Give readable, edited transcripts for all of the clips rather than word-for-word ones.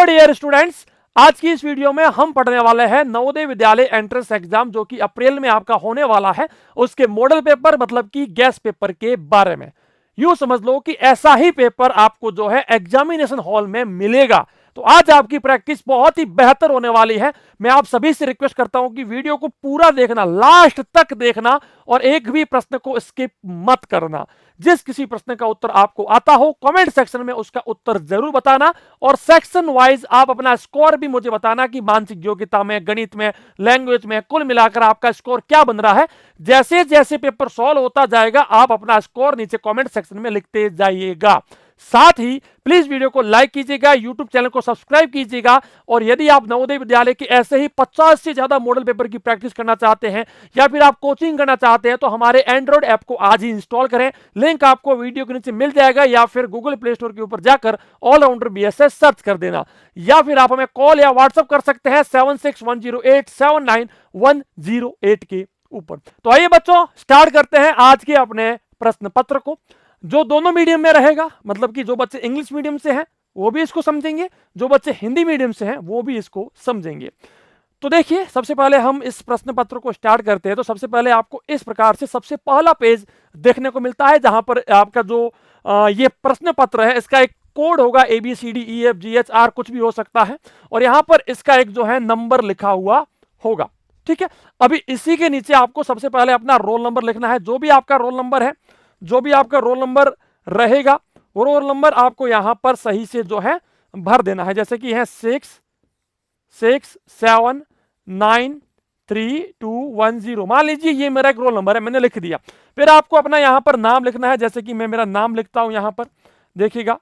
Hello dear students, आज की इस वीडियो में हम पढ़ने वाले हैं नवोदय विद्यालय एंट्रेंस एग्जाम जो कि अप्रैल में आपका होने वाला है, उसके मॉडल पेपर मतलब कि गैस पेपर के बारे में। यूं समझ लो कि ऐसा ही पेपर आपको जो है एग्जामिनेशन हॉल में मिलेगा। तो आज आपकी प्रैक्टिस बहुत ही बेहतर होने वाली है। मैं आप सभी से रिक्वेस्ट करता हूं कि वीडियो को पूरा देखना, लास्ट तक देखना और एक भी प्रश्न को स्किप मत करना। जिस किसी प्रश्न का उत्तर आपको आता हो कमेंट सेक्शन में उसका उत्तर जरूर बताना और सेक्शन वाइज आप अपना स्कोर भी मुझे बताना कि मानसिक योग्यता में, गणित में, लैंग्वेज में कुल मिलाकर आपका स्कोर क्या बन रहा है। जैसे जैसे पेपर सॉल्व होता जाएगा आप अपना स्कोर नीचे कमेंट सेक्शन में लिखते जाइएगा। साथ ही प्लीज वीडियो को लाइक कीजिएगा, यूट्यूब चैनल को सब्सक्राइब कीजिएगा और यदि आप नवोदय विद्यालय के ऐसे ही 50 से ज्यादा मॉडल पेपर की प्रैक्टिस करना चाहते हैं या फिर आप कोचिंग करना चाहते हैं तो हमारे एंड्रॉइड ऐप को आज ही इंस्टॉल करें। लिंक आपको वीडियो के नीचे मिल जाएगा या फिर गूगल प्ले स्टोर के ऊपर जाकर ऑलराउंडर बीएसएस सर्च कर देना या फिर आप हमें कॉल या व्हाट्सएप कर सकते हैं 7610879108 के ऊपर। तो आइए बच्चों स्टार्ट करते हैं आज के अपने प्रश्न पत्र को, जो दोनों मीडियम में रहेगा। मतलब कि जो बच्चे इंग्लिश मीडियम से हैं वो भी इसको समझेंगे, जो बच्चे हिंदी मीडियम से हैं वो भी इसको समझेंगे। तो देखिए सबसे पहले हम इस प्रश्न पत्र को स्टार्ट करते हैं। तो सबसे पहले आपको इस प्रकार से सबसे पहला पेज देखने को मिलता है जहां पर आपका जो ये प्रश्न पत्र है इसका एक कोड होगा ABCDEFGHR कुछ भी हो सकता है और यहां पर इसका एक जो है नंबर लिखा हुआ होगा। ठीक है, अभी इसी के नीचे आपको सबसे पहले अपना रोल नंबर लिखना है। जो भी आपका रोल नंबर है, जो भी आपका रोल नंबर रहेगा वो रोल नंबर आपको यहां पर सही से जो है भर देना है। जैसे कि है 6679321 मान लीजिए ये मेरा एक रोल नंबर है, मैंने लिख दिया। फिर आपको अपना यहां पर नाम लिखना है। जैसे कि मैं मेरा नाम लिखता हूं, यहां पर देखिएगा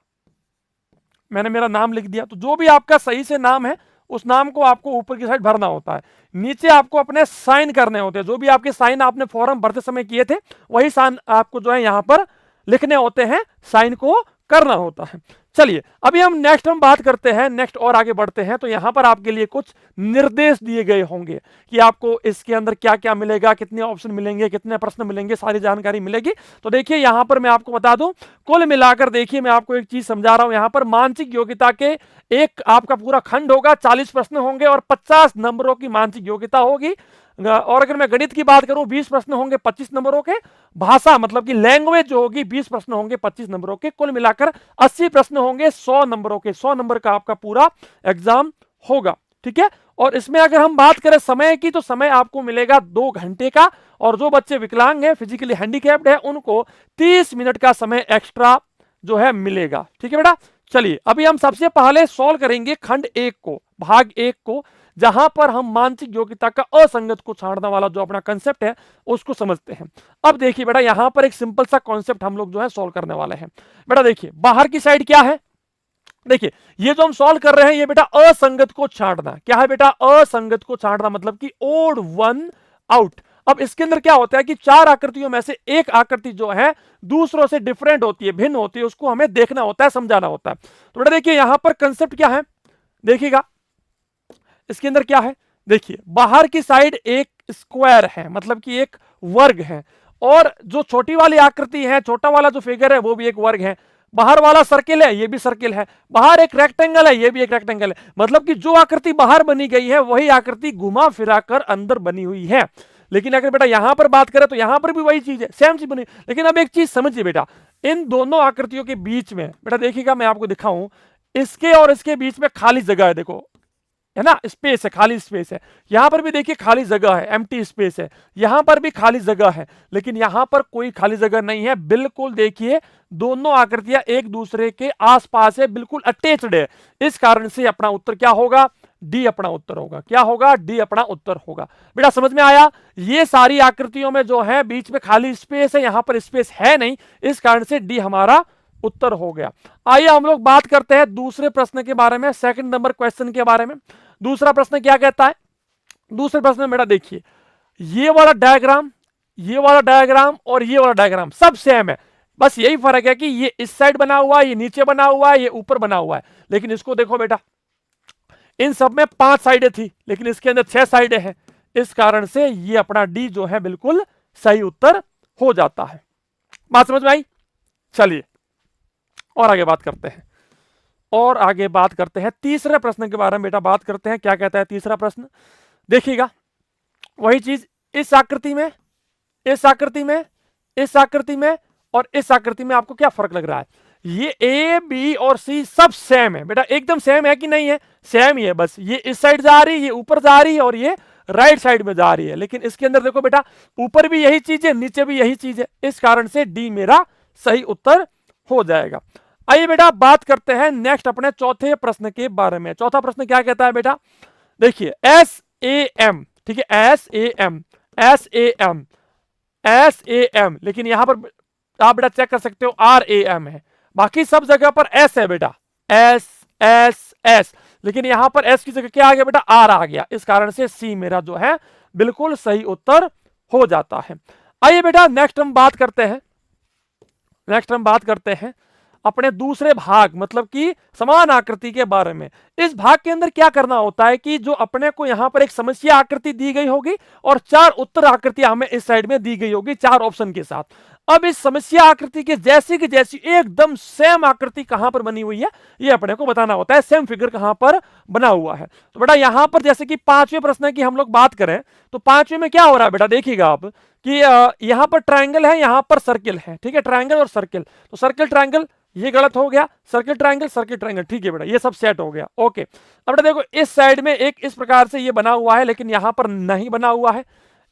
मैंने मेरा नाम लिख दिया। तो जो भी आपका सही से नाम है उस नाम को आपको ऊपर की साइड भरना होता है। नीचे आपको अपने साइन करने होते हैं। जो भी आपके साइन आपने फॉर्म भरते समय किए थे वही साइन आपको जो है यहां पर लिखने होते हैं, साइन को करना होता है। चलिए अभी हम बात करते हैं, नेक्स्ट और आगे बढ़ते हैं। तो यहां पर आपके लिए कुछ निर्देश दिए गए होंगे कि आपको इसके अंदर क्या क्या मिलेगा, कितने ऑप्शन मिलेंगे, कितने प्रश्न मिलेंगे, सारी जानकारी मिलेगी। तो देखिए यहां पर मैं आपको बता दूं, कुल मिलाकर देखिए मैं आपको एक चीज समझा रहा हूं। यहां पर मानसिक योग्यता के एक आपका पूरा खंड होगा, 40 प्रश्न होंगे और 50 नंबरों की मानसिक योग्यता होगी। और अगर मैं गणित की बात करूं 20 प्रश्न होंगे 25 नंबरों के। भाषा मतलब कि लैंग्वेज जो होगी 20 प्रश्न होंगे 25 नंबरों के। कुल मिलाकर 80 प्रश्न होंगे 100 नंबरों के। 100 नंबर का आपका पूरा एग्जाम होगा। ठीक है, और इसमें अगर हम बात करें समय की तो समय आपको मिलेगा 2 घंटे का और जो बच्चे विकलांग हैं, फिजिकली हैंडीकैप्ड है, उनको 30 मिनट का समय एक्स्ट्रा जो है मिलेगा। ठीक है बेटा, चलिए अभी हम सबसे पहले सॉल्व करेंगे खंड 1 को, भाग 1 को, जहां पर हम मानसिक योग्यता का असंगत को छांटने वाला जो अपना कंसेप्ट है उसको समझते हैं। अब देखिए बेटा यहां पर एक सिंपल सा कॉन्सेप्ट हम लोग जो है सॉल्व करने वाले हैं। बेटा देखिए बाहर की साइड क्या है, देखिए ये जो हम सॉल्व कर रहे हैं ये बेटा असंगत को छांटना। क्या है बेटा, असंगत को छांटना मतलब कि ओड वन आउट। अब इसके अंदर क्या होता है कि 4 आकृतियों में से एक आकृति जो है दूसरों से डिफरेंट होती है, भिन्न होती है, उसको हमें देखना होता है, समझाना होता है। तो बेटा देखिए यहां पर कंसेप्ट क्या है, देखिएगा इसके अंदर क्या है। देखिए बाहर की साइड एक स्क्वायर है, मतलब कि एक वर्ग है, और जो छोटी वाली आकृति है, छोटा वाला जो फिगर है वो भी एक वर्ग है। बाहर वाला सर्किल है, ये भी सर्किल है। बाहर एक रेक्टेंगल है, ये भी एक रेक्टेंगल है। मतलब कि जो आकृति बाहर बनी गई है वही आकृति घुमा फिरा कर अंदर बनी हुई है। लेकिन अगर बेटा यहां पर बात करें तो यहां पर भी वही चीज है, सेम चीज बनी। लेकिन अब एक चीज समझिए बेटा, इन दोनों आकृतियों के बीच में बेटा देखिएगा मैं आपको दिखाऊं, इसके और इसके बीच में खाली जगह है, देखो है ना, स्पेस है, खाली स्पेस है। यहां पर भी देखिए खाली जगह है, एम्प्टी स्पेस है। यहां पर भी खाली जगह है, लेकिन यहां पर कोई खाली जगह नहीं है। बिल्कुल देखिए दोनों आकृतियां एक दूसरे के आसपास है, बिल्कुल अटैच्ड है। इस कारण से अपना उत्तर क्या होगा, डी अपना उत्तर होगा। क्या होगा, डी अपना उत्तर होगा। बेटा समझ में आया, ये सारी आकृतियों में जो है बीच में खाली स्पेस है, यहां पर स्पेस है नहीं, इस कारण से डी हमारा उत्तर हो गया। आइए हम लोग बात करते हैं दूसरे प्रश्न के बारे में, सेकंड नंबर क्वेश्चन के बारे में। दूसरा प्रश्न क्या कहता है, दूसरे प्रश्न में बेटा देखिए ये वाला डायग्राम, ये वाला डायग्राम और ये वाला डायग्राम सब सेम है। बस यही फर्क है कि ये इस साइड बना हुआ है, ये नीचे बना हुआ है, ये ऊपर बना हुआ है। लेकिन इसको देखो बेटा, इन सब में 5 साइडें थी लेकिन इसके अंदर 6 साइडें हैं। इस कारण से ये अपना डी जो है बिल्कुल सही उत्तर हो जाता है। बात समझ में आई? चलिए और आगे बात करते हैं। और आगे बात करते हैं तीसरे प्रश्न के बारे में। बेटा बात करते हैं क्या कहता है तीसरा प्रश्न, देखिएगा वही चीज इस आकृति में, इस आकृति में, इस आकृति में और इस आकृति में आपको क्या फर्क लग रहा है? ये ए बी और सी सब सेम है बेटा, एकदम सेम है कि नहीं है? सेम ही है, बस ये इस साइड जा रही है, ये ऊपर जा रही है और ये राइट साइड में जा रही है। लेकिन इसके अंदर देखो बेटा, ऊपर भी यही चीज है, नीचे भी यही चीज है, इस कारण से डी मेरा सही उत्तर हो जाएगा। आइए बेटा बात करते हैं नेक्स्ट अपने चौथे प्रश्न के बारे में। चौथा प्रश्न क्या कहता है बेटा, देखिए एस ए एम, ठीक है, S A M, S A M, S A M, लेकिन यहां पर आप बेटा चेक कर सकते हो आर ए एम है, बाकी सब जगह पर एस है बेटा, एस एस एस, लेकिन यहां पर एस की जगह क्या आ गया बेटा, आर आ गया, इस कारण से सी मेरा जो है बिल्कुल सही उत्तर हो जाता है। आइए बेटा नेक्स्ट हम बात करते हैं, नेक्स्ट हम बात करते हैं अपने दूसरे भाग मतलब कि समान आकृति के बारे में। इस भाग के अंदर क्या करना होता है कि जो अपने को यहां पर एक समस्या आकृति दी गई होगी और 4 उत्तर आकृतियां हमें इस साइड में दी गई होगी 4 ऑप्शन के साथ। अब इस समस्या आकृति के जैसी की जैसी एकदम सेम आकृति कहां पर बनी हुई है ये अपने को बताना होता है, सेम फिगर कहां पर बना हुआ है। तो बेटा यहां पर जैसे कि 5वें प्रश्न की हम लोग बात करें तो 5वें में क्या हो रहा है बेटा, देखिएगा आप कि यहां पर ट्रायंगल है, यहां पर सर्किल है, ठीक है, ट्रायंगल और सर्किल, तो सर्किल ट्रायंगल ये गलत हो गया, सर्किल ट्रायंगल सर्किल ट्रायंगल, ठीक है बेटा ये सब सेट हो गया, ओके। अब बेटा देखो इस साइड में एक इस प्रकार से ये बना हुआ है लेकिन यहां पर नहीं बना हुआ है,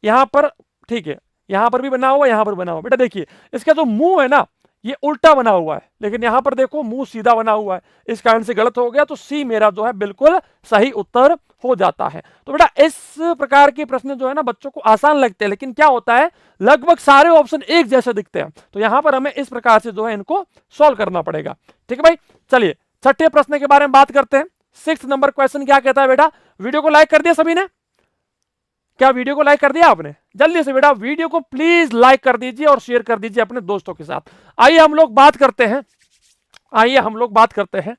यहां पर ठीक है, यहां पर भी बना हुआ, यहां पर बना हुआ। बेटा देखिए इसका जो मुंह है ना ये उल्टा बना हुआ है, लेकिन यहां पर देखो मुंह सीधा बना हुआ है, इस कारण से गलत हो गया, तो सी मेरा जो है बिल्कुल सही उत्तर हो जाता है। तो बेटा इस प्रकार के प्रश्न जो है ना बच्चों को आसान लगते हैं, लेकिन क्या होता है लगभग सारे ऑप्शन एक जैसे दिखते हैं, तो यहां पर हमें इस प्रकार से जो है इनको सॉल्व करना पड़ेगा, ठीक है भाई। चलिए छठे प्रश्न के बारे में बात करते हैं। 6 नंबर क्वेश्चन क्या कहता है बेटा, वीडियो को लाइक कर दिया सभी ने, क्या वीडियो को लाइक कर दिया आपने? जल्दी से बेटा वीडियो को प्लीज लाइक कर दीजिए और शेयर कर दीजिए अपने दोस्तों के साथ। आइए हम लोग बात करते हैं, आइए हम लोग बात करते हैं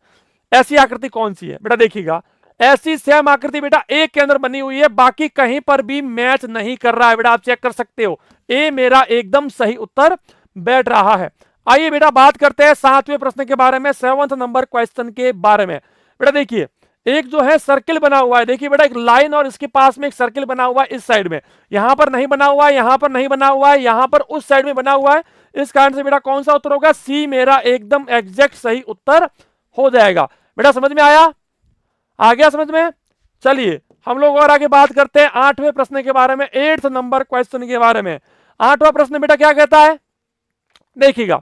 ऐसी आकृति कौन सी है। बेटा देखिएगा ऐसी सेम आकृति बेटा एक के अंदर बनी हुई है, बाकी कहीं पर भी मैच नहीं कर रहा है बेटा, आप चेक कर सकते हो, ए मेरा एकदम सही उत्तर बैठ रहा है। आइए बेटा बात करते हैं 7वें प्रश्न के बारे में, 7th नंबर क्वेश्चन के बारे में। बेटा देखिए एक जो है सर्किल बना हुआ है, देखिए बेटा एक लाइन और इसके पास में एक सर्किल बना हुआ है इस साइड में, यहां पर नहीं बना हुआ है, यहां पर नहीं बना हुआ है, यहां पर उस साइड में बना हुआ है, इस कारण से बेटा कौन सा उत्तर होगा, सी मेरा एकदम एग्जैक्ट सही उत्तर हो जाएगा। बेटा समझ में आया, आ गया समझ में? चलिए हम लोग और आगे बात करते हैं 8वें प्रश्न के बारे में, 8th नंबर क्वेश्चन के बारे में। 8वां प्रश्न बेटा क्या कहता है, देखिएगा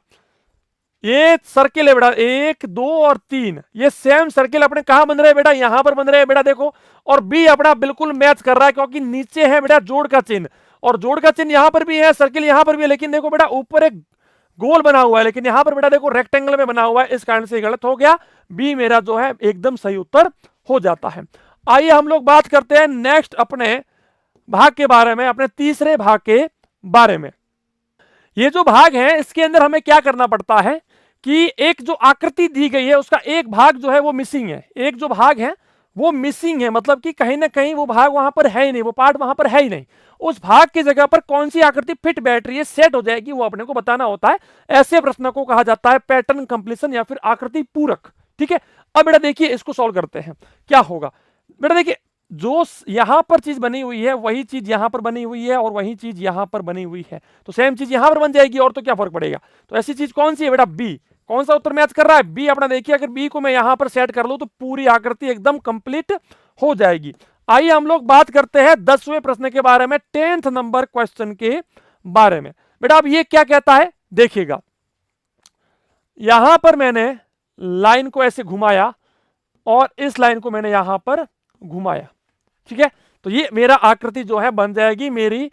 ये सर्किल है बेटा 1 2 और 3, ये सेम सर्किल अपने कहां बन रहे हैं बेटा, यहां पर बन रहे हैं बेटा देखो, और बी अपना बिल्कुल मैच कर रहा है क्योंकि नीचे है बेटा जोड़ का चिन्ह, और जोड़ का चिन्ह यहां पर भी है, सर्किल यहां पर भी है, लेकिन देखो बेटा ऊपर एक गोल बना हुआ है, लेकिन यहां पर बेटा देखो रेक्टेंगल में बना हुआ है, इस कारण से गलत हो गया, बी मेरा जो है एकदम सही उत्तर हो जाता है। आइए हम लोग बात करते हैं नेक्स्ट अपने भाग के बारे में, अपने तीसरे भाग के बारे में। ये जो भाग है इसके अंदर हमें क्या करना पड़ता है कि एक जो आकृति दी गई है उसका एक भाग जो है वो मिसिंग है, एक जो भाग है वो मिसिंग है, मतलब कि कहीं ना कहीं वो भाग वहां पर है ही नहीं, वो पार्ट वहां पर है ही नहीं, उस भाग की जगह पर कौन सी आकृति फिट बैठ रही है, सेट हो जाएगी, वो अपने को बताना होता है। ऐसे प्रश्न को कहा जाता है पैटर्न कंप्लीशन या फिर आकृति पूरक, ठीक है। अब बेटा देखिए इसको सॉल्व करते हैं, क्या होगा बेटा, देखिए जो यहां पर चीज बनी हुई है वही चीज यहां पर बनी हुई है और वही चीज यहां पर बनी हुई है, तो सेम चीज यहां पर बन जाएगी, और तो क्या फर्क पड़ेगा। तो ऐसी चीज कौन सी है बेटा, बी, कौन सा उत्तर मैच कर रहा है, बी अपना। देखिए अगर बी को मैं यहां पर सेट कर लूं तो पूरी आकृति एकदम कंप्लीट हो जाएगी। आइए हम लोग बात करते हैं 10वें प्रश्न के बारे में, 10th नंबर क्वेश्चन के बारे में। बेटा अब ये क्या कहता है, देखिएगा यहां पर मैंने लाइन को ऐसे घुमाया और इस लाइन को मैंने यहां पर घुमाया, ठीक है, तो ये मेरा आकृति जो है बन जाएगी, मेरी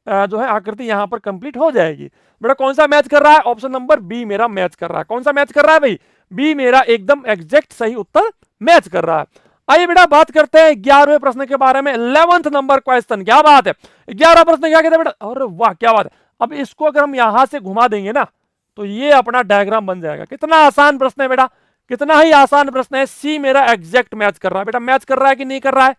जो है आकृति यहां पर कंप्लीट हो जाएगी। बेटा कौन सा मैच कर रहा है, ऑप्शन नंबर बी मेरा मैच कर रहा है। कौन सा मैच कर रहा है भाई, बी मेरा एकदम एग्जैक्ट सही उत्तर मैच कर रहा है। आइए बेटा बात करते हैं 11वें प्रश्न के बारे में, 11th नंबर क्वेश्चन। क्या बात है, 11वां प्रश्न क्या कहता है बेटा, अरे वाह क्या बात है। अब इसको अगर हम यहां से घुमा देंगे ना तो ये अपना डायग्राम बन जाएगा। कितना आसान प्रश्न है बेटा, कितना ही आसान प्रश्न है। सी मेरा एग्जैक्ट मैच कर रहा है बेटा, मैच कर रहा है कि नहीं कर रहा है,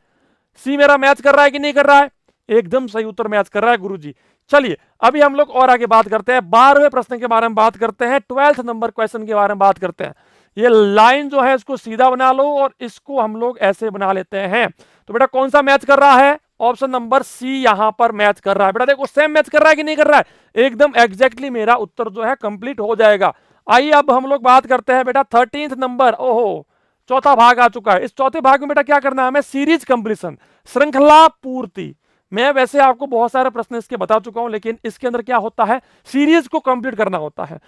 सी मेरा मैच कर रहा है कि नहीं कर रहा है, एकदम सही उत्तर मैच कर रहा है गुरुजी। चलिए अभी हम लोग और आगे बात करते हैं, 12वें प्रश्न के बारे में बात करते हैं, 12th नंबर क्वेश्चन के बारे में बात करते हैं। ये लाइन जो है इसको सीधा बना लो और इसको हम लोग ऐसे बना लेते हैं। तो बेटा कौन सा मैच कर रहा है? ऑप्शन नंबर सी यहां पर मैच कर रहा है। बेटा देखो सेम मैच कर रहा है कि नहीं कर रहा है? एकदम एग्जैक्टली मेरा उत्तर जो है कंप्लीट हो जाएगा। आइए अब हम लोग बात करते हैं बेटा 13th नंबर। ओहो, चौथा भाग आ चुका है। इस चौथे भाग में बेटा क्या करना है हमें? सीरीज कंप्लीशन, श्रृंखला पूर्ति। मैं वैसे आपको बहुत सारे प्रश्न इसके बता चुका हूं, लेकिन इसके अंदर क्या होता है, सीरीज को कंप्लीट करना होता है।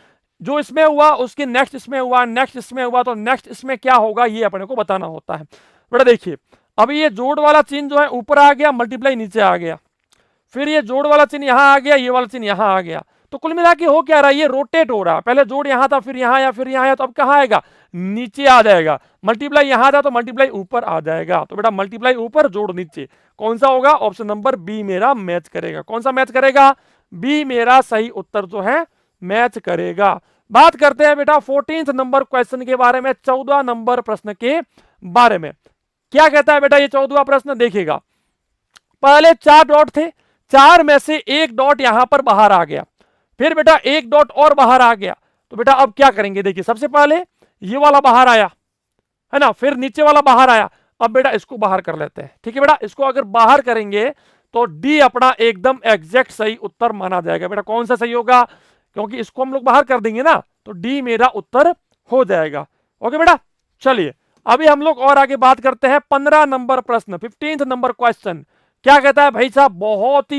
जो इसमें हुआ उसके नेक्स्ट इसमें हुआ, नेक्स्ट इसमें हुआ, तो नेक्स्ट इसमें क्या होगा ये अपने को बताना होता है। बेटा देखिए अभी ये जोड़ वाला चिन्ह जो है ऊपर आ गया, मल्टीप्लाई नीचे आ गया, फिर ये जोड़ वाला चिन्ह यहां आ गया, ये वाला चिन्ह यहां आ गया। तो कुल मिला के हो क्या रहा है, ये रोटेट हो रहा है। पहले जोड़ यहां था, फिर यहां आया, फिर यहां आया, तो अब कहां आएगा? नीचे आ जाएगा। मल्टीप्लाई यहां था तो मल्टीप्लाई ऊपर आ जाएगा। तो बेटा मल्टीप्लाई ऊपर, जोड़ नीचे, कौन सा होगा? ऑप्शन नंबर बी मेरा मैच करेगा। कौन सा मैच करेगा? बी मेरा सही उत्तर जो है मैच करेगा। बात करते हैं बेटा 14th नंबर क्वेश्चन के बारे में, 14 नंबर प्रश्न के बारे में। क्या कहता है बेटा ये 14वां प्रश्न? देखिएगा पहले 4 डॉट थे, 4 में से एक डॉट यहां पर बाहर आ गया, फिर बेटा एक डॉट और बाहर आ गया। तो बेटा अब क्या करेंगे? देखिए सबसे पहले ये वाला बाहर आया है ना, फिर नीचे वाला बाहर आया। अब बेटा इसको बाहर कर लेते हैं। ठीक है बेटा, इसको अगर बाहर करेंगे तो डी अपना एकदम एग्जैक्ट सही उत्तर माना जाएगा। बेटा कौन सा सही होगा? क्योंकि इसको हम लोग बाहर कर देंगे ना, तो डी मेरा उत्तर हो जाएगा। ओके बेटा, चलिए अभी हम लोग और आगे बात करते हैं 15 नंबर प्रश्न, 15th नंबर क्वेश्चन। क्या कहता है भाई साहब? बहुत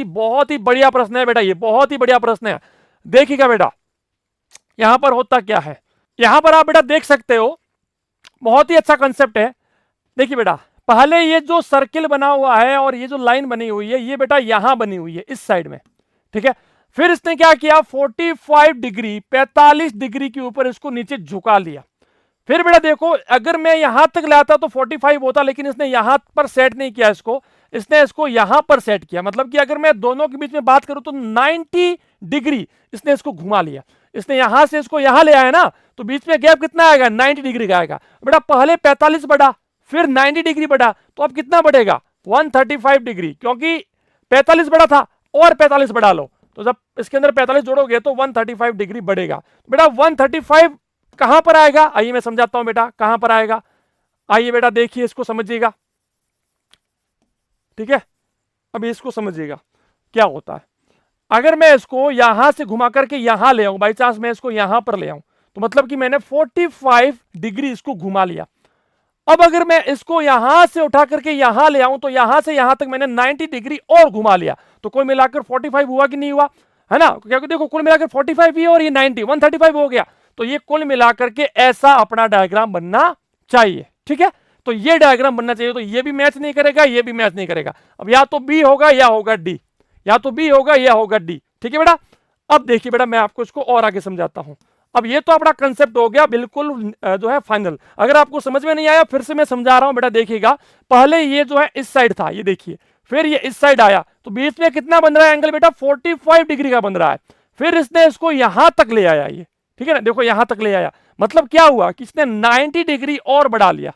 ही बढ़िया प्रश्न है बेटा, ये बहुत ही बढ़िया प्रश्न है। देखिएगा बेटा यहां पर होता क्या है, यहां पर आप बेटा देख सकते हो, बहुत ही अच्छा कंसेप्ट है। देखिए बेटा पहले ये जो सर्किल बना हुआ है और ये जो लाइन बनी हुई है, ये बेटा यहां बनी हुई है इस साइड में। ठीक है, फिर इसने क्या किया, 45 डिग्री 45 डिग्री के ऊपर इसको नीचे झुका लिया। फिर बेटा देखो अगर मैं यहां तक लाता तो 45 होता, लेकिन इसने यहां पर सेट नहीं किया इसने इसको यहां पर सेट किया। मतलब कि अगर मैं दोनों के बीच में बात करूं तो 90 डिग्री इसने इसको घुमा लिया। इसने यहां से इसको यहां ले आया ना, तो बीच में गैप कितना आएगा? 90 डिग्री का आएगा। बेटा पहले 45 बढ़ा, फिर 90 डिग्री बढ़ा, तो अब कितना बढ़ेगा? 135 डिग्री, क्योंकि 45 बढ़ा था और 45 बढ़ा लो, तो जब इसके अंदर 45 जोड़ोगे तो 135 डिग्री बढ़ेगा। बेटा 135 कहां पर आएगा? आइए मैं समझाता हूं बेटा कहां पर आएगा। आइए बेटा देखिए, इसको समझिएगा। ठीक है, अभी इसको समझिएगा क्या होता है। अगर मैं इसको यहां से घुमा करके यहां ले आऊं, बाई चांस मैं इसको यहां पर ले आऊं, तो मतलब कि मैंने 45 डिग्री इसको घुमा लिया। अब अगर मैं इसको यहां से उठा करके यहां ले आऊं, तो यहां से यहां तक मैंने 90 डिग्री और घुमा लिया, तो कुल मिलाकर 45 हुआ कि नहीं हुआ? है ना, क्योंकि देखो कुल मिलाकर 45 ही और ये 90 135 हो गया। तो ये कुल मिलाकर के ऐसा अपना डायग्राम बनना चाहिए। ठीक है, तो ये डायग्राम बनना चाहिए। तो ये भी मैच नहीं करेगा, ये भी मैच नहीं करेगा। अब या तो बी होगा या होगा डी, या तो बी होगा या होगा डी। ठीक है बेटा, अब देखिए बेटा मैं आपको इसको और आगे समझाता हूं। अब ये तो अपना कंसेप्ट हो गया बिल्कुल जो है फाइनल। अगर आपको समझ में नहीं आया फिर से मैं समझा रहा हूं बेटा। देखिएगा पहले ये जो है इस साइड था, ये देखिए, फिर ये इस साइड आया, तो बीच में कितना बन रहा है एंगल बेटा? 45 डिग्री का बन रहा है। फिर इसने इसको यहां तक ले आया, ये ठीक है ना, देखो यहां तक ले आया। मतलब क्या हुआ कि इसने 90 डिग्री और बढ़ा लिया,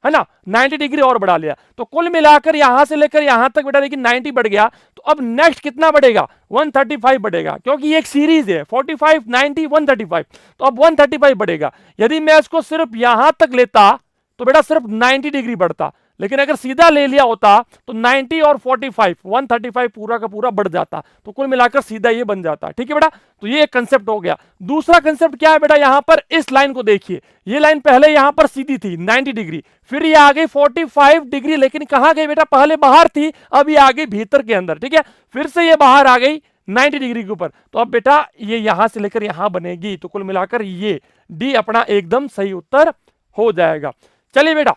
है ना, 90 डिग्री और बढ़ा लिया। तो कुल मिलाकर यहां से लेकर यहां तक बेटा देखिए 90 बढ़ गया। तो अब नेक्स्ट कितना बढ़ेगा? 135 बढ़ेगा, क्योंकि ये एक सीरीज है 45 90 135। तो अब 135 बढ़ेगा। यदि मैं इसको सिर्फ यहां तक लेता तो बेटा सिर्फ 90 डिग्री बढ़ता, लेकिन अगर सीधा ले लिया होता तो 90 और 45 135 पूरा का पूरा बढ़ जाता। तो कुल मिलाकर सीधा ये बन जाता। ठीक है बेटा, तो ये एक कंसेप्ट हो गया। दूसरा कंसेप्ट क्या है बेटा? यहां पर इस लाइन को देखिए, ये लाइन पहले यहां पर सीधी थी 90 डिग्री, फिर ये आ गई 45 डिग्री, लेकिन कहां गई बेटा? पहले बाहर थी, अब ये आ गई भीतर के अंदर। ठीक है, फिर से ये बाहर आ गई 90 डिग्री के ऊपर। तो अब बेटा ये यहां से लेकर यहां बनेगी। तो कुल मिलाकर ये डी अपना एकदम सही उत्तर हो जाएगा। चलिए बेटा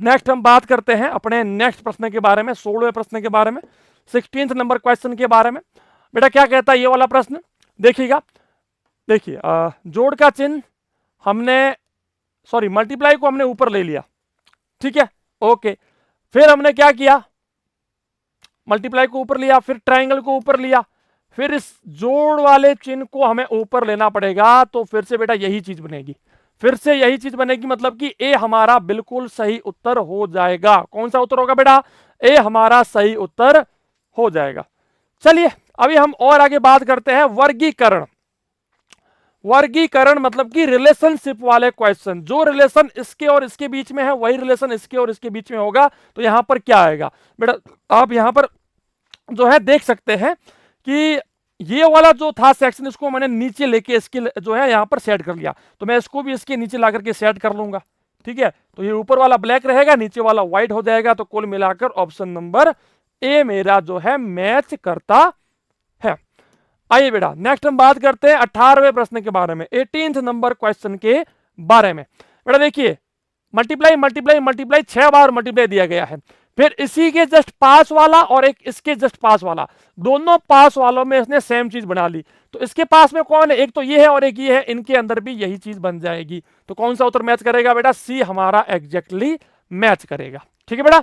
नेक्स्ट हम बात करते हैं अपने नेक्स्ट प्रश्न के बारे में, 16वें प्रश्न के बारे में, 16th नंबर क्वेश्चन के बारे में। बेटा क्या कहता है ये वाला प्रश्न? देखिएगा, देखिए जोड़ का चिन्ह हमने, सॉरी मल्टीप्लाई को हमने ऊपर ले लिया। ठीक है, ओके, फिर हमने क्या किया? मल्टीप्लाई को ऊपर लिया, फिर ट्राइंगल को ऊपर लिया, फिर इस जोड़ वाले चिन्ह को हमें ऊपर लेना पड़ेगा। तो फिर से बेटा यही चीज बनेगी, फिर से यही चीज बनेगी, मतलब कि ए हमारा बिल्कुल सही उत्तर हो जाएगा। कौन सा उत्तर होगा बेटा? ए हमारा सही उत्तर हो जाएगा। चलिए अभी हम और आगे बात करते हैं वर्गीकरण। वर्गीकरण मतलब कि रिलेशनशिप वाले क्वेश्चन, जो रिलेशन इसके और इसके बीच में है वही रिलेशन इसके और इसके बीच में होगा। तो यहां पर क्या आएगा बेटा, आप यहां पर जो है देख सकते हैं कि ये वाला जो था सेक्शन, इसको मैंने नीचे लेके इसके जो है यहां पर सेट कर लिया, तो मैं इसको भी इसके नीचे ला करके सेट कर लूंगा। ठीक है, तो ये ऊपर वाला ब्लैक रहेगा, नीचे वाला व्हाइट हो जाएगा। तो कुल मिलाकर ऑप्शन नंबर ए मेरा जो है मैच करता है। आइए बेटा नेक्स्ट हम बात करते हैं 18वें प्रश्न के बारे में, 18th नंबर क्वेश्चन के बारे में। बेटा देखिए, मल्टीप्लाई मल्टीप्लाई मल्टीप्लाई 6 बार मल्टीप्लाई दिया गया है, फिर इसी के जस्ट पास वाला और एक इसके जस्ट पास वाला, दोनों पास वालों में इसने सेम चीज बना ली। तो इसके पास में कौन है, एक तो ये है और एक ये है, इनके अंदर भी यही चीज बन जाएगी। तो कौन सा उत्तर मैच करेगा बेटा, सी हमारा एग्जैक्टली मैच करेगा। ठीक है बेटा,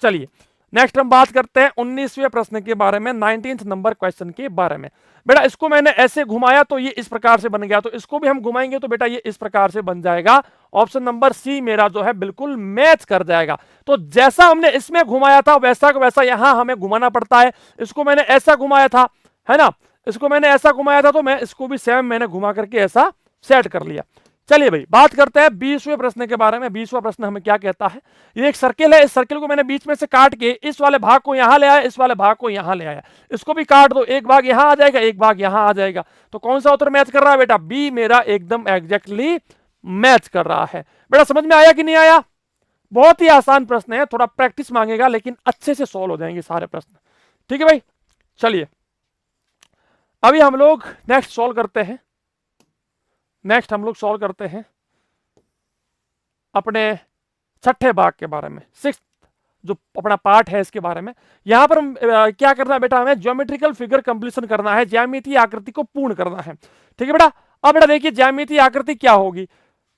चलिए नेक्स्ट हम बात करते हैं 19वें प्रश्न के बारे में, 19th नंबर क्वेश्चन के बारे में। बेटा इसको मैंने ऐसे घुमाया तो ये इस प्रकार से बन गया, तो इसको भी हम घुमाएंगे तो बेटा ये इस प्रकार से बन जाएगा। ऑप्शन नंबर सी मेरा जो है बिल्कुल मैच कर जाएगा। तो जैसा हमने इसमें घुमाया था वैसा का वैसा यहां हमें घुमाना पड़ता है। इसको मैंने ऐसा घुमाया था, है ना, इसको मैंने ऐसा घुमाया था, तो मैं इसको भी सेम मैंने घुमा करके ऐसा सेट कर लिया। चलिए भाई बात करते हैं 20वें प्रश्न के बारे में। 20वां प्रश्न हमें क्या कहता है, ये एक सर्किल है, इस सर्किल को मैंने बीच में से काट के इस वाले भाग को यहां ले आया, इस वाले भाग को यहां ले आया, इसको भी काट दो, एक भाग यहां आ जाएगा, एक भाग यहां आ जाएगा। तो कौन सा उत्तर मैच कर रहा है बेटा, बी मेरा एकदम एग्जैक्टली मैच कर रहा है। बेटा समझ में आया कि नहीं आया, बहुत ही आसान प्रश्न है, थोड़ा प्रैक्टिस मांगेगा लेकिन अच्छे से सॉल्व हो जाएंगे सारे प्रश्न। ठीक है भाई, चलिए अभी हम लोग नेक्स्ट सॉल्व करते हैं। नेक्स्ट हम लोग सॉल्व करते हैं अपने छठे भाग के बारे में, 6th जो अपना पार्ट है इसके बारे में। यहां पर हम क्या करना है बेटा, हमें ज्योमेट्रिकल फिगर कंप्लीशन करना है, ज्यामितीय आकृति को पूर्ण करना है। ठीक है बेटा, अब बेटा देखिए ज्यामितीय आकृति क्या होगी।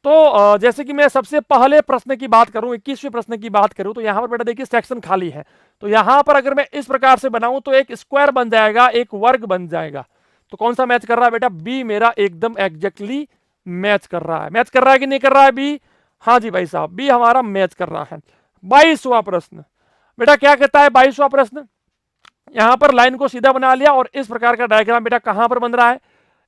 तो जैसे कि मैं सबसे पहले प्रश्न की बात करूं, 21वें प्रश्न की बात करूं, तो यहां पर बेटा देखिए सेक्शन खाली है, तो यहां पर अगर मैं इस प्रकार से बनाऊं तो एक स्क्वायर बन जाएगा, एक वर्ग बन जाएगा। तो कौन सा मैच कर रहा है बेटा, बी मेरा एकदम एग्जैक्टली मैच कर रहा है। मैच कर रहा है कि नहीं कर रहा है बी, हाँ जी भाई साहब बी हमारा मैच कर रहा है। 22वां प्रश्न बेटा क्या कहता है, 22वां प्रश्न, यहां पर लाइन को सीधा बना लिया और इस प्रकार का डायग्राम बेटा कहां पर बन रहा है,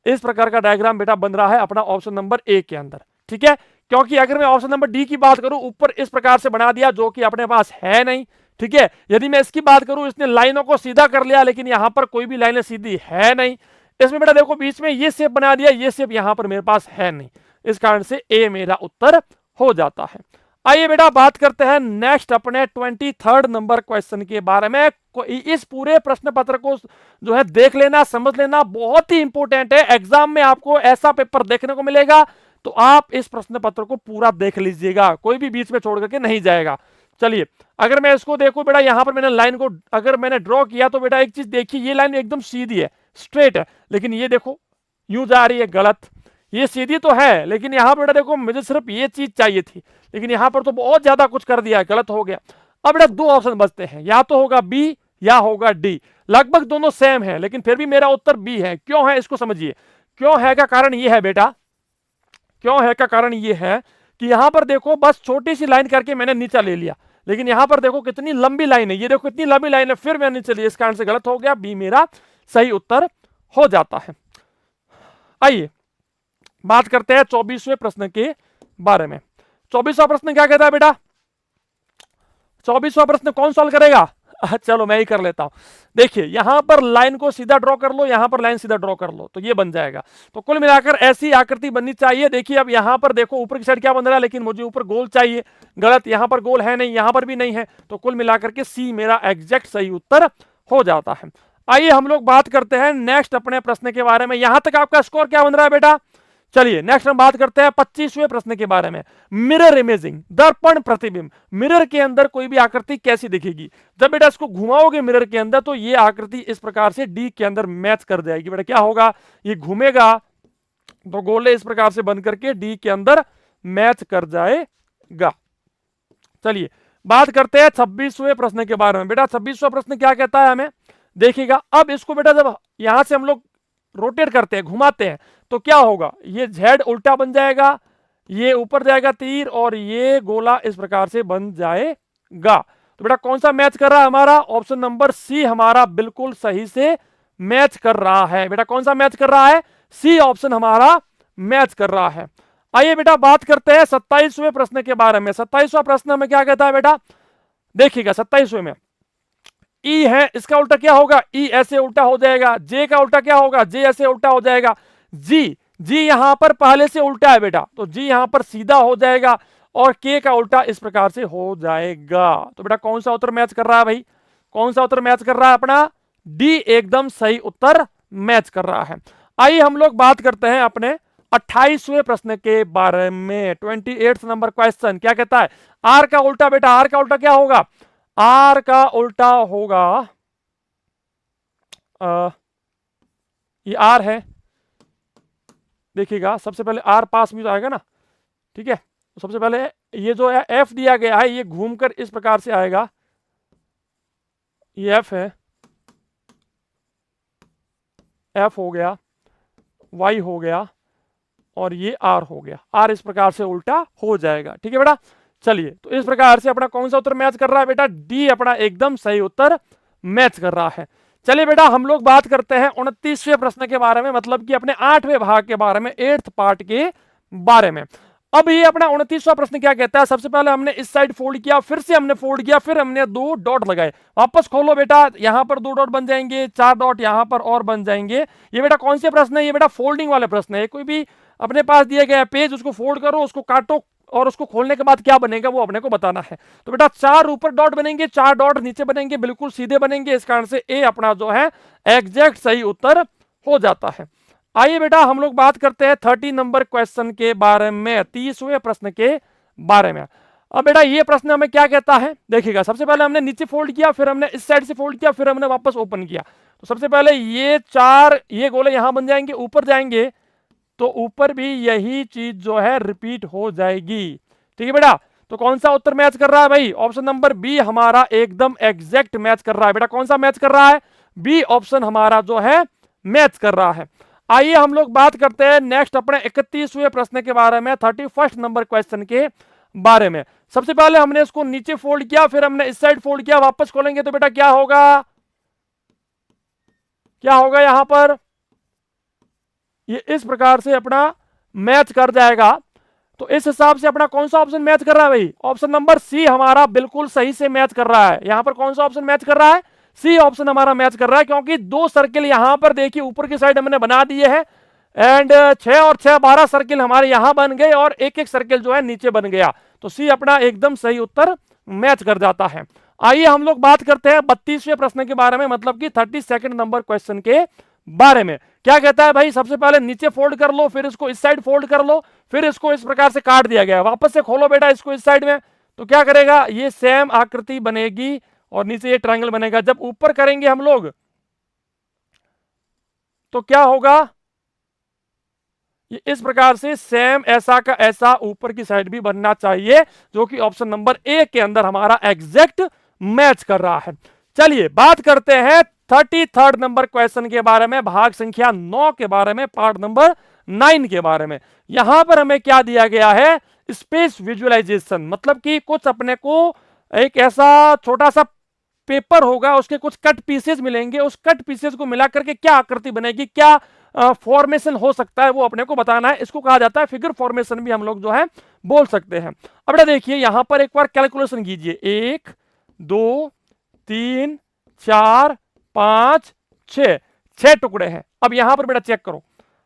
इस प्रकार का डायग्राम बेटा बन रहा है अपना ऑप्शन नंबर ए के अंदर। ठीक है, क्योंकि अगर मैं ऑप्शन नंबर डी की बात करूं, ऊपर इस प्रकार से बना दिया जो कि अपने पास है नहीं। ठीक है, यदि मैं इसकी बात करूं, इसने लाइनों को सीधा कर लिया लेकिन यहां पर कोई भी लाइनें सीधी है नहीं। इसमें बेटा देखो बीच में ये शेप बना दिया, ये शेप यहां पर मेरे पास है नहीं, इस कारण से ए मेरा उत्तर हो जाता है। आइए बेटा बात करते हैं नेक्स्ट अपने 23rd नंबर क्वेश्चन के बारे में। इस पूरे प्रश्न पत्र को जो है देख लेना, समझ लेना, बहुत ही इंपॉर्टेंट है। एग्जाम में आपको ऐसा पेपर देखने को मिलेगा, तो आप इस प्रश्न पत्र को पूरा देख लीजिएगा, कोई भी बीच में छोड़ करके नहीं जाएगा। चलिए अगर मैं इसको देखूं बेटा, यहां पर मैंने लाइन को अगर मैंने ड्रॉ किया तो बेटा एक चीज देखिए, ये लाइन एकदम सीधी है, स्ट्रेट है, लेकिन ये देखो यूं जा रही है, गलत। ये सीधी तो है लेकिन यहां पर बेटा देखो मुझे सिर्फ ये चीज चाहिए थी, लेकिन यहां पर तो बहुत ज्यादा कुछ कर दिया, गलत हो गया। अब बेटा दो ऑप्शन बचते हैं, या तो होगा बी या होगा डी। लगभग दोनों सेम है लेकिन फिर भी मेरा उत्तर बी है। क्यों है इसको समझिए, क्यों है का कारण ये है बेटा, क्यों है का कारण ये है कि यहां पर देखो बस छोटी सी लाइन करके मैंने नीचा ले लिया, लेकिन यहां पर देखो कितनी लंबी लाइन है, ये देखो कितनी लंबी लाइन है, फिर मैंने नीचे लिया, इस कारण से गलत हो गया, बी मेरा सही उत्तर हो जाता है। आइए बात करते हैं 24वें प्रश्न के बारे में। 24वां प्रश्न क्या कहता है बेटा, 24वां प्रश्न कौन सॉल्व करेगा, चलो मैं ही कर लेता हूं। देखिए यहां पर लाइन को सीधा ड्रॉ कर लो, यहां पर लाइन सीधा ड्रॉ कर लो, तो ये बन जाएगा। तो कुल मिलाकर ऐसी आकृति बननी चाहिए। देखिए अब यहां पर देखो ऊपर की साइड क्या बन रहा है, लेकिन मुझे ऊपर गोल चाहिए, गलत, यहां पर गोल है नहीं, यहां पर भी नहीं है, तो कुल मिलाकर के सी मेरा एग्जैक्ट सही उत्तर हो जाता है। आइए हम लोग बात करते हैं नेक्स्ट अपने प्रश्न के बारे में। यहां तक आपका स्कोर क्या बन रहा है बेटा, चलिए नेक्स्ट हम बात करते हैं 25वें प्रश्न के बारे में। मिरर इमेजिंग, दर्पण प्रतिबिंब। मिरर के अंदर कोई भी आकृति कैसी दिखेगी, जब बेटा इसको घुमाओगे मिरर के अंदर तो ये आकृति इस प्रकार से डी के अंदर मैच कर जाएगी। बेटा क्या होगा, ये घूमेगा तो गोले इस प्रकार से बन करके डी के अंदर मैच कर जाएगा। चलिए बात करते हैं 26वें प्रश्न के बारे में। बेटा 26वां प्रश्न क्या कहता है हमें, देखिएगा। अब इसको बेटा जब यहां से हम लोग रोटेट करते हैं, घुमाते हैं, तो क्या होगा, ये जेड उल्टा बन जाएगा, ये ऊपर जाएगा तीर, और ये गोला इस प्रकार से बन जाएगा। तो बेटा कौन सा मैच कर रहा है हमारा, ऑप्शन नंबर सी हमारा बिल्कुल सही से मैच कर रहा है। बेटा कौन सा मैच कर रहा है, सी ऑप्शन हमारा मैच कर रहा है। आइए बेटा बात करते हैं 27वें प्रश्न के बारे में। 27वां प्रश्न हमें क्या कहता है बेटा, देखिएगा 27वें में ई है, इसका उल्टा क्या होगा, ई ऐसे उल्टा हो जाएगा। जे का उल्टा क्या होगा, जे ऐसे उल्टा हो जाएगा। जी, जी यहां पर पहले से उल्टा है बेटा, तो जी यहां पर सीधा हो जाएगा और के का उल्टा इस प्रकार से हो जाएगा। तो बेटा कौन सा उत्तर मैच कर रहा है भाई, कौन सा उत्तर मैच कर रहा है अपना, डी एकदम सही उत्तर मैच कर रहा है। आइए हम लोग बात करते हैं अपने 28वें प्रश्न के बारे में। 28 नंबर क्वेश्चन क्या कहता है, आर का उल्टा बेटा, आर का उल्टा क्या होगा, आर का उल्टा होगा, ये आर है, देखिएगा सबसे पहले आर पास में तो आएगा ना, ठीक है। तो सबसे पहले ये जो है एफ दिया गया है, ये घूमकर इस प्रकार से आएगा, ये एफ है, एफ हो गया, वाई हो गया और ये आर हो गया, आर इस प्रकार से उल्टा हो जाएगा, ठीक है बेटा। चलिए तो इस प्रकार से अपना कौन सा उत्तर मैच कर रहा है बेटा, डी अपना एकदम सही उत्तर मैच कर रहा है। चलिए बेटा हम लोग बात करते हैं 29वें प्रश्न के बारे में, मतलब कि अपने 8वें भाग के बारे में, 8th पार्ट के बारे में। अब ये अपना 29वां प्रश्न क्या कहता है, सबसे पहले हमने इस साइड फोल्ड किया, फिर से हमने फोल्ड किया, फिर हमने 2 डॉट लगाए, वापस खोलो बेटा, यहां पर 2 डॉट बन जाएंगे, 4 डॉट यहां पर और बन जाएंगे। ये बेटा कौन से प्रश्न है, ये बेटा फोल्डिंग वाले प्रश्न है। कोई भी अपने पास दिया गया पेज, उसको फोल्ड करो, उसको काटो और उसको खोलने के बाद क्या बनेगा वो अपने को बताना है। तो बेटा 4 ऊपर डॉट बनेंगे, 4 डॉट नीचे बनेंगे, बिल्कुल सीधे बनेंगे, इस कारण से ए अपना जो है एग्जैक्ट सही उत्तर हो जाता है। आइए बेटा हम लोग बात करते हैं 30 नंबर क्वेश्चन के बारे में, 30वें प्रश्न के बारे में। अब बेटा ये प्रश्न हमें क्या कहता है, देखिएगा सबसे पहले हमने नीचे फोल्ड किया, फिर हमने इस साइड से फोल्ड किया, फिर हमने वापस ओपन किया। तो सबसे पहले ये 4 ये गोले यहां बन जाएंगे, ऊपर जाएंगे तो ऊपर भी यही चीज जो है रिपीट हो जाएगी, ठीक है बेटा। तो कौन सा उत्तर मैच कर रहा है भाई, ऑप्शन नंबर बी हमारा एकदम एग्जैक्ट मैच कर रहा है बेटा। कौन सा मैच कर रहा है, बी ऑप्शन हमारा जो है मैच कर रहा है। आइए हम लोग बात करते हैं नेक्स्ट अपने 31वें प्रश्न के बारे में, 31 नंबर क्वेश्चन के बारे में। सबसे पहले हमने इसको नीचे फोल्ड किया, फिर हमने इस साइड फोल्ड किया, वापस खोलेंगे तो बेटा क्या होगा, क्या होगा यहां पर, ये इस प्रकार से अपना मैच कर जाएगा। तो इस हिसाब से अपना कौन सा ऑप्शन मैच कर रहा है भाई, ऑप्शन नंबर सी हमारा बिल्कुल सही से मैच कर रहा है। यहां पर कौन सा ऑप्शन मैच कर रहा है, सी ऑप्शन हमारा मैच कर रहा है, क्योंकि 2 सर्किल यहां पर देखिए ऊपर की साइड हमने बना दिए हैं, एंड 6 और 6 12 सर्किल हमारे यहां बन गए और एक एक सर्किल जो है नीचे बन गया। तो सी अपना एकदम सही उत्तर मैच कर जाता है। आइए हम लोग बात करते हैं 32वें प्रश्न के बारे में, मतलब कि 32 नंबर क्वेश्चन के बारे में। क्या कहता है भाई, सबसे पहले नीचे फोल्ड कर लो, फिर इसको इस साइड फोल्ड कर लो, फिर इसको इस प्रकार से काट दिया गया, वापस से खोलो बेटा इसको इस साइड में, तो क्या करेगा, ये सेम आकृति बनेगी और नीचे ये ट्रायंगल बनेगा। जब ऊपर करेंगे हम लोग तो क्या होगा, ये इस प्रकार से सेम ऐसा का ऐसा ऊपर की साइड भी बनना चाहिए, जो कि ऑप्शन नंबर ए के अंदर हमारा एग्जैक्ट मैच कर रहा है। चलिए बात करते हैं 33 नंबर क्वेश्चन के बारे में, भाग संख्या 9 के बारे में, पार्ट नंबर 9 के बारे में। यहां पर हमें क्या दिया गया है, स्पेस विजुअलाइजेशन, मतलब कि कुछ अपने को एक ऐसा छोटा सा पेपर होगा, उसके कुछ कट पीसेस मिलेंगे, उस कट पीसेस को मिला करके क्या आकृति बनेगी, क्या फॉर्मेशन हो सकता है, वो अपने को बताना है। इसको कहा जाता है फिगर फॉर्मेशन भी हम लोग जो है बोल सकते हैं। अब बेटा देखिए यहां पर एक बार कैलकुलेशन कीजिए, 1 2 3 4 5 6 टुकड़े हैं। अब यहां पर बेटा चेक करो,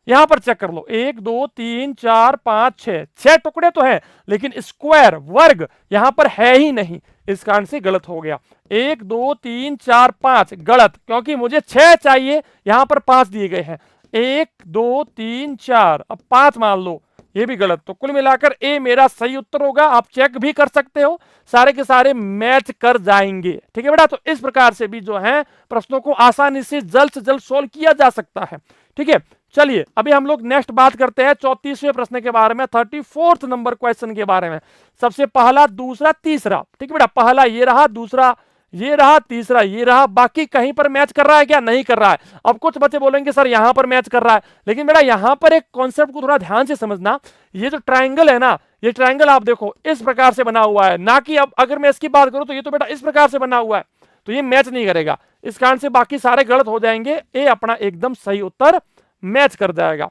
यहां पर चेक कर लो, 1 2 3 4 5 6 टुकड़े तो है, लेकिन स्क्वायर वर्ग यहां पर है ही नहीं, इस कारण से गलत हो गया। 1 2 3 4 5 गलत, क्योंकि मुझे 6 चाहिए, यहां पर 5 दिए गए हैं। 1 2 3 4, अब 5 मान लो, ये भी गलत। तो कुल मिलाकर ए मेरा सही उत्तर होगा। आप चेक भी कर सकते हो, सारे के सारे मैच कर जाएंगे, ठीक है बेटा। तो इस प्रकार से भी जो है प्रश्नों को आसानी से जल्द से जल्द सोल्व किया जा सकता है, ठीक है। चलिए अभी हम लोग नेक्स्ट बात करते हैं 34वें प्रश्न के बारे में, 34th नंबर क्वेश्चन के बारे में। सबसे पहला, दूसरा, तीसरा, ठीक है बेटा। पहला ये रहा, दूसरा ये रहा, तीसरा ये रहा, बाकी कहीं पर मैच कर रहा है क्या, नहीं कर रहा है। अब कुछ बच्चे बोलेंगे सर यहां पर मैच कर रहा है, लेकिन बेटा यहां पर एक कॉन्सेप्ट को थोड़ा ध्यान से समझना। ये जो ट्राइंगल है ना, ये ट्राइंगल आप देखो इस प्रकार से बना हुआ है, ना कि अब अगर मैं इसकी बात करूं तो ये तो बेटा इस प्रकार से बना हुआ है, तो ये मैच नहीं करेगा, इस कारण से बाकी सारे गलत हो जाएंगे। ए अपना एकदम सही उत्तर मैच कर जाएगा।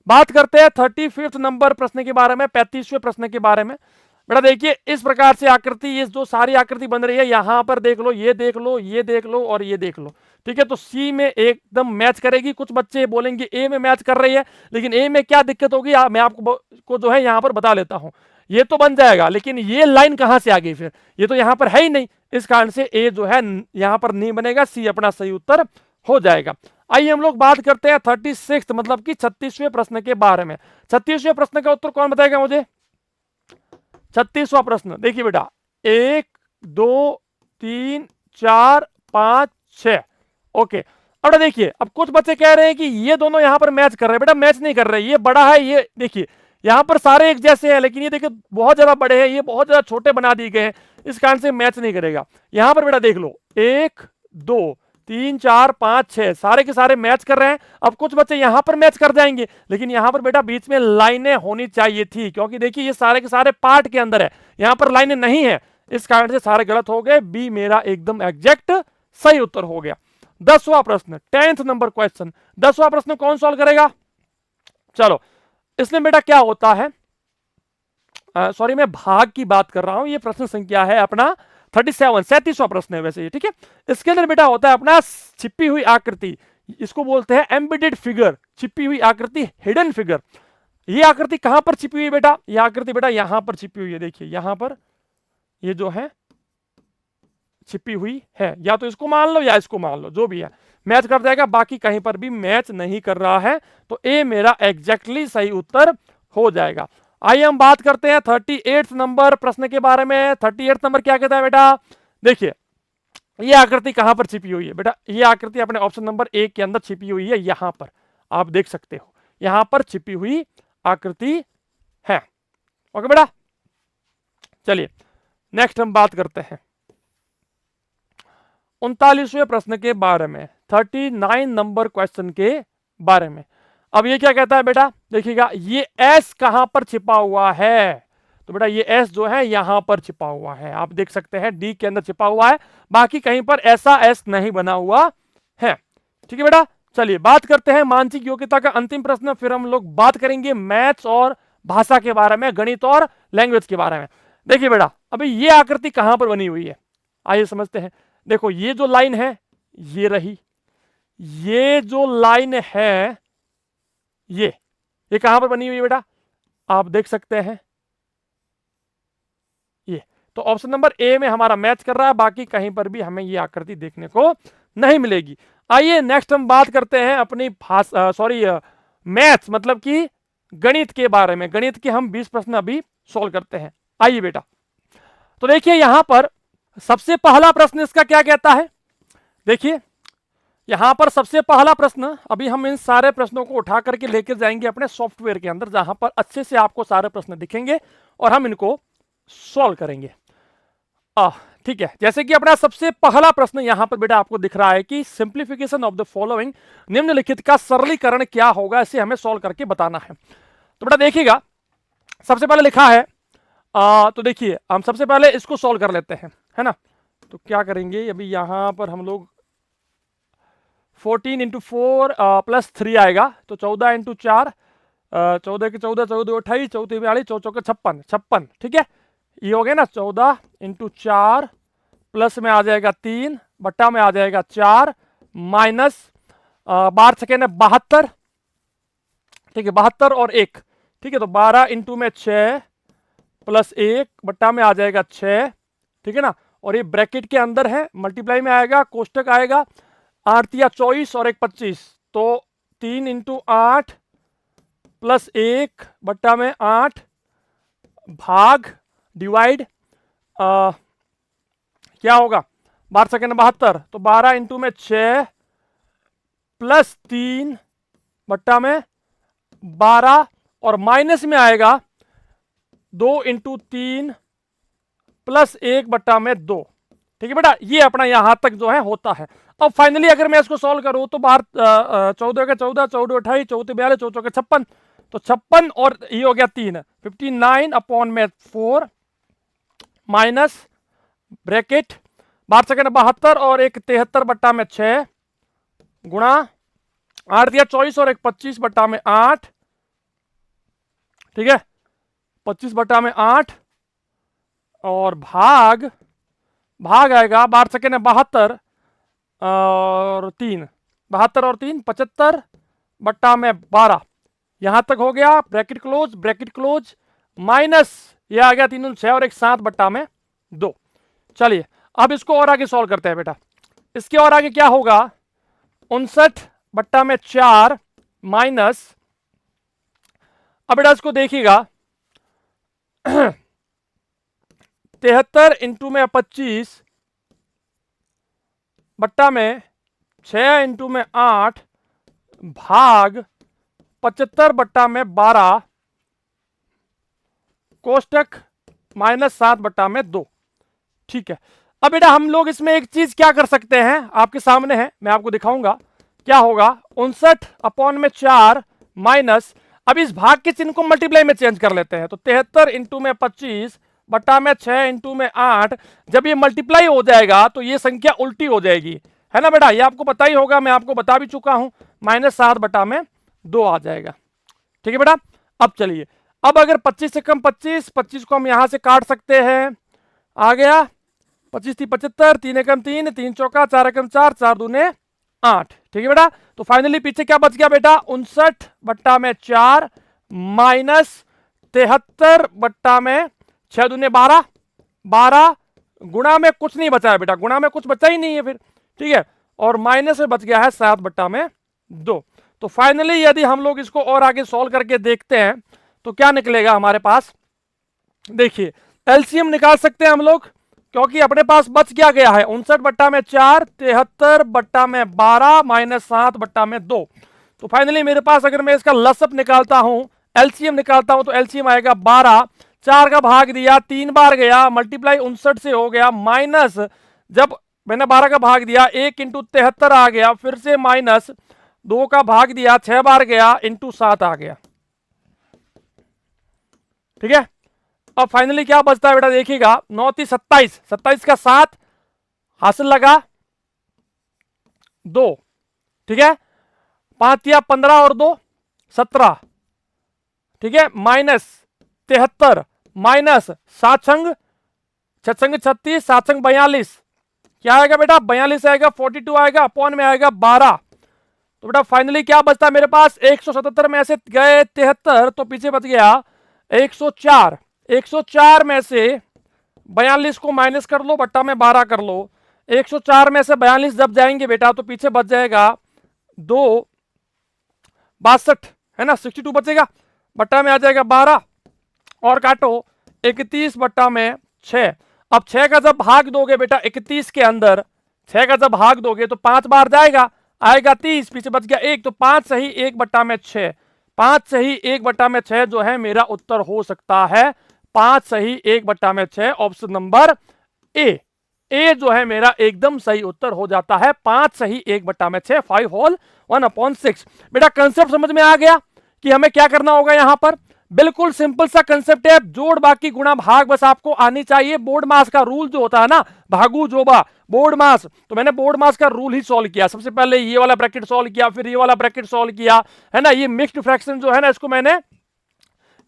बात करते हैं 35 नंबर प्रश्न के बारे में, 35वें प्रश्न के बारे में। बेटा देखिए इस प्रकार से आकृति, ये जो सारी आकृति बन रही है, यहां पर देख लो, ये देख लो, ये देख लो और ये देख लो, ठीक है। तो सी में एकदम मैच करेगी। कुछ बच्चे बोलेंगे ए में मैच कर रही है, लेकिन ए में क्या दिक्कत होगी मैं आपको जो है यहां पर बता लेता हूं। ये तो बन जाएगा, लेकिन ये लाइन कहां से आ गई फिर, ये तो यहां पर है ही नहीं, इस कारण से ए जो है यहां पर नहीं बनेगा, सी अपना सही उत्तर हो जाएगा। आइए हम लोग बात करते हैं 36 मतलब कि 36वें प्रश्न के बारे में। 36वें प्रश्न का उत्तर कौन बताएगा मुझे? 36वां प्रश्न देखिए बेटा, 1 2 3 4 5 6। ओके, अब देखिए, अब कुछ बच्चे कह रहे हैं कि ये दोनों यहां पर मैच कर रहे हैं। बेटा मैच नहीं कर रहे, ये बड़ा है, ये देखिए यहां पर सारे एक जैसे हैं, लेकिन ये देखिए बहुत ज्यादा बड़े हैं, ये बहुत ज्यादा छोटे बना दिए गए हैं, इस कारण से मैच नहीं करेगा। यहां पर बेटा देख लो, 1 2 3 4 5 6 सारे के सारे मैच कर रहे हैं। अब कुछ बच्चे यहां पर मैच कर जाएंगे, लेकिन यहां पर बेटा बीच में लाइनें होनी चाहिए थी, क्योंकि देखिए ये सारे के सारे पार्ट के अंदर है, यहां पर लाइनें नहीं है, इस कारण से सारे गलत हो गए। बी मेरा एकदम एग्जैक्ट सही उत्तर हो गया। 10वां प्रश्न, 10th नंबर क्वेश्चन। 10वां प्रश्न कौन सॉल्व करेगा? चलो, इसमें बेटा क्या होता है, सॉरी मैं भाग की बात कर रहा हूं, ये प्रश्न संख्या है अपना 37, 37वां प्रश्न है वैसे ये, ठीक है। इसके अंदर बेटा होता है अपना छिपी हुई आकृति, इसको बोलते हैं एम्बेडेड फिगर, छिपी हुई आकृति, हिडन फिगर। ये आकृति कहां पर छिपी हुई है बेटा? ये आकृति बेटा यहां पर छिपी हुई है, देखिए यहां पर ये जो है छिपी हुई है, या तो इसको मान लो या इसको मान लो, जो भी है मैच कर जाएगा, बाकी कहीं पर भी मैच नहीं कर रहा है, तो ए मेरा एग्जैक्टली सही उत्तर हो जाएगा। आइए हम बात करते हैं 38 नंबर प्रश्न के बारे में। 38 नंबर क्या कहता है बेटा? देखिए ये आकृति कहां पर छिपी हुई है बेटा? ये आकृति अपने ऑप्शन नंबर 1 के अंदर छिपी हुई है, यहां पर आप देख सकते हो, यहां पर छिपी हुई आकृति है। ओके बेटा, चलिए नेक्स्ट हम बात करते हैं 39वें प्रश्न के बारे में, 39 नंबर क्वेश्चन के बारे में। अब ये क्या कहता है बेटा? देखिएगा ये एस कहां पर छिपा हुआ है, तो बेटा ये एस जो है यहां पर छिपा हुआ है, आप देख सकते हैं डी के अंदर छिपा हुआ है, बाकी कहीं पर ऐसा एस नहीं बना हुआ है, ठीक है बेटा। चलिए बात करते हैं मानसिक योग्यता का अंतिम प्रश्न, फिर हम लोग बात करेंगे मैथ्स और भाषा के बारे में, गणित और लैंग्वेज के बारे में। देखिए बेटा अभी ये आकृति कहां पर बनी हुई है, आइए समझते हैं। देखो ये जो लाइन है ये रही, ये जो लाइन है ये कहां पर बनी हुई है बेटा? आप देख सकते हैं ये, तो ऑप्शन नंबर ए में हमारा मैच कर रहा है, बाकी कहीं पर भी हमें ये आकृति देखने को नहीं मिलेगी। आइए नेक्स्ट हम बात करते हैं अपनी भाषा, सॉरी मैथ्स मतलब कि गणित के बारे में। गणित के हम 20 प्रश्न अभी सॉल्व करते हैं। आइए बेटा, तो देखिए यहां पर सबसे पहला प्रश्न इसका क्या कहता है? देखिए यहां पर सबसे पहला प्रश्न, अभी हम इन सारे प्रश्नों को उठा करके लेकर जाएंगे अपने सॉफ्टवेयर के अंदर, जहां पर अच्छे से आपको सारे प्रश्न दिखेंगे और हम इनको सॉल्व करेंगे। ठीक है, जैसे कि अपना सबसे पहला प्रश्न यहां पर बेटा आपको दिख रहा है कि सिंप्लीफिकेशन ऑफ द फॉलोइंग, निम्नलिखित का सरलीकरण क्या होगा, इसे हमें सॉल्व करके बताना है। तो बेटा देखिएगा सबसे पहले लिखा है, तो देखिए हम सबसे पहले इसको सॉल्व कर लेते हैं, है ना। तो क्या करेंगे, अभी यहां पर हम लोग 14 इंटू 4 प्लस 3 आएगा, तो 14 इंटू 4, 14 के 14, 14 28, 14 42, 14 56, 56, ठीक है। ये हो गया ना, 14 इंटू 4 प्लस में आ जाएगा 3 बट्टा में आ जाएगा 4 माइनस 12 सेकेंड है 72, ठीक है, 72 और 1, ठीक है। तो 12 इंटू में 6 प्लस 1 बट्टा में आ जाएगा 6, ठीक है ना। और ये ब्रैकेट के अंदर है, मल्टीप्लाई में आएगा, कोष्टक आएगा, 8 या 24 और 1 25, तो 3 इंटू 8 प्लस 1 बट्टा में 8 भाग डिवाइड क्या होगा, 12 सेकेंड 72, तो 12 इंटू में 6 प्लस 3 बट्टा में 12 और माइनस में आएगा 2 इंटू 3 प्लस 1 बट्टा में 2, ठीक है बेटा। ये अपना यहां तक जो है होता है। अब फाइनली अगर मैं इसको सॉल्व करूं तो बाहर 14 के 14, 14 28, 14 42, 14 के 56, तो 56 और ये हो गया 3, 59 अपॉन में 4 माइनस ब्रैकेट 12 सेकेंड 72 और 1 73 बट्टा में 6 गुणा 8 दिया 24 और एक 25 बट्टा में 8, ठीक है, 25 बट्टा में 8 और भाग आएगा 12 सेकेंड है 72 और 3, 72 और 3 75 बट्टा में 12, यहां तक हो गया, ब्रैकेट क्लोज माइनस ये आ गया 3 6 और एक 7 बट्टा में 2। चलिए अब इसको और आगे सॉल्व करते हैं बेटा। इसके और आगे क्या होगा, 59 बट्टा में 4 माइनस, अब बेटा इसको देखिएगा 73 इंटू में 25 बट्टा में 6 इंटू में 8 भाग 75 बट्टा में 12 कोष्टक माइनस 7 बट्टा में 2। ठीक है, अब बेटा हम लोग इसमें एक चीज क्या कर सकते हैं, आपके सामने है, मैं आपको दिखाऊंगा क्या होगा। 59/4 माइनस, अब इस भाग के चिन्ह को मल्टीप्लाई में चेंज कर लेते हैं, तो 73 इंटू में 25 बट्टा में 6 इंटू में 8, जब ये मल्टीप्लाई हो जाएगा तो ये संख्या उल्टी हो जाएगी, है ना बेटा, ये आपको पता ही होगा, मैं आपको बता भी चुका हूं, -7 बट्टा में 2 आ जाएगा। ठीक है बेटा, अब चलिए, अब अगर 25 से कम 25 को हम यहां से काट सकते हैं, आ गया 25 थी 75, 3 एकम 3, 3 चौका 4 एकम 4, 4 दूने 8। ठीक है बेटा, तो फाइनली पीछे क्या बच गया बेटा, 59 बट्टा में 4 माइनस 73 बट्टा में 6 दूने 12, 12 गुणा में कुछ नहीं बचा है बेटा, गुणा में कुछ बचा ही नहीं है फिर, ठीक है, और माइनस में बच गया है 7 बट्टा में 2। तो फाइनली यदि हम लोग इसको और आगे सॉल्व करके देखते हैं तो क्या निकलेगा हमारे पास, देखिए एलसीएम निकाल सकते हैं हम लोग, क्योंकि अपने पास बच क्या गया है 59 बट्टा में 4, 73 बट्टा में 12 माइनस 7 बट्टा में 2। तो फाइनली मेरे पास अगर मैं इसका लसअप निकालता हूं, एलसीएम निकालता हूं, तो एलसीएम आएगा 12, 4 का भाग दिया 3 बार गया, मल्टीप्लाई 59 से हो गया, माइनस जब मैंने 12 का भाग दिया 1 इंटू 73 आ गया, फिर से माइनस 2 का भाग दिया 6 बार गया इंटू 7 आ गया। ठीक है, अब फाइनली क्या बचता है बेटा, देखिएगा 9 × 27, 27 का 7 हासिल लगा 2, ठीक है, 5 या 15 और 2 17, ठीक है, माइनस 73 माइनस 7 छंग 36, 7 छंग 42, क्या आएगा बेटा 42 आएगा, 42 आएगा, अपॉन में आएगा 12। तो बेटा फाइनली क्या बचता है मेरे पास, 177 में से गए 73, तो पीछे बच गया 104, 104 में से 42 को माइनस कर लो, बट्टा में 12 कर लो, 104 में से 42 जब जाएंगे बेटा तो पीछे बच जाएगा 2 62, है ना, 62 बचेगा, बट्टा में आ जाएगा 12 और काटो 31 बट्टा में 6। अब 6 का जब भाग दोगे बेटा 31 के अंदर, 6 का जब भाग दोगे तो 5 बार जाएगा, आएगा 30, पीछे बच गया 1, तो 5 सही 1 बट्टा में 6, 5 सही 1 बट्टा में 6 जो है मेरा उत्तर हो सकता है 5 सही 1 बट्टा में 6, ऑप्शन नंबर ए जो है मेरा एकदम सही उत्तर हो जाता है 5 सही 1 बट्टा में 6, 5 होल 1/6। बेटा कंसेप्ट समझ में आ गया कि हमें क्या करना होगा, यहां पर बिल्कुल सिंपल सा कंसेप्ट है, जोड़ बाकी गुणा भाग बस आपको आनी चाहिए। बोर्ड मास का रूल जो होता है ना, भागू जोबा बोर्ड मास, तो मैंने बोर्ड मास का रूल ही सॉल्व किया, सबसे पहले ये वाला ब्रैकेट सॉल्व किया, फिर ये वाला ब्रैकेट सॉल्व किया, है ना, ये मिक्स्ड फ्रैक्शन जो है ना इसको मैंने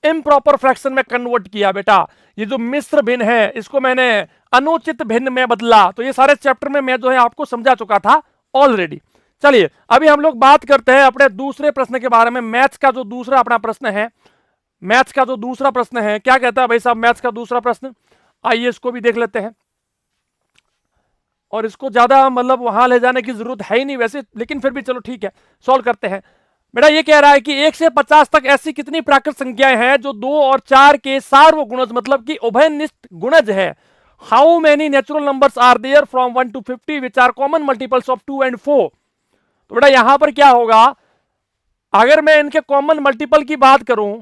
इम्प्रॉपर फ्रैक्शन में कन्वर्ट किया बेटा, ये जो मिश्र भिन्न है इसको मैंने अनुचित भिन्न में बदला, तो ये सारे चैप्टर में मैं जो है आपको समझा चुका था ऑलरेडी। चलिए अभी हम लोग बात करते हैं अपने दूसरे प्रश्न के बारे में, मैथ्स का जो दूसरा अपना प्रश्न है, मैथ्स का जो दूसरा प्रश्न है, क्या कहता है भाई साहब मैथ्स का दूसरा प्रश्न, आइए इसको भी देख लेते हैं। और इसको ज्यादा मतलब वहां ले जाने की जरूरत है ही नहीं वैसे, लेकिन फिर भी चलो ठीक है सॉल्व करते हैं। बेटा ये कह रहा है कि 1 से 50 तक ऐसी कितनी प्राकृत संख्याएं हैं जो 2 और 4 के सार्वगुणज मतलब कि उभयनिष्ठ गुणज है। How many natural numbers are there from 1 to 50 which are common multiples of 2 and 4। तो बेटा यहां पर क्या होगा, अगर मैं इनके कॉमन मल्टीपल की बात करूं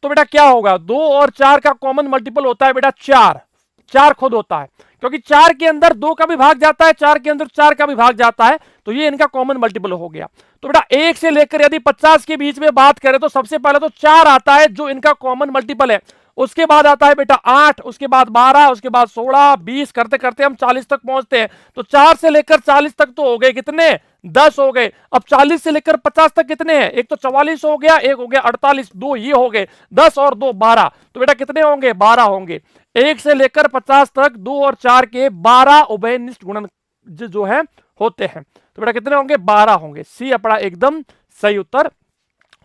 तो बेटा क्या होगा, 2 और 4 का कॉमन मल्टीपल होता है बेटा 4 खुद होता है, क्योंकि 4 के अंदर 2 का भी भाग जाता है, 4 के अंदर 4 का भी भाग जाता है, तो ये इनका कॉमन मल्टीपल हो गया। तो बेटा 1 से लेकर यदि 50 के बीच में बात करें तो सबसे पहले तो 4 आता है जो इनका कॉमन मल्टीपल है, उसके बाद आता है बेटा 8, उसके बाद 12, उसके बाद 16, 20 करते करते हम 40 तक पहुंचते हैं। तो 4 से लेकर 40 तक तो हो गए कितने, 10 हो गए। अब 40 से लेकर 50 तक कितने हैं, एक तो 44 हो गया, एक हो गया 48, दो ये हो गए, 10 और 2 12। तो बेटा कितने होंगे, 12 होंगे। 1 से लेकर 50 तक 2 और 4 के 12 उभयनिष्ठ गुणन जो है होते हैं। तो बेटा कितने होंगे, 12 होंगे। सी अपना एकदम सही उत्तर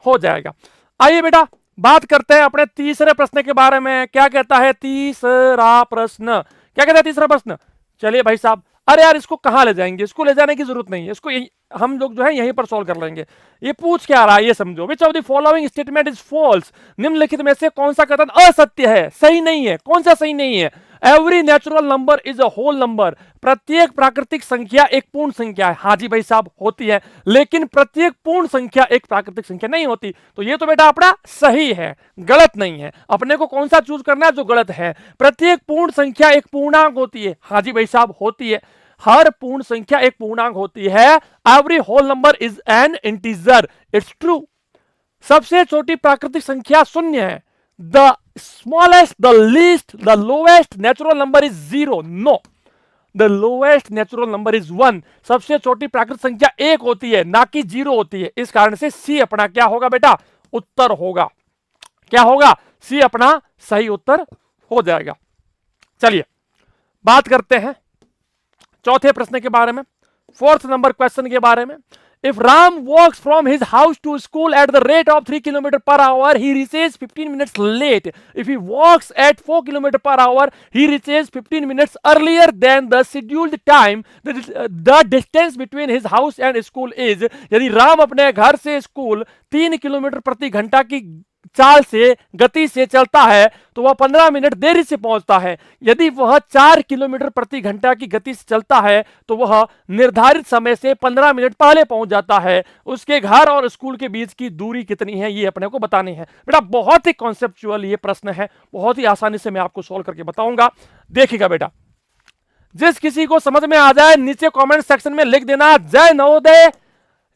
हो जाएगा। आइए बेटा बात करते हैं अपने तीसरे प्रश्न के बारे में। क्या कहता है तीसरा प्रश्न, क्या कहता है तीसरा प्रश्न? चलिए भाई साहब, अरे यार इसको कहां ले जाएंगे, इसको ले जाने की जरूरत नहीं है, इसको यही हम लोग जो है यहीं पर सॉल्व कर लेंगे। ये पूछ क्या रहा है ये समझो। Which of the following statement is false, निम्नलिखित में से कौन सा कथन असत्य है, सही नहीं है? कौन सा सही नहीं है? Every natural number is a whole number, प्रत्येक प्राकृतिक संख्या एक पूर्ण संख्या है। हाँ जी भाई साहब होती है, लेकिन प्रत्येक पूर्ण संख्या एक प्राकृतिक संख्या नहीं होती। तो ये तो बेटा अपना सही है, गलत नहीं है। अपने को कौन सा चूज करना है जो गलत है। प्रत्येक पूर्ण संख्या एक पूर्णांक होती है। हाँ जी भाई साहब होती है, हर पूर्ण संख्या एक पूर्णांक होती है। Every whole number is an integer, it's true. सबसे छोटी प्राकृतिक संख्या शून्य है। The smallest, the least, the lowest natural number is 0, no. The lowest natural number is 1, सबसे छोटी प्राकृतिक संख्या 1 होती है, ना कि 0 होती है। इस कारण से सी अपना क्या होगा बेटा, उत्तर होगा। क्या होगा, सी अपना सही उत्तर हो जाएगा। चलिए बात करते हैं चौथे प्रश्न के बारे में, फोर्थ नंबर क्वेश्चन के बारे में। If Ram walks from his house to school at the rate of 3 km per hour, he reaches 15 minutes late. If he walks at 4 km per hour, he reaches 15 minutes earlier than the scheduled time. The distance between his house and school is, यदि राम अपने घर से school 3 kilometre प्रति घंटा की चाल से गति से चलता है तो वह 15 मिनट देरी से पहुंचता है। यदि वह 4 किलोमीटर प्रति घंटा की गति से चलता है तो वह निर्धारित समय से 15 मिनट पहले पहुंच जाता है। उसके घर और स्कूल के बीच की दूरी कितनी है, ये अपने को बतानी है। बेटा बहुत ही कॉन्सेप्चुअल ये प्रश्न है, बहुत ही आसानी से मैं आपको सोल्व करके बताऊंगा। देखिएगा बेटा, जिस किसी को समझ में आ जाए नीचे कॉमेंट सेक्शन में लिख देना जय नवोदय,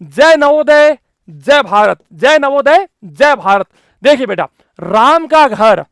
जय नवोदय, जय भारत, जय नवोदय, जय भारत। देखिए बेटा, राम का घर,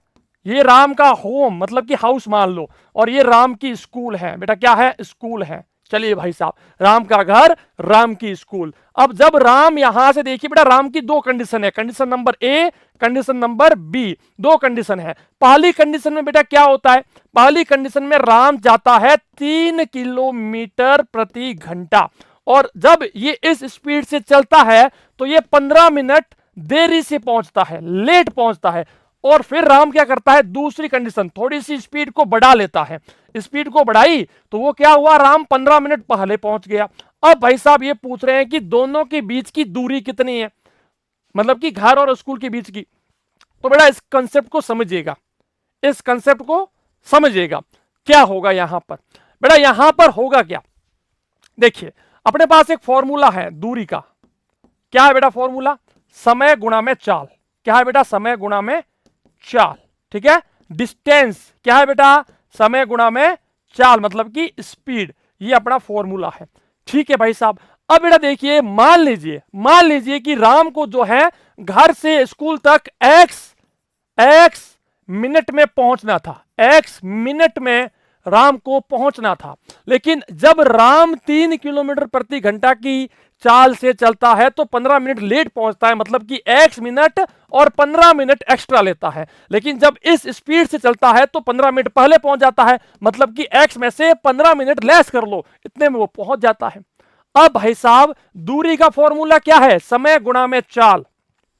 ये राम का होम मतलब कि हाउस मान लो, और ये राम की स्कूल है। बेटा क्या है, स्कूल है। चलिए भाई साहब, राम का घर, राम की स्कूल। अब जब राम यहां से, देखिए बेटा राम की दो कंडीशन है, condition number A, condition number B, दो कंडीशन है। पहली कंडीशन में बेटा क्या होता है, पहली कंडीशन में राम जाता है 3 किलोमीटर प्रति घंटा, और जब ये इस स्पीड से चलता है तो ये 15 मिनट देरी से पहुंचता है, लेट पहुंचता है। और फिर राम क्या करता है, दूसरी कंडीशन, थोड़ी सी स्पीड को बढ़ा लेता है। स्पीड को बढ़ाई तो वो क्या हुआ, राम 15 मिनट पहले पहुंच गया। अब भाई साहब ये पूछ रहे हैं कि दोनों के बीच की दूरी कितनी है, मतलब कि घर और स्कूल के बीच की। तो बेटा इस कंसेप्ट को समझिएगा, इस कंसेप्ट को समझिएगा। क्या होगा यहां पर, बेटा यहां पर होगा क्या, देखिए अपने पास एक फॉर्मूला है दूरी का। क्या है बेटा फॉर्मूला, समय गुणा में चाल। क्या है बेटा, समय गुणा में चाल, ठीक है। डिस्टेंस क्या है बेटा, समय गुणा में चाल मतलब कि स्पीड, ये अपना फॉर्मूला है, ठीक है भाई साहब। अब बेटा देखिए, मान लीजिए कि राम को जो है घर से स्कूल तक x मिनट में पहुंचना था, x मिनट में राम को पहुंचना था। लेकिन जब राम 3 किलोमीटर प्रति घंटा की चाल से चलता है तो 15 मिनट लेट पहुंचता है, मतलब कि x मिनट और 15 मिनट एक्स्ट्रा लेता है। लेकिन जब इस स्पीड से चलता है तो 15 मिनट पहले पहुंच जाता है, मतलब कि x में से 15 मिनट लेस कर लो, इतने में वो पहुंच जाता है। अब भाई साहब दूरी का फॉर्मूला क्या है, समय गुणा में चाल,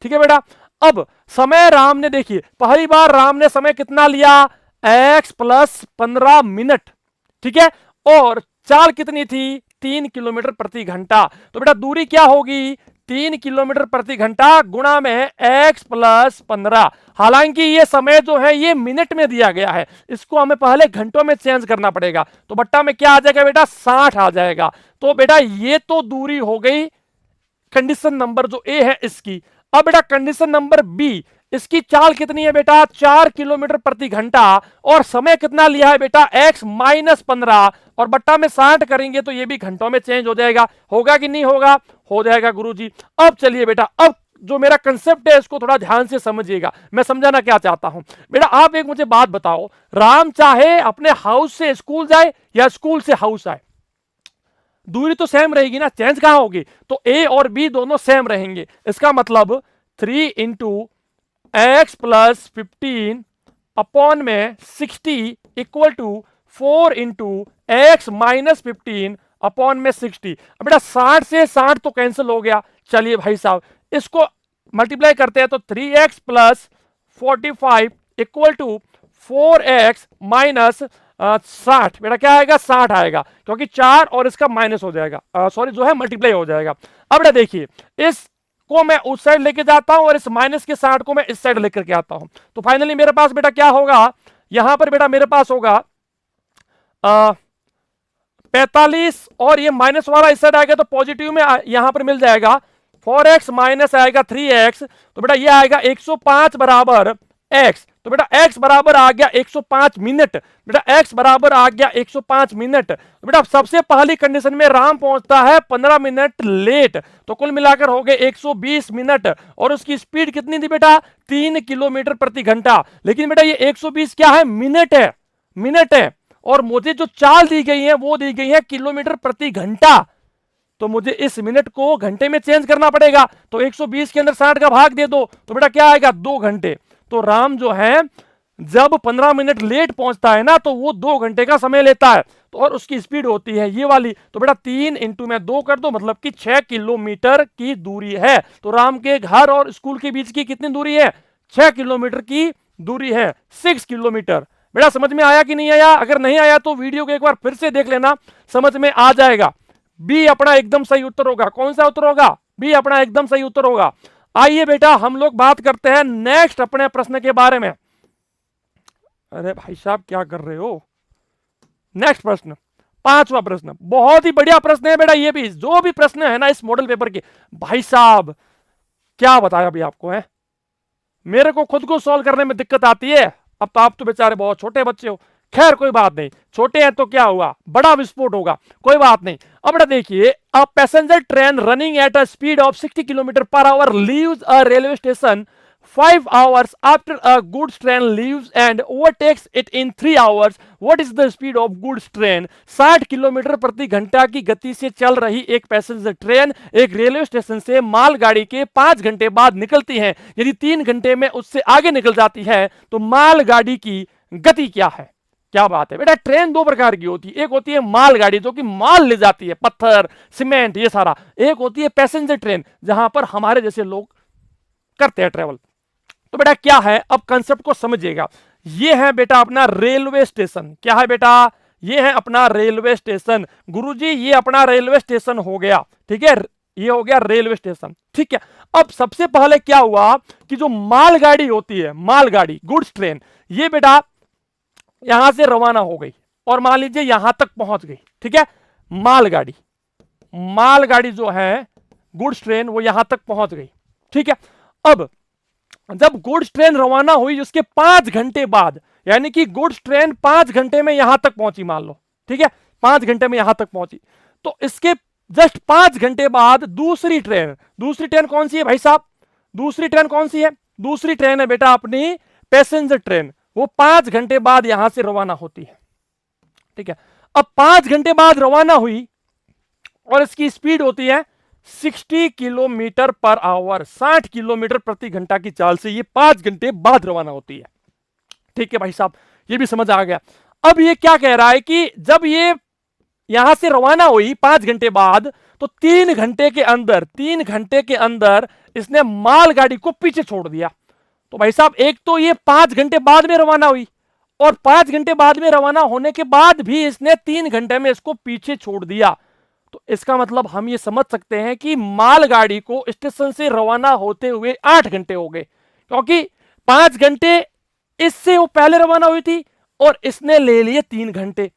ठीक है बेटा। अब समय राम ने, देखिए पहली बार राम ने समय कितना लिया, x प्लस 15 मिनट, ठीक है, और चाल कितनी थी, 3 किलोमीटर प्रति घंटा। तो बेटा दूरी क्या होगी, 3 किलोमीटर प्रति घंटा गुणा में x प्लस 15। हालांकि ये समय जो है ये मिनट में दिया गया है, इसको हमें पहले घंटों में चेंज करना पड़ेगा। तो बट्टा में क्या आ जाएगा बेटा, 60 आ जाएगा। तो बेटा ये तो दूरी हो गई कंडीशन नंबर जो ए है इसकी। अब बेटा कंडीशन नंबर बी, इसकी चाल कितनी है बेटा, 4 किलोमीटर प्रति घंटा, और समय कितना लिया है बेटा, x माइनस 15, और बट्टा में 60 करेंगे तो ये भी घंटों में चेंज हो जाएगा। होगा कि नहीं होगा, हो जाएगा गुरुजी। अब चलिए बेटा, अब जो मेरा कंसेप्ट है इसको थोड़ा ध्यान से समझिएगा, मैं समझाना क्या चाहता हूं। बेटा आप एक मुझे बात बताओ, राम चाहे अपने हाउस से स्कूल जाए या स्कूल से हाउस आए, दूरी तो सेम रहेगी ना, चेंज कहां होगी? तो ए और बी दोनों सेम रहेंगे। इसका मतलब 3 इंटू एक्स प्लस 15 अपॉन में 60 equal to 4 into X minus 15 upon में 60। अब बेटा 60 से 60 तो कैंसिल हो गया। चलिए भाई साहब इसको मल्टीप्लाई करते हैं तो 3x plus 45 equal to 4x minus 60। बेटा क्या आएगा? 60 आएगा, क्योंकि 4 और इसका माइनस हो जाएगा, सॉरी जो है मल्टीप्लाई हो जाएगा। अब बेटा देखिए इस को मैं उस साइड लेके जाता हूं और इस माइनस के 60 को मैं इस साइड लेकर के आता हूं, तो फाइनली मेरे पास बेटा क्या होगा? यहां पर बेटा मेरे पास होगा 45 और ये माइनस वाला इस साइड आएगा तो पॉजिटिव में यहां पर मिल जाएगा 4x माइनस आएगा 3x, तो बेटा ये आएगा 105 बराबर x। तो बेटा x बराबर आ गया 105 मिनट। बेटा x बराबर आ गया 105 मिनट। तो बेटा सबसे पहली कंडीशन में राम पहुंचता है 15 मिनट लेट, तो कुल मिलाकर हो गए 120 मिनट। और उसकी स्पीड कितनी थी बेटा? 3 किलोमीटर प्रति घंटा। लेकिन बेटा ये 120 क्या है? मिनट है, मिनट है। और मुझे जो चाल दी गई है वो दी गई है किलोमीटर प्रति घंटा, तो मुझे इस मिनट को घंटे में चेंज करना पड़ेगा। तो 120 के अंदर 60 का भाग दे दो तो बेटा क्या आएगा? 2 घंटे। तो राम जो है जब 15 मिनट लेट पहुंचता है ना तो वो 2 घंटे का समय लेता है, तो और उसकी स्पीड होती है ये वाली। तो बेटा 3 इंटू में 2 कर दो, मतलब कि 6 किलोमीटर की दूरी है। तो राम के घर और स्कूल के बीच की कितनी दूरी है? 6 किलोमीटर की दूरी है, 6 किलोमीटर। बेटा समझ में आया कि नहीं आया? अगर नहीं आया तो वीडियो को एक बार फिर से देख लेना, समझ में आ जाएगा। बी अपना एकदम सही उत्तर होगा। कौन सा उत्तर होगा? बी अपना एकदम सही उत्तर होगा। आइए बेटा हम लोग बात करते हैं नेक्स्ट अपने प्रश्न के बारे में। अरे भाई साहब क्या कर रहे हो? नेक्स्ट प्रश्न, 5वां प्रश्न, बहुत ही बढ़िया प्रश्न है बेटा। ये भी जो भी प्रश्न है ना इस मॉडल पेपर के, भाई साहब क्या बताया अभी आपको है, मेरे को खुद को सॉल्व करने में दिक्कत आती है। अब तो आप तो बेचारे बहुत छोटे बच्चे हो, खैर कोई बात नहीं, छोटे हैं तो क्या हुआ, बड़ा विस्फोट होगा, कोई बात नहीं। अब बेटा देखिए, a passenger train running at a speed of 60 kilometre per hour leaves a railway station 5 hours after a goods train leaves and overtakes it in 3 hours. What is the speed of goods train? 60 kilometre प्रति घंटा की गति से चल रही एक passenger train एक railway station से मालगाड़ी के 5 घंटे बाद निकलती है। यदि 3 घंटे में उससे आगे निकल जाती है तो मालगाड़ी की गति क्या है? क्या बात है बेटा। ट्रेन 2 प्रकार की होती है, एक होती है मालगाड़ी जो कि माल ले जाती है, पत्थर सीमेंट ये सारा। एक होती है पैसेंजर ट्रेन जहां पर हमारे जैसे लोग करते हैं ट्रेवल। तो बेटा क्या है, अब कंसेप्ट को समझिएगा। ये है बेटा अपना रेलवे स्टेशन। क्या है बेटा? ये है अपना रेलवे स्टेशन। गुरुजी ये अपना रेलवे स्टेशन हो गया, ठीक है, ये हो गया रेलवे स्टेशन, ठीक है। अब सबसे पहले क्या हुआ कि जो मालगाड़ी होती है, मालगाड़ी गुड्स ट्रेन, ये बेटा यहां से रवाना हो गई और मान लीजिए यहां तक पहुंच गई, ठीक है। मालगाड़ी, मालगाड़ी जो है गुड्स ट्रेन वो यहां तक पहुंच गई, ठीक है। अब जब गुड्स ट्रेन रवाना हुई उसके 5 घंटे बाद, यानी कि गुड्स ट्रेन 5 घंटे में यहां तक पहुंची, मान लो, ठीक है, 5 घंटे में यहां तक पहुंची, तो इसके जस्ट 5 घंटे बाद दूसरी ट्रेन, दूसरी ट्रेन कौन सी है भाई साहब? दूसरी ट्रेन कौन सी है? दूसरी ट्रेन है बेटा अपनी पैसेंजर ट्रेन, वो 5 घंटे बाद यहां से रवाना होती है, ठीक है। अब 5 घंटे बाद रवाना हुई और इसकी स्पीड होती है 60 किलोमीटर पर आवर, 60 किलोमीटर प्रति घंटा की चाल से ये 5 घंटे बाद रवाना होती है, ठीक है भाई साहब, ये भी समझ आ गया। अब ये क्या कह रहा है कि जब ये यहां से रवाना हुई 5 घंटे बाद, तो 3 घंटे के अंदर, 3 घंटे के अंदर इसने मालगाड़ी को पीछे छोड़ दिया। तो भाई साहब एक तो ये 5 घंटे बाद में रवाना हुई और 5 घंटे बाद में रवाना होने के बाद भी इसने 3 घंटे में इसको पीछे छोड़ दिया। तो इसका मतलब हम ये समझ सकते हैं कि मालगाड़ी को स्टेशन से रवाना होते हुए 8 घंटे हो गए, क्योंकि 5 घंटे इससे वो पहले रवाना हुई थी और इसने ले लिए 3 घंटे।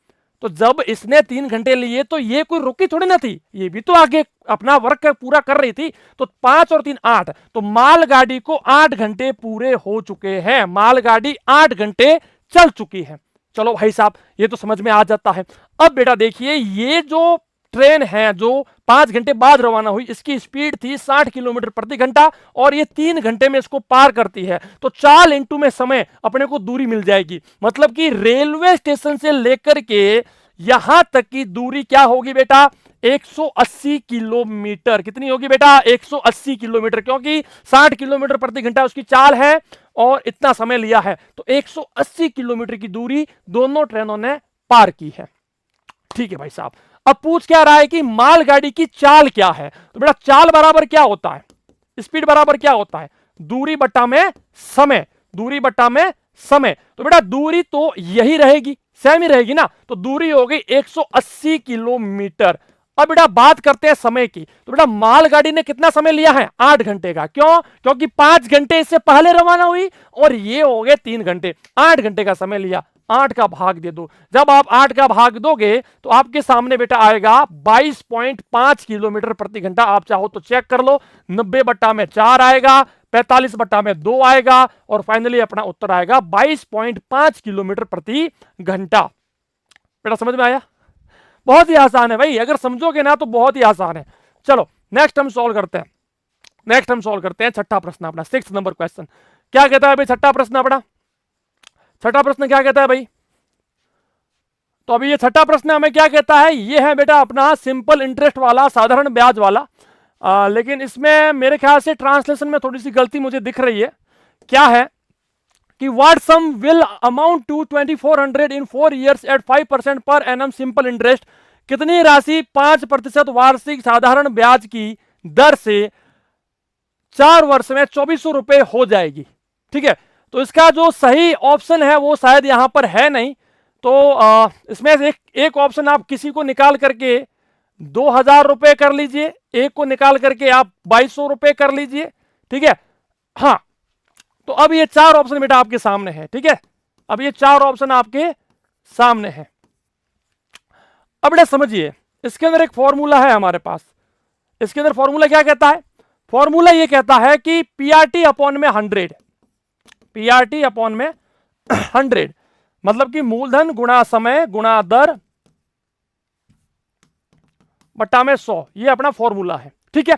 तो जब इसने 3 घंटे लिए तो ये कोई रुकी थोड़ी ना थी, ये भी तो आगे अपना वर्क पूरा कर रही थी। तो 5 और 3 8, तो मालगाड़ी को 8 घंटे पूरे हो चुके हैं, मालगाड़ी 8 घंटे चल चुकी है। चलो भाई साहब ये तो समझ में आ जाता है। अब बेटा देखिए, ये जो ट्रेन है जो 5 घंटे बाद रवाना हुई, इसकी स्पीड थी 60 किलोमीटर प्रति घंटा और ये 3 घंटे में इसको पार करती है, तो चाल इंटू में समय अपने को दूरी मिल जाएगी। मतलब कि रेलवे स्टेशन से लेकर के यहां तक की दूरी क्या होगी बेटा, 180 किलोमीटर। कितनी होगी बेटा, 180 किलोमीटर, क्योंकि 60 किलोमीटर प्रति घंटा उसकी चाल है और इतना समय लिया है, तो 180 किलोमीटर की दूरी दोनों ट्रेनों ने पार की है। ठीक है भाई साहब, अब पूछ क्या रहा है कि मालगाड़ी की चाल क्या है, तो बेटा चाल बराबर क्या होता है, स्पीड बराबर क्या होता है, दूरी बट्टा में समय, दूरी बट्टा में समय। तो बेटा दूरी तो यही रहेगी, सेम ही रहेगी ना, तो दूरी हो गई 180 किलोमीटर। अब बेटा बात करते हैं समय की, तो बेटा मालगाड़ी ने कितना समय लिया है, 8 घंटे का। क्यों, क्योंकि 5 घंटे इससे पहले रवाना हुई और ये हो गए 3 घंटे, 8 घंटे का समय लिया। 8 का भाग दे दो, जब आप 8 का भाग दोगे तो आपके सामने बेटा आएगा 22.5 किलोमीटर प्रति घंटा। आप चाहो तो चेक कर लो, 90 बट्टा में 4 आएगा, 45 बट्टा में 2 आएगा और फाइनली अपना उत्तर आएगा 22.5 किलोमीटर प्रति घंटा। बेटा समझ में आया, बहुत ही आसान है भाई, अगर समझोगे ना तो बहुत ही आसान है। चलो नेक्स्ट हम सॉल्व करते हैं, नेक्स्ट हम सॉल्व करते हैं छठा प्रश्न अपना, 6 नंबर क्वेश्चन। क्या कहता है भाई छठा प्रश्न अपना, छठा प्रश्न क्या कहता है भाई, तो अभी ये छठा प्रश्न हमें क्या कहता है, ये है बेटा अपना सिंपल इंटरेस्ट वाला, साधारण ब्याज वाला। लेकिन इसमें मेरे ख्याल से ट्रांसलेशन में थोड़ी सी गलती मुझे दिख रही है। क्या है कि what sum will amount to 2400 in 4 years at 5% per annum simple interest, कितनी राशि 5% वार्षिक साधारण ब्याज की दर से 4 वर्ष में 2400 रुपए हो जाएगी। ठीक है, तो इसका जो सही ऑप्शन है वो शायद यहां पर है नहीं, तो इसमें से एक ऑप्शन आप किसी को निकाल करके 2000 रुपए कर लीजिए, एक को निकाल करके आप 2200 रुपए कर लीजिए। ठीक है, हाँ, तो अब ये 4 ऑप्शन बेटा आपके सामने है। ठीक है, अब ये 4 ऑप्शन आपके सामने है। अब बेटा समझिए, इसके अंदर एक फॉर्मूला है हमारे पास, इसके अंदर फॉर्मूला क्या कहता है, फॉर्मूला ये कहता है कि पीआरटी अपॉन में 100, पीआरटी अपॉन में 100, मतलब कि मूलधन गुणा समय गुणा दर बट्टा में 100, ये अपना फॉर्मूला है। ठीक है,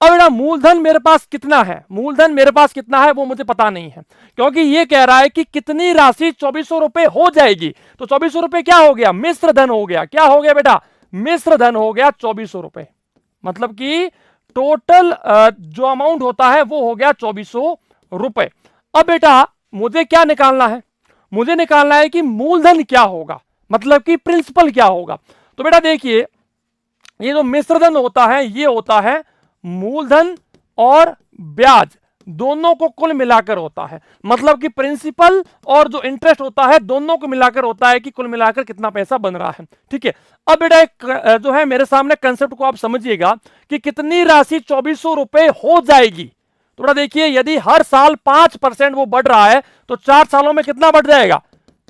अब बेटा मूलधन मेरे पास कितना है, मूलधन मेरे पास कितना है वो मुझे पता नहीं है, क्योंकि ये कह रहा है कि कितनी राशि 2400 रुपए हो जाएगी, तो 2400 रुपए क्या हो गया, मिश्र धन हो गया। क्या हो गया बेटा, मिश्र धन हो गया 2400 रुपए, मतलब कि टोटल जो अमाउंट होता है वो हो गया 2400 रुपए। अब बेटा मुझे क्या निकालना है, मुझे निकालना है कि मूलधन क्या होगा, मतलब कि प्रिंसिपल क्या होगा। तो बेटा देखिए, ये जो मिश्रधन होता है ये होता है मूलधन और ब्याज दोनों को कुल मिलाकर होता है, मतलब कि प्रिंसिपल और जो इंटरेस्ट होता है दोनों को मिलाकर होता है कि कुल मिलाकर कितना पैसा बन रहा है। ठीक है, अब बेटा एक जो है मेरे सामने कंसेप्ट को आप समझिएगा कि कितनी राशि 2400 रुपए हो जाएगी। तो बेटा देखिए, यदि हर साल 5% वो बढ़ रहा है तो 4 सालों में कितना बढ़ जाएगा,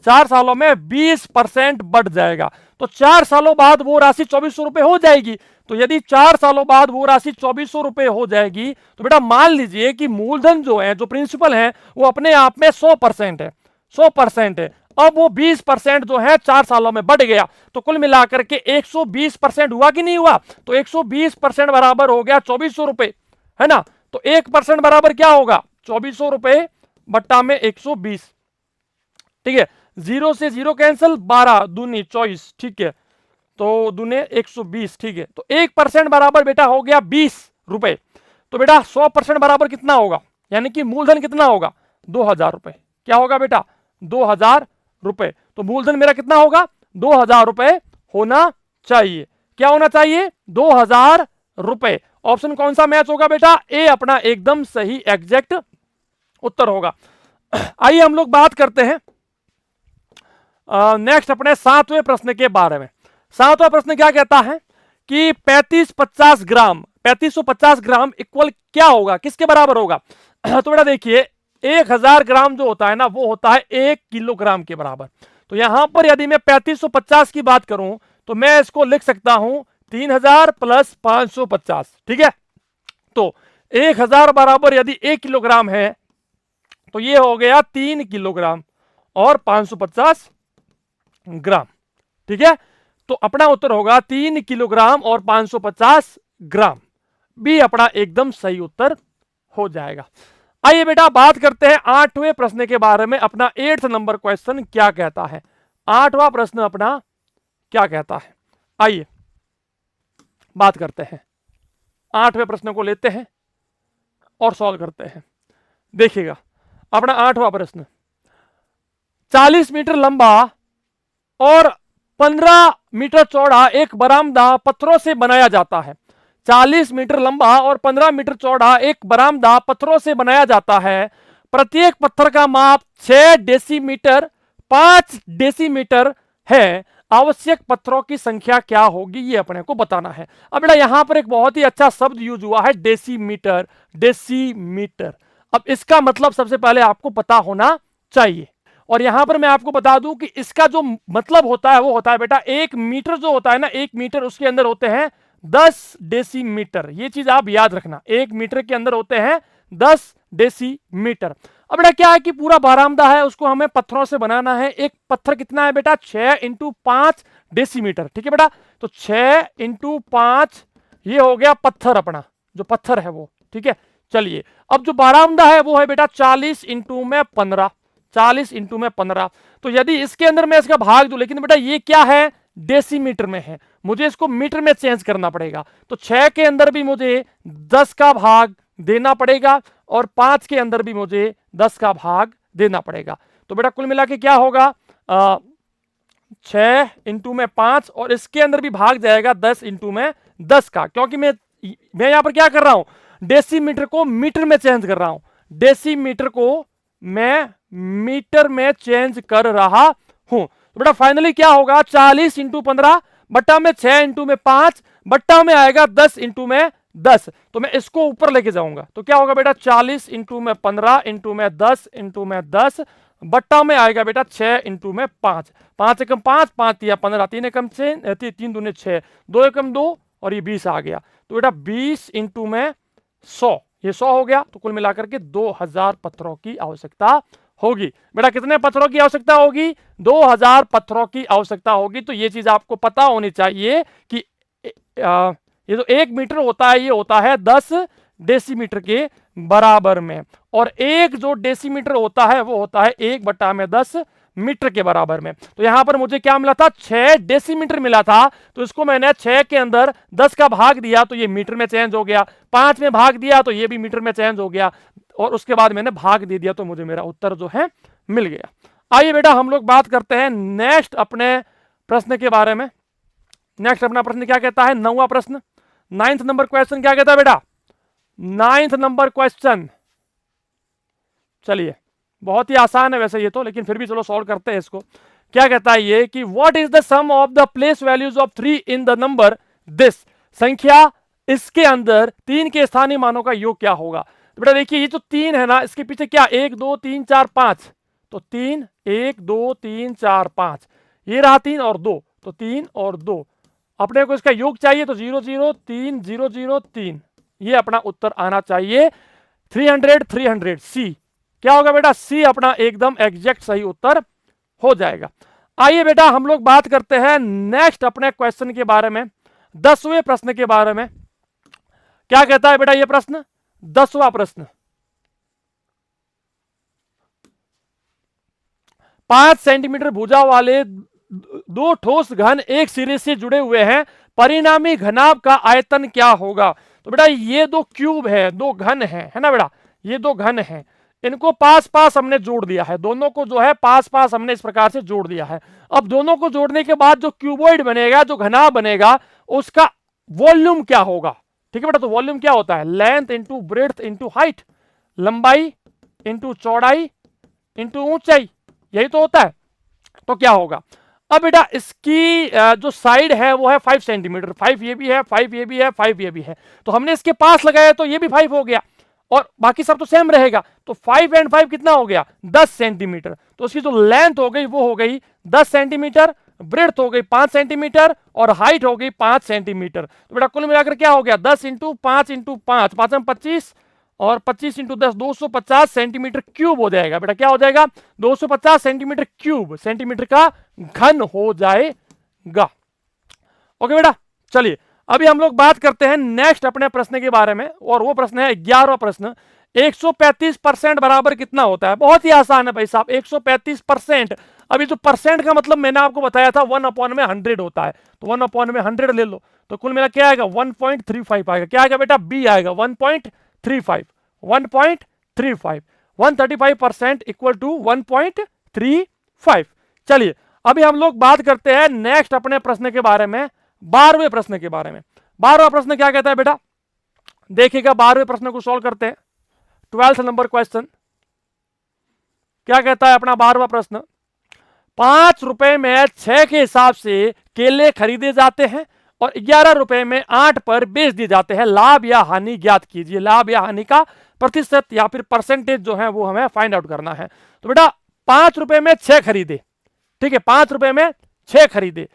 4 सालों में 20% बढ़ जाएगा, तो 4 सालों बाद वो राशि 2400 रुपए हो जाएगी। तो यदि 4 सालों बाद वो राशि 2400 रुपए हो जाएगी तो बेटा मान लीजिए कि मूलधन जो है, जो प्रिंसिपल है, वो अपने आप में 100% है, 100% है। अब वो 20% जो है 4 सालों में बढ़ गया, तो कुल मिलाकर के 120% हुआ कि नहीं हुआ, तो 120% बराबर हो गया 2400 रुपए, है ना। तो 1% बराबर क्या होगा, 2400 रुपए बट्टा में 120। ठीक है, 0 से 0 कैंसिल, 12 दूनी 24। ठीक है, तो दूने 120। ठीक है, तो 1% बराबर बेटा हो गया 20 रुपए। तो बेटा 100% बराबर कितना होगा, यानी कि मूलधन कितना होगा, 2000 रुपए। क्या होगा बेटा, 2000 रुपए। तो मूलधन मेरा कितना होगा, 2000 रुपए होना चाहिए। क्या होना चाहिए, 2000 रुपए। ऑप्शन कौन सा मैच होगा बेटा, ए अपना एकदम सही एग्जैक्ट उत्तर होगा। आइए हम लोग बात करते हैं नेक्स्ट अपने 7वें प्रश्न के बारे में। 7वां प्रश्न क्या कहता है कि 3550 ग्राम, 3550 ग्राम इक्वल क्या होगा, किसके बराबर होगा। तो बेटा देखिए, 1000 ग्राम जो होता है ना वो होता है 1 किलोग्राम के बराबर। तो यहां पर यदि मैं 3550 की बात करूं तो मैं इसको लिख सकता हूं 3000 प्लस 550। ठीक है, तो 1000 बराबर यदि 1 किलोग्राम है तो ये हो गया 3 किलोग्राम और 550 ग्राम। ठीक है, तो अपना उत्तर होगा 3 किलोग्राम और 550 ग्राम। बी अपना एकदम सही उत्तर हो जाएगा। आइए बेटा बात करते हैं 8वें प्रश्न के बारे में। अपना 8th नंबर क्वेश्चन क्या कहता है, 8वां प्रश्न अपना क्या कहता है। आइए बात करते हैं, 8वें प्रश्न को लेते हैं और सॉल्व करते हैं। देखिएगा अपना 8वां प्रश्न, 40 मीटर लंबा और 15 मीटर चौड़ा एक बरामदा पत्थरों से बनाया जाता है। 40 मीटर लंबा और 15 मीटर चौड़ा एक बरामदा पत्थरों से बनाया जाता है। प्रत्येक पत्थर का माप 6 डेसीमीटर 5 डेसीमीटर है। आवश्यक पत्थरों की संख्या क्या होगी, ये अपने को बताना है। अब बेटा यहां पर एक बहुत ही अच्छा शब्द यूज हुआ है, डेसीमीटर। डेसीमीटर, अब इसका मतलब सबसे पहले आपको पता होना चाहिए। और यहां पर मैं आपको बता दूं कि इसका जो मतलब होता है वो होता है बेटा, 1 मीटर जो होता है ना, 1 मीटर उसके अंदर होते हैं 10 डेसीमीटर। ये चीज आप याद रखना, 1 मीटर के अंदर होते हैं 10 डेसीमीटर। अब बेटा क्या है कि पूरा बरामदा है, उसको हमें पत्थरों से बनाना है। एक पत्थर कितना है बेटा, 6 × 5 डेसीमीटर। ठीक है बेटा, तो 6 × 5 ये हो गया पत्थर, अपना जो पत्थर है वो। ठीक है, चलिए अब जो बरामदा है वो है बेटा 40 × 15। 40 × 15, तो यदि इसके अंदर मैं इसका भाग दूं, लेकिन बेटा ये क्या है, डेसीमीटर में है, मुझे इसको मीटर में चेंज करना पड़ेगा। तो 6 के अंदर भी मुझे 10 का भाग देना पड़ेगा और 5 के अंदर भी मुझे 10 का भाग देना पड़ेगा। तो बेटा कुल मिला के क्या होगा, 6 × 5 और इसके अंदर भी भाग जाएगा 10 × 10 का, क्योंकि मैं यहां पर क्या कर रहा हूं, डेसीमीटर को मीटर में चेंज कर रहा हूं। डेसीमीटर को मैं मीटर में चेंज कर रहा हूं। तो बेटा फाइनली क्या होगा, 40 × 15 बट्टा में 6 × 5 बट्टा में आएगा 10 × 10। तो मैं इसको ऊपर लेके जाऊंगा, तो क्या होगा बेटा 40 × 15 × 10 × 10 बट्टा में आएगा बेटा 6 × 5। 5 एकम 5, 5 तिया 15, 3 एकम 6, 3 दूने 6, 2 एकम 2 और ये 20 आ गया। तो बेटा 20 × 100, ये 100 हो गया। तो कुल मिलाकर के 2000 पत्थरों की आवश्यकता होगी। बेटा कितने पत्थरों की आवश्यकता होगी, 2000 पत्थरों की आवश्यकता होगी। तो ये चीज आपको पता होनी चाहिए कि ये जो 1 मीटर होता है ये होता है 10 डेसीमीटर के बराबर में, और एक जो डेसीमीटर होता है वो होता है 1/10 मीटर के बराबर में। तो यहां पर मुझे क्या मिला था, 6 डेसीमीटर मिला था। तो इसको मैंने 6 के अंदर 10 का भाग दिया तो ये मीटर में चेंज हो गया, 5 में भाग दिया तो ये भी मीटर में चेंज हो गया, और उसके बाद मैंने भाग दे दिया तो मुझे मेरा उत्तर जो है मिल गया। आइए बेटा हम लोग बात करते हैं नेक्स्ट अपने प्रश्न के बारे में। नेक्स्ट अपना प्रश्न क्या कहता है, 9वां प्रश्न, 9th नंबर क्वेश्चन क्या कहता है बेटा, 9th नंबर क्वेश्चन। चलिए बहुत ही आसान है वैसे ये तो, लेकिन फिर भी चलो सॉल्व करते हैं इसको। क्या कहता है ये कि what is the sum of the place values of 3 in the number this, संख्या इसके अंदर 3 के स्थानीय मानों का योग क्या होगा। तो बेटा देखिए ये जो 3 है ना, इसके पीछे क्या 1 2 3 4 5, तो 3 1 2 3 4 5, ये रहा 3 और 2, तो 3 और 2, अपने को इसका योग चाहिए तो 0 0 3 0 0 3, ये अपना उत्तर आना चाहिए 300 300। सी क्या होगा बेटा, सी अपना एकदम एग्जैक्ट सही उत्तर हो जाएगा। आइए बेटा हम लोग बात करते हैं नेक्स्ट अपने क्वेश्चन के बारे में, 10वें प्रश्न के बारे में। क्या कहता है बेटा ये प्रश्न, 10वां प्रश्न, 5 सेंटीमीटर भुजा वाले 2 ठोस घन एक सिरे से जुड़े हुए हैं, परिणामी घनाभ का आयतन क्या होगा। तो बेटा ये 2 क्यूब है, 2 घन है ना बेटा, ये 2 घन है, इनको पास पास हमने जोड़ दिया है, दोनों को जो है पास पास हमने इस प्रकार से जोड़ दिया है। अब दोनों को जोड़ने के बाद जो क्यूबॉइड बनेगा, जो घनाभ बनेगा, उसका वॉल्यूम क्या होगा। ठीक है बेटा, तो वॉल्यूम क्या होता है, length into breadth into height, लंबाई इंटू चौड़ाई इंटू ऊंचाई, यही तो होता है। तो क्या होगा, अब बेटा इसकी जो साइड है वो है 5 सेंटीमीटर, 5 ये भी है, 5 ये भी है, 5 ये भी है, तो हमने इसके पास लगाया तो ये भी 5 हो गया और बाकी सब तो सेम रहेगा। तो 5 and 5 कितना हो गया, 10 सेंटीमीटर। तो उसकी जो लेंथ हो गई वो हो गई 10 सेंटीमीटर, ब्रेड्थ हो गई 5 सेंटीमीटर और हाइट हो गई 5 सेंटीमीटर। तो बेटा कुल मिलाकर क्या हो गया, 10 × 5 × 5, 5 में 25 और 25 × 10, 250 सेंटीमीटर क्यूब हो जाएगा। बेटा क्या हो जाएगा, 250 सेंटीमीटर क्यूब, सेंटीमीटर का घन हो जाएगा। ओके बेटा, चलिए अभी हम लोग बात करते हैं नेक्स्ट अपने प्रश्न के बारे में, और वो प्रश्न है 11वां प्रश्न। 135% बराबर कितना होता है? बहुत ही आसान है भाई साहब, 135%। अभी जो परसेंट का मतलब मैंने आपको बताया था 1/100 होता है, तो 1/100 ले लो, तो कुल मिला क्या आएगा? 1.35 आएगा। क्या आएगा बेटा? बी आएगा 1.35। 1.35 135% इक्वल टू 1.35। चलिए अभी हम लोग बात करते हैं नेक्स्ट अपने प्रश्न के बारे में, 12वें प्रश्न के बारे में। 12वां प्रश्न क्या कहता है बेटा? देखिएगा 12वें प्रश्न को सॉल्व करते हैं। 12th नंबर क्वेश्चन क्या कहता है अपना 12वां प्रश्न? 5 रुपए में 6 के हिसाब से केले खरीदे जाते हैं और 11 रुपए में 8 पर बेच दिए जाते हैं। लाभ या हानि ज्ञात कीजिए। लाभ या हानि का प्रतिशत या फिर परसेंटेज जो है वो हमें फाइंड आउट करना है। तो बेटा 5 रुपए में 6 खरीदे, ठीक है, 5 रुपए में 6 खरीदे,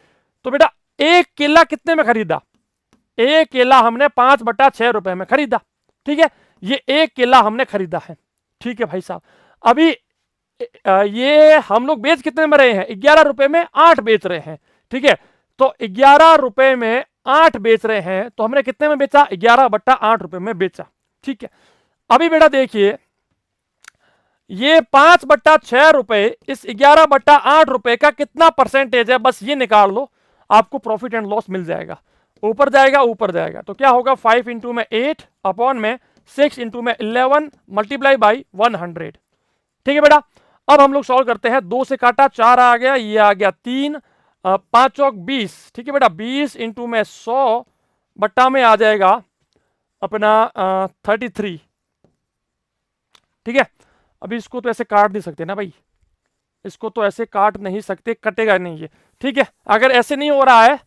तो बेटा एक केला कितने में खरीदा? एक केला हमने 5/6 रुपए में खरीदा, ठीक है, ये एक केला हमने खरीदा है, ठीक है भाई साहब। अभी ये हम लोग बेच कितने में रहे हैं? 11 रुपए में 8 बेच रहे हैं, ठीक है, तो 11 रुपए में 8 बेच रहे हैं, तो हमने कितने में बेचा? 11/8 रुपए में बेचा, ठीक है। अभी बेटा देखिए ये 5/6 रुपए इस 11/8 रुपए का कितना परसेंटेज है, बस ये निकाल लो, आपको प्रॉफिट एंड लॉस मिल जाएगा। ऊपर जाएगा, ऊपर जाएगा, तो क्या होगा? 5 इंटू में 8 अपॉन में 6 इंटू में 11 मल्टीप्लाई बाई 100, ठीक है बेटा। अब हम लोग सॉल्व करते हैं। 2 से काटा 4 आ गया, ये आ गया 3, 5 चौक 20, ठीक है बेटा। 20 इंटू में 100 बट्टा में आ जाएगा अपना 33, ठीक है। अभी इसको तो ऐसे काट नहीं सकते ना भाई, इसको तो ऐसे काट नहीं सकते, कटेगा नहीं ये, ठीक है। अगर ऐसे नहीं हो रहा है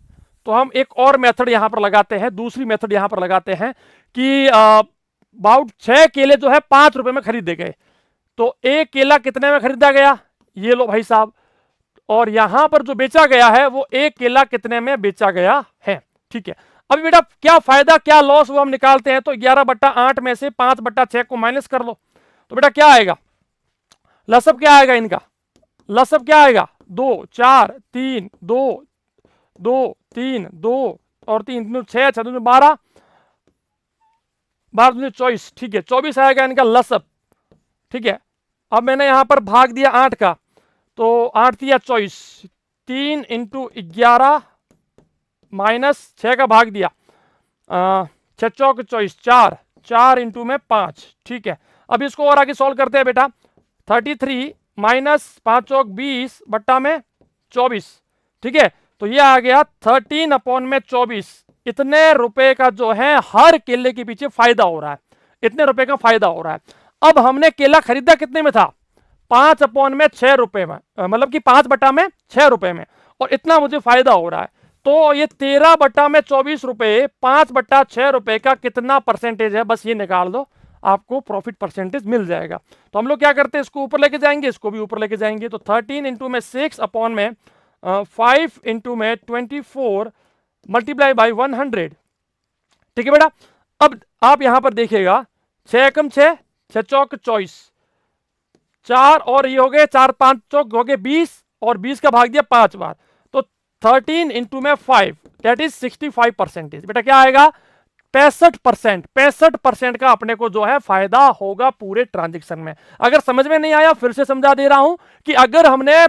तो हम एक और मेथड यहां पर लगाते हैं, दूसरी मेथड यहां पर लगाते हैं कि अबाउट 6 केले जो है 5 रुपए में खरीदे गए, तो एक केला कितने में खरीदा गया? ये लो भाई साहब, और यहां पर जो बेचा गया है वो एक केला कितने में बेचा गया है, ठीक है। अभी बेटा क्या फायदा क्या लॉस वो हम निकालते हैं, तो 11/8 में से 5/6 को माइनस कर लो, तो बेटा क्या आएगा? लसअप क्या आएगा इनका? लसअप क्या आएगा? 2 4 3 2 2 3 2 और 3 6 6 12 12 24, ठीक है, 24 आएगा इनका लसअप, ठीक है। अब मैंने यहां पर भाग दिया 8 का, तो 8 दिया 24, 3 इंटू 11 माइनस 6 का भाग दिया 6 चौक 24, 4 4 इंटू में 5, ठीक है। अब इसको और आगे सॉल्व करते हैं बेटा। 33 माइनस 5 चौक 20 बट्टा में 24, ठीक है, तो ये आ गया 13 अपॉन में 24। इतने रुपए का जो है हर केले के पीछे फायदा हो रहा है, इतने रुपए का फायदा हो रहा है। अब हमने केला खरीदा कितने में था? 5/6 रुपए में, मतलब कि 5/6 रुपए में, और इतना मुझे फायदा हो रहा है, तो ये 13/24 रुपए 5/6 रुपए का कितना परसेंटेज है, बस ये निकाल दो, आपको प्रॉफिट परसेंटेज मिल जाएगा। तो हम लोग क्या करते हैं, इसको ऊपर लेके जाएंगे, इसको भी ऊपर लेके जाएंगे, तो 13 इंटू में 6 अपॉन में 5 इंटू में 24 मल्टीप्लाई बाई 100, ठीक है बेटा। अब आप यहां पर देखिएगा 6 एकम 6 6 चौक 24, 4 और ये हो गए 4 5 चौक हो गए 20, और 20 का भाग दिया 5 बार, तो 13 इंटू में 5 दैट इज 65%। बेटा क्या आएगा? 65%। 65% का अपने को जो है फायदा होगा पूरे ट्रांजेक्शन में। अगर समझ में नहीं आया फिर से समझा दे रहा हूं कि अगर हमने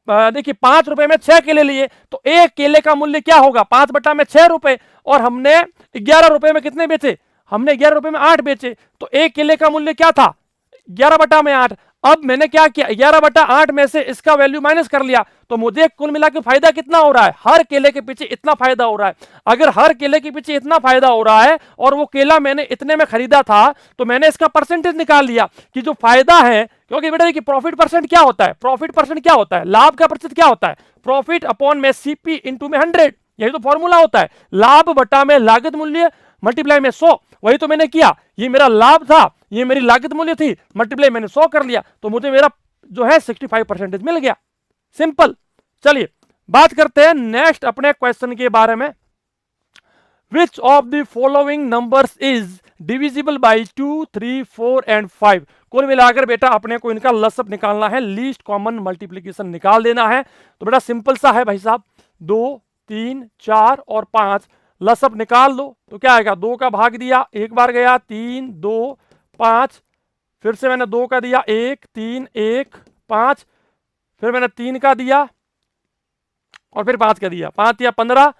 देखिए 5 रुपए में 6 केले लिए, तो एक केले का मूल्य क्या होगा? 5/6 रुपए, और हमने 11 रुपए में कितने बेचे? हमने 11 रुपए में 8 बेचे, तो एक केले का मूल्य क्या था? 11/8। अब मैंने क्या किया? 11/8 में से इसका वैल्यू माइनस कर लिया, तो मुझे कुल मिला के फायदा कितना हो रहा है? हर केले के पीछे इतना फायदा हो रहा है। अगर हर केले के पीछे इतना फायदा हो रहा है और वो केला मैंने इतने में खरीदा था, तो मैंने इसका परसेंटेज निकाल लिया कि जो फायदा है, क्योंकि बेटा देखिए प्रॉफिट परसेंट क्या होता है? प्रॉफिट परसेंट क्या होता है? लाभ का प्रतिशत क्या होता है? प्रॉफिट अपॉन में सीपी इंटू में 100, यही तो फॉर्मूला होता है। लाभ बटा में लागत मूल्य मल्टीप्लाई में 100, वही तो मैंने किया। ये मेरा लाभ था, ये मेरी लागत मूल्य थी, मल्टीप्लाई मैंने 100 कर लिया, तो मुझे मेरा जो है 65% मिल गया। सिंपल। चलिए बात करते हैं नेक्स्ट अपने क्वेश्चन के बारे में। विच of the following numbers is divisible by 2 3 4 and 5? कुल मिलाकर बेटा अपने को इनका लसअप निकालना है, लीस्ट कॉमन मल्टीप्लीकेशन निकाल देना है। तो बेटा सिंपल सा है भाई साहब, 2 3 4 और 5, लसअप निकाल लो तो क्या आएगा, 2 का भाग दिया एक बार गया 3 2 5, फिर से मैंने 2 का दिया 1 3 1 5, फिर मैंने 3 का दिया और फिर 5 का दिया, 5 या 15,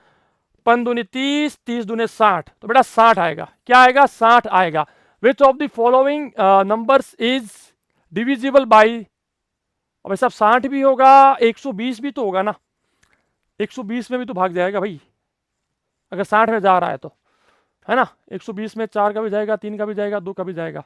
5 दूनी 30, 30 दूनी 60, तो बेटा 60 आएगा। क्या आएगा, 60 आएगा। विच of the following numbers is divisible by, अब सब 60 भी होगा 120 भी तो होगा ना, 120 में भी तो भाग जाएगा भाई, अगर 60 में जा रहा है तो, है ना। 120 में 4 का भी जाएगा, 3 का भी जाएगा, 2 का भी जाएगा।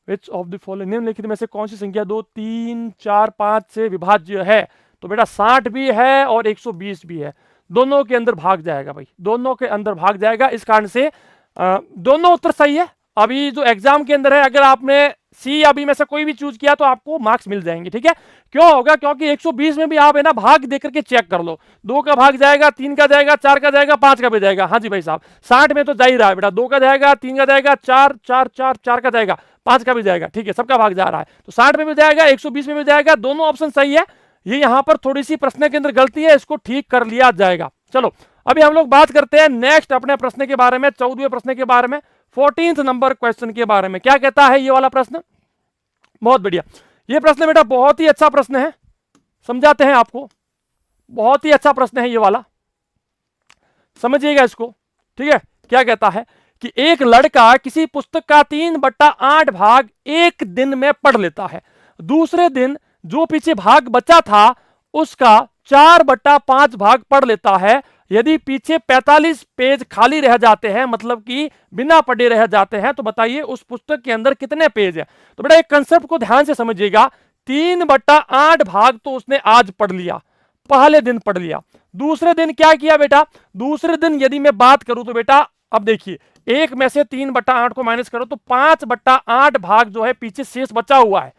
विच ऑफ द फॉलोइंग, निम्नलिखित में से कौन सी संख्या 2 3 4 5 से विभाज्य है, तो बेटा 60 भी है और 120 भी है, दोनों के अंदर भाग जाएगा भाई, दोनों के अंदर भाग जाएगा। इस कारण से दोनों उत्तर सही है। अभी जो एग्जाम के अंदर है, अगर आपने सी या बी में से कोई भी चूज किया तो आपको मार्क्स मिल जाएंगे, ठीक है। क्यों होगा, क्योंकि 120 में भी आप है ना भाग देकर के चेक कर लो, 2 का भाग जाएगा, 3 का जाएगा, 4 का जाएगा, 5 का भी जाएगा। हाँ जी भाई साहब, 60 में तो जा ही रहा है बेटा, 2 का जाएगा, 3 का जाएगा, 4 4 4 4 का जाएगा, 5 का भी जाएगा, ठीक है, सबका भाग जा रहा है, तो 60 में भी जाएगा, 120 में भी जाएगा, दोनों ऑप्शन सही है। ये यहां पर थोड़ी सी प्रश्न के अंदर गलती है, इसको ठीक कर लिया जाएगा। चलो अभी हम लोग बात करते हैं नेक्स्ट अपने प्रश्न के बारे में, 14वें प्रश्न के बारे में, 14th नंबर क्वेश्चन के बारे में। क्या कहता है ये वाला प्रश्न, बहुत बढ़िया, ये प्रश्न बेटा बहुत ही अच्छा प्रश्न है, समझाते हैं आपको, बहुत ही अच्छा प्रश्न है ये वाला, समझिएगा इसको, ठीक है। क्या कहता है कि एक लड़का किसी पुस्तक का 3/8 भाग एक दिन में पढ़ लेता है, दूसरे दिन जो पीछे भाग बचा था उसका 4/5 भाग पढ़ लेता है। यदि पीछे 45 पेज खाली रह जाते हैं, मतलब कि बिना पढ़े रह जाते हैं, तो बताइए उस पुस्तक के अंदर कितने पेज है। तो बेटा एक कंसेप्ट को ध्यान से समझिएगा, 3/8 भाग तो उसने आज पढ़ लिया, पहले दिन पढ़ लिया, दूसरे दिन क्या किया बेटा, दूसरे दिन यदि मैं बात करूं तो बेटा अब देखिए, एक में से 3/8 को माइनस करो तो 5/8 भाग जो है पीछे शेष बचा हुआ है।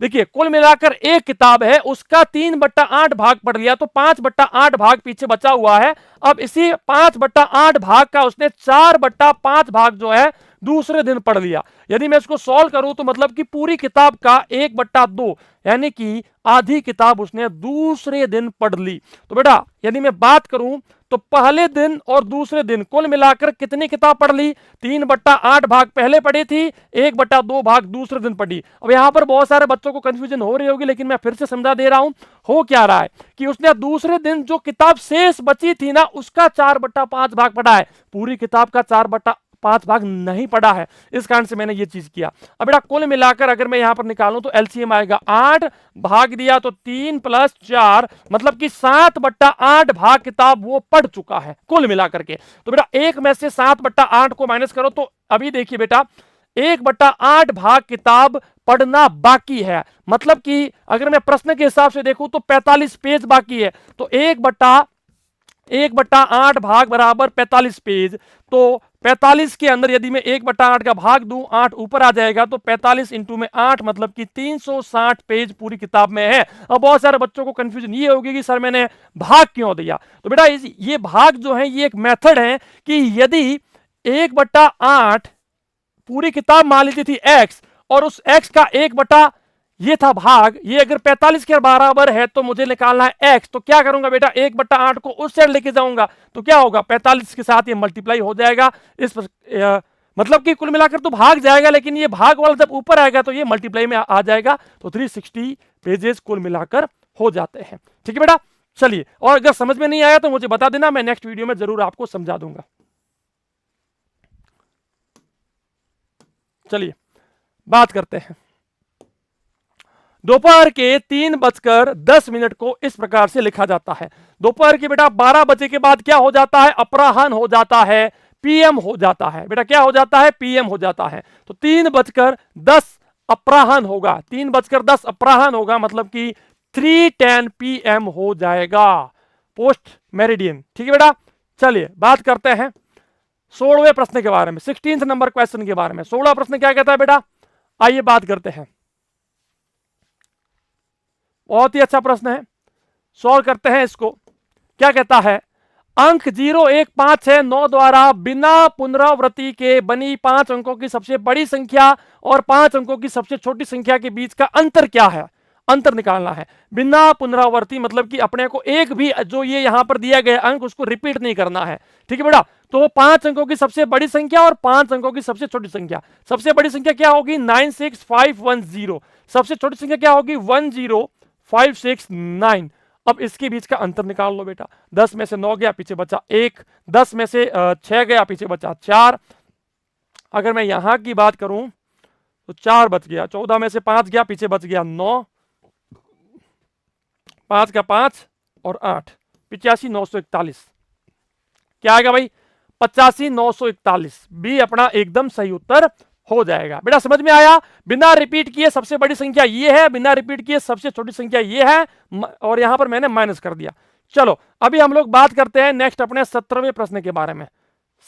देखिए कुल मिलाकर एक किताब है, उसका 3/8 भाग पढ़ लिया, तो 5/8 भाग पीछे बचा हुआ है। अब इसी 5/8 भाग का उसने 4/5 भाग जो है दूसरे दिन पढ़ लिया। यदि मैं इसको सॉल्व करूं तो मतलब कि पूरी किताब का 1/2 यानी कि आधी किताब उसने दूसरे दिन पढ़ ली। तो बेटा यदि मैं बात करूं तो पहले दिन और दूसरे दिन कुल मिलाकर कितनी किताब पढ़ ली, 3/8 भाग पहले पढ़ी थी, 1/2 भाग दूसरे दिन पढ़ी। अब यहां पर बहुत सारे बच्चों को कंफ्यूजन हो रही होगी, लेकिन मैं फिर से समझा दे रहा हूं। हो क्या रहा है कि उसने दूसरे दिन जो किताब शेष बची थी ना, उसका 4/5 भाग पढ़ा है, पूरी किताब का 4/5 भाग नहीं पढ़ा है, इस कारण से मैंने ये चीज किया। अब बेटा कुल मिलाकर अगर मैं यहां पर निकालूं तो एलसीएम आएगा 8, भाग दिया तो 3 + 4, मतलब कि 7/8 भाग किताब वो पढ़ चुका है कुल मिलाकर के। तो बेटा एक में से 7/8 को माइनस करो तो अभी देखिए बेटा 1/8 भाग किताब पढ़ना बाकी है, मतलब कि अगर मैं प्रश्न के हिसाब से देखूं तो 45 पेज बाकी है, तो 1/8 भाग बराबर 45 पेज, तो 45 के अंदर यदि मैं 1/8 का भाग दूं, 8 ऊपर आ जाएगा, तो 45 इंटू में 8 मतलब कि 360 पेज पूरी किताब में है। अब बहुत सारे बच्चों को कंफ्यूजन ये होगी कि सर मैंने भाग क्यों दिया, तो बेटा ये भाग जो है ये एक मेथड है कि यदि 1/8 पूरी किताब मान लीजिए थी x और उस x का 1 ये था भाग, ये अगर 45 के बराबर है तो मुझे निकालना है x, तो क्या करूंगा बेटा 1/8 को उस साइड लेके जाऊंगा, तो क्या होगा 45 के साथ ये मल्टीप्लाई हो जाएगा, इस मतलब कि कुल मिलाकर तो भाग जाएगा, लेकिन ये भाग वाला जब ऊपर आएगा तो ये मल्टीप्लाई में आ जाएगा, तो 360 पेजेस कुल मिलाकर हो जाते हैं। ठीक है बेटा, चलिए, और अगर समझ में नहीं आया तो मुझे बता देना, मैं नेक्स्ट वीडियो में जरूर आपको समझा दूंगा। चलिए बात करते हैं, दोपहर के 3:10 को इस प्रकार से लिखा जाता है। दोपहर के बेटा 12 बजे के बाद क्या हो जाता है, अपराह्न हो जाता है, पीएम हो जाता है। बेटा क्या हो जाता है, पीएम हो जाता है। तो 3:10 अपराह्न होगा, 3:10 अपराह्न होगा, मतलब कि 3:10 पीएम हो जाएगा, पोस्ट मेरिडियन। ठीक है बेटा, चलिए बात करते हैं 16वें प्रश्न के बारे में, 16th नंबर क्वेश्चन के बारे में। 16वां प्रश्न क्या कहता है बेटा, आइए बात करते हैं। बहुत ही अच्छा प्रश्न है, सॉल्व करते हैं इसको। क्या कहता है, अंक 0 1 5 6 9 द्वारा बिना पुनरावृत्ति के बनी 5 अंकों की सबसे बड़ी संख्या और 5 अंकों की सबसे छोटी संख्या के बीच का अंतर क्या है। अंतर निकालना है बिना पुनरावर्ती, मतलब कि अपने को एक भी जो ये यहां पर दिया गया अंक उसको रिपीट नहीं करना है। ठीक है बेटा, तो 5 अंकों की सबसे बड़ी संख्या और 5 अंकों की सबसे छोटी संख्या। सबसे बड़ी संख्या क्या होगी 96510, सबसे छोटी संख्या क्या होगी 10569। अब इसके बीच का अंतर निकाल लो बेटा। 10 में से 9 गया पीछे बचा 1, 10 में से 6 गया पीछे बचा 4। अगर मैं यहां की बात करूं तो 4 बच गया, 14 में से 5 गया पीछे बच गया 9, 5 का 5 और 8, 85,941। क्या आएगा भाई 85,941। बी अपना एकदम सही उत्तर हो जाएगा। बेटा समझ में आया, बिना रिपीट किए सबसे बड़ी संख्या ये है, बिना रिपीट किए सबसे छोटी संख्या ये है, और यहां पर मैंने माइनस कर दिया। चलो अभी हम लोग बात करते हैं नेक्स्ट अपने 17वें प्रश्न के बारे में,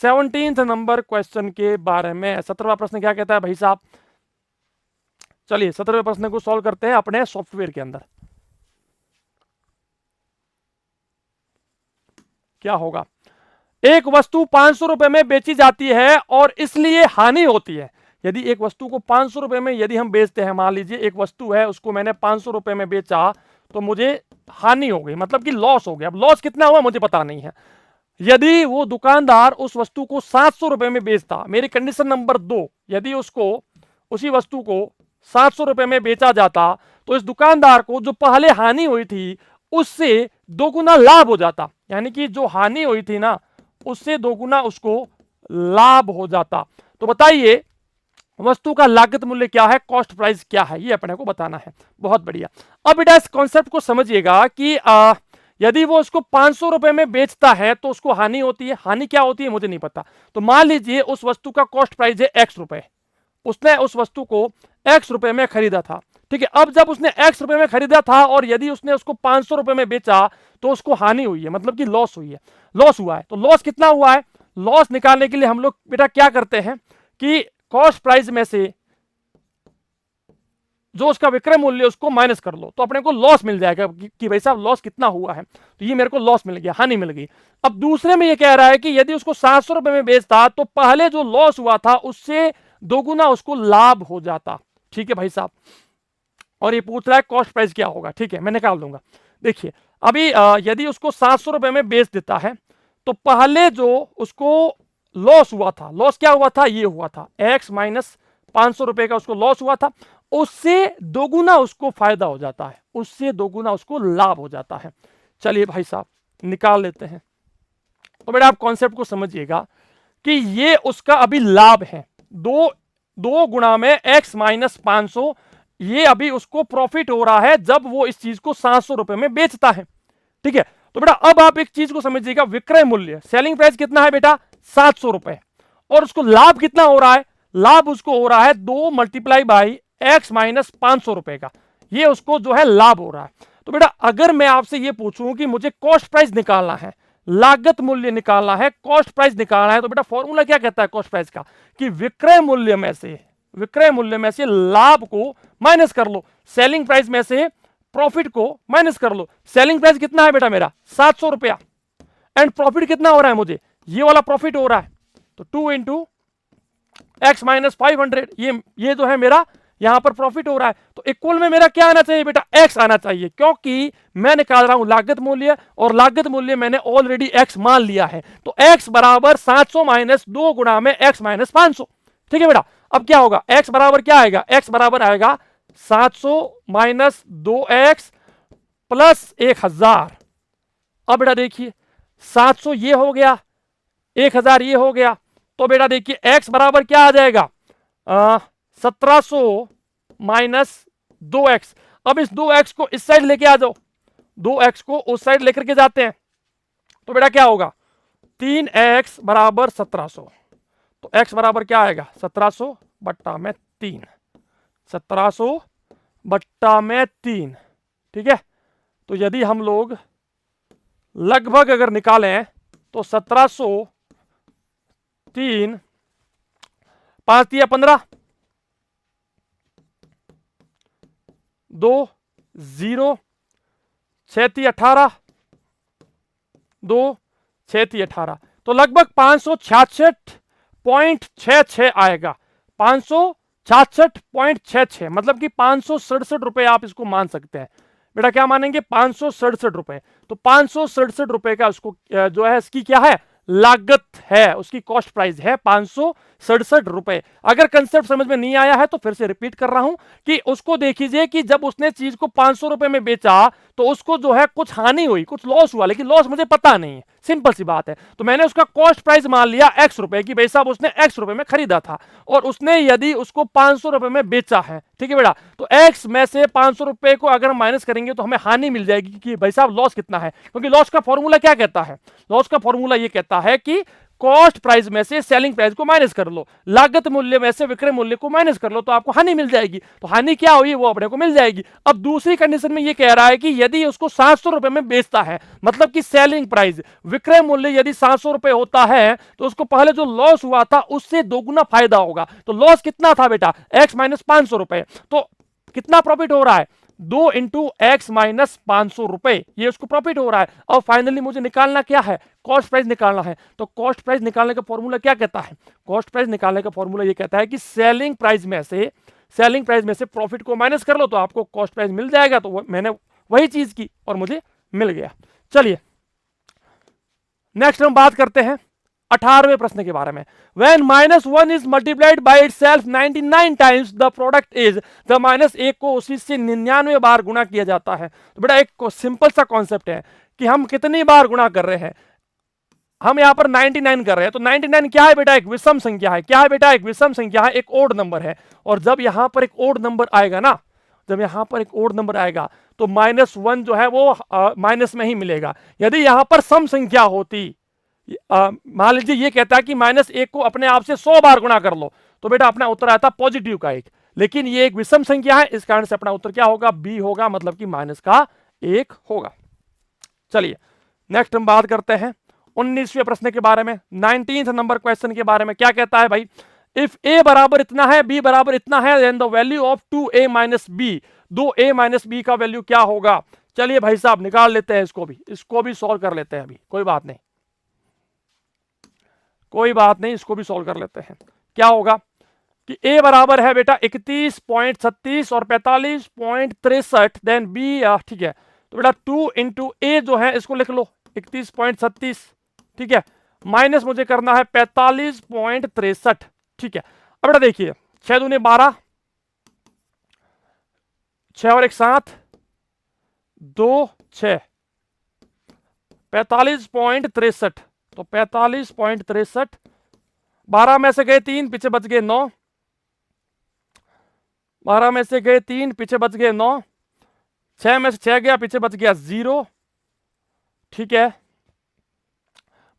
17th नंबर क्वेश्चन के बारे में। 17वां प्रश्न क्या कहता है भाई साहब, चलिए 17वें प्रश्न को सॉल्व करते हैं अपने सॉफ्टवेयर के अंदर। क्या होगा, एक वस्तु 500 रुपए में बेची जाती है और इसलिए हानि होती है। यदि एक वस्तु को 500 रुपए में यदि हम बेचते हैं, मान लीजिए एक वस्तु है उसको मैंने 500 रुपए में बेचा तो मुझे हानि हो गई, मतलब कि लॉस हो गया। अब लॉस कितना हुआ मुझे पता नहीं है। यदि वो दुकानदार उस वस्तु को 700 रुपए में बेचता, मेरी कंडीशन नंबर 2, यदि उसको उसी वस्तु को 700 रुपए में बेचा जाता तो इस दुकानदार को जो पहले हानि हुई थी उससे 2 गुना लाभ हो जाता। यानी कि जो हानि हुई थी ना उससे 2 गुना उसको लाभ हो जाता। तो बताइए वस्तु का लागत मूल्य क्या है, कॉस्ट प्राइस क्या है, ये अपने को बताना है। बहुत बढ़िया। अब बेटा इस कॉन्सेप्ट को समझिएगा कि यदि वो उसको 500 रुपए में बेचता है तो उसको हानि होती है। हानि क्या होती है मुझे नहीं पता। तो मान लीजिए उस वस्तु का कॉस्ट प्राइस है x रुपए, उसने उस वस्तु को x रुपए में खरीदा था। ठीक है, अब जब उसने x रुपए में खरीदा था और यदि उसने उसको 500 रुपए में बेचा तो उसको हानि हुई है, मतलब कि लॉस हुई है, लॉस हुआ है। तो लॉस कितना हुआ है, लॉस निकालने के लिए हम लोग बेटा क्या करते हैं कि कॉस्ट प्राइस में से जो उसका विक्रय मूल्य उसको माइनस कर लो तो अपने को लॉस मिल जाएगा कि भाई साहब लॉस कितना हुआ है। तो ये मेरे को लॉस मिल गया, हानि मिल गई। अब दूसरे में ये कह रहा है कि यदि उसको 700 रुपए में बेचता तो पहले जो लॉस हुआ था उससे 2 गुना उसको लाभ हो जाता। ठीक है भाई साहब, और ये पूछ रहा है कॉस्ट प्राइस क्या होगा। ठीक है मैं निकाल दूंगा। देखिए अभी यदि उसको 700 रुपए में बेच देता है तो पहले जो उसको लॉस हुआ था, लॉस क्या हुआ था, ये हुआ था x माइनस 500 रुपए का उसको लॉस हुआ था, उससे 2 गुना उसको फायदा हो जाता है, उससे 2 गुना उसको लाभ हो जाता है। चलिए भाई साहब निकाल लेते हैं। तो बेटा आप कॉन्सेप्ट को समझिएगा कि ये उसका अभी लाभ है, 2 गुना में x माइनस 500, ये अभी उसको प्रॉफिट हो रहा है जब वो इस चीज को 700 रुपए में बेचता है। ठीक है, तो बेटा अब आप एक चीज को समझिएगा, विक्रय मूल्य सेलिंग प्राइस कितना है बेटा 700 रुपए, और उसको लाभ कितना हो रहा है, लाभ उसको हो रहा है 2 मल्टीप्लाई बाई x माइनस 500 रुपए का, ये उसको जो है लाभ हो रहा है। तो बेटा अगर मैं आपसे ये पूछूं कि मुझे कॉस्ट प्राइस निकालना है, लागत मूल्य निकालना है, कॉस्ट प्राइस निकालना है, तो बेटा फॉर्मूला क्या कहता है कॉस्ट प्राइस का कि विक्रय मूल्य में से लाभ को माइनस कर लो, सेलिंग प्राइस में से प्रॉफिट को माइनस कर लो। सेलिंग प्राइस कितना है बेटा मेरा 700 रुपया, एंड प्रॉफिट कितना हो रहा है मुझे, ये वाला प्रॉफिट हो रहा है, तो 2 इंटू एक्स माइनस 500, ये जो है मेरा यहां पर प्रॉफिट हो रहा है। तो इक्वल में मेरा क्या आना चाहिए बेटा x आना चाहिए, क्योंकि मैं निकाल रहा हूं लागत मूल्य, और लागत मूल्य मैंने ऑलरेडी x मान लिया है। तो x बराबर 700 माइनस 2 गुणा में x माइनस 500। ठीक है बेटा, अब क्या होगा x बराबर क्या आएगा, x बराबर आएगा 700 माइनस 2x प्लस 1000। अब बेटा देखिए 700 ये हो गया, 1000 ये हो गया, तो बेटा देखिए x बराबर क्या आ जाएगा 1700 माइनस 2x। अब इस 2x को इस साइड लेके आ जाओ, 2x को उस साइड लेकर के जाते हैं, तो बेटा क्या होगा 3x बराबर 1700। तो x बराबर क्या आएगा 1700 बट्टा में 3, 1700 बट्टा में 3। ठीक है, तो यदि हम लोग लगभग अगर निकालें तो 1700 3 5 तिया 15, 2 0 6 तिया 18, 2 6 तिया 18, तो लगभग 566.66 आएगा, 500 66.66, मतलब कि 567 रुपए आप इसको मान सकते हैं। बेटा क्या मानेंगे? 567 रुपए। तो 567 रुपए का उसको जो है इसकी क्या है? लागत है, उसकी कॉस्ट प्राइस है 567 रुपए। अगर कंसेप्ट समझ में नहीं आया है तो फिर से रिपीट कर रहा हूं कि उसको देखिए कि जब उसने चीज को 500 रुपए में बेचा तो उसको जो है कुछ हानि हुई, कुछ लॉस हुआ, लेकिन लॉस मुझे पता नहीं है, सिंपल सी बात है। तो मैंने उसका कॉस्ट प्राइस मान लिया एक्स रुपए की, भाई साहब उसने एक्स रुपए में खरीदा था और उसने यदि उसको 500 रुपए में बेचा है, ठीक है बेटा, तो एक्स में से 500 रुपए को अगर माइनस करेंगे तो हमें हानि मिल जाएगी कि भाई साहब लॉस कितना है, क्योंकि लॉस का फॉर्मूला क्या कहता है? लॉस का फॉर्मूला ये कहता है कि कॉस्ट प्राइस में से सेलिंग प्राइस को माइनस कर लो, लागत मूल्य में से विक्रय मूल्य को माइनस कर लो, तो आपको हानि मिल जाएगी। तो हानि क्या हुई वो अपने को मिल जाएगी। अब दूसरी कंडीशन में ये कह रहा है कि यदि उसको 700 रुपए में बेचता है, मतलब कि सेलिंग प्राइस, विक्रय मूल्य यदि 700 रुपए होता है तो उसको पहले जो लॉस हुआ था उससे दोगुना फायदा होगा। तो लॉस कितना था बेटा? एक्स माइनस 500 रुपए। तो कितना प्रॉफिट हो रहा है? 2 इंटू एक्स माइनस 500 रुपए, ये उसको प्रॉफिट हो रहा है। और फाइनली मुझे निकालना क्या है? कॉस्ट प्राइस निकालना है। तो कॉस्ट प्राइस निकालने का फॉर्मूला क्या कहता है? कॉस्ट प्राइस निकालने का फॉर्मूला ये कहता है कि सेलिंग प्राइस में से प्रॉफिट को माइनस कर लो तो आपको कॉस्ट प्राइस मिल जाएगा। तो मैंने वही चीज की और मुझे मिल गया। चलिए नेक्स्ट हम बात करते हैं 18वें प्रश्न के बारे में। When -1 is multiplied by itself 99 times, the product is, the -1 को उसी से 99 बार गुणा किया जाता है। तो बेटा एक सिंपल सा कॉन्सेप्ट है कि हम कितनी बार गुणा कर रहे हैं। हम यहां पर 99 कर रहे हैं, तो 99 क्या है बेटा? एक विषम संख्या है। क्या है बेटा? एक विषम संख्या है, एक ओड नंबर है। और जब यहां पर एक ओड नंबर आएगा ना, जब यहां पर एक ओड नंबर आएगा तो -1 जो है वो माइनस में ही मिलेगा। यदि यहां पर सम संख्या होती, मान लीजिए ये कहता है कि -1 को अपने आप से 100 बार गुणा कर लो, तो बेटा अपना उत्तर आता पॉजिटिव का 1। लेकिन ये एक विषम संख्या है, इस कारण से अपना उत्तर क्या होगा? बी होगा, मतलब कि माइनस का 1 होगा। चलिए नेक्स्ट हम बात करते हैं 19वें प्रश्न के बारे में, 19th नंबर क्वेश्चन के बारे में। क्या कहता है भाई? इफ ए बराबर इतना है, बी बराबर इतना है, then the value of 2a minus B, 2a minus B का वैल्यू क्या होगा? चलिए भाई साहब निकाल लेते हैं, इसको भी सॉल्व कर लेते हैं। अभी कोई बात नहीं, इसको भी सॉल्व कर लेते हैं। क्या होगा कि a बराबर है बेटा 31.36 और 45.63, देन b, ठीक है, तो बेटा 2 इंटू ए जो है इसको लिख लो 31.36, ठीक है, माइनस मुझे करना है 45.63, ठीक है। अब बेटा देखिए 6 दूने 12, 6 और 1 7, 2 6, 45.63, तो 45.63, 12 में से गए 3, पीछे बच गए 9, 12 में से गए 3, पीछे बच गए 9, 6 में से 6 गया, पीछे बच गया 0, ठीक है,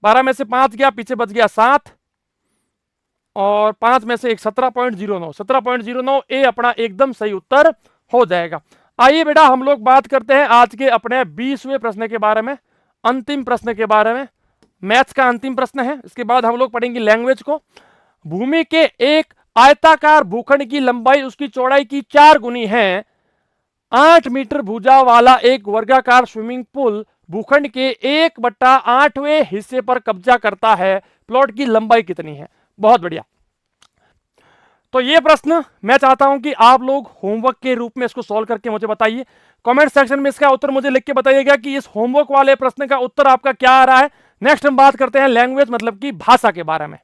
12 में से 5 गया, पीछे बच गया 7, और 5 में से एक 17.09, 17.09 ए अपना एकदम सही उत्तर हो जाएगा। आइए बेटा हम लोग बात करते हैं आज के अपने 20वें प्रश्न के बारे में, अंतिम प्रश्न के बारे में। मैथ्स का अंतिम प्रश्न है, इसके बाद हम लोग पढ़ेंगे लैंग्वेज को। भूमि के एक आयताकार भूखंड की लंबाई उसकी चौड़ाई की 4 गुनी है। 8 मीटर भुजा वाला एक वर्गाकार स्विमिंग पूल भूखंड के 1/8वें हिस्से पर कब्जा करता है। प्लॉट की लंबाई कितनी है? बहुत बढ़िया। तो ये प्रश्न मैं चाहता हूं कि आप लोग होमवर्क के रूप में इसको सॉल्व करके मुझे बताइए। कमेंट सेक्शन में इसका उत्तर मुझे लिख के बताइएगा कि इस होमवर्क वाले प्रश्न का उत्तर आपका क्या आ रहा है। नेक्स्ट हम बात करते हैं लैंग्वेज मतलब कि भाषा के बारे में।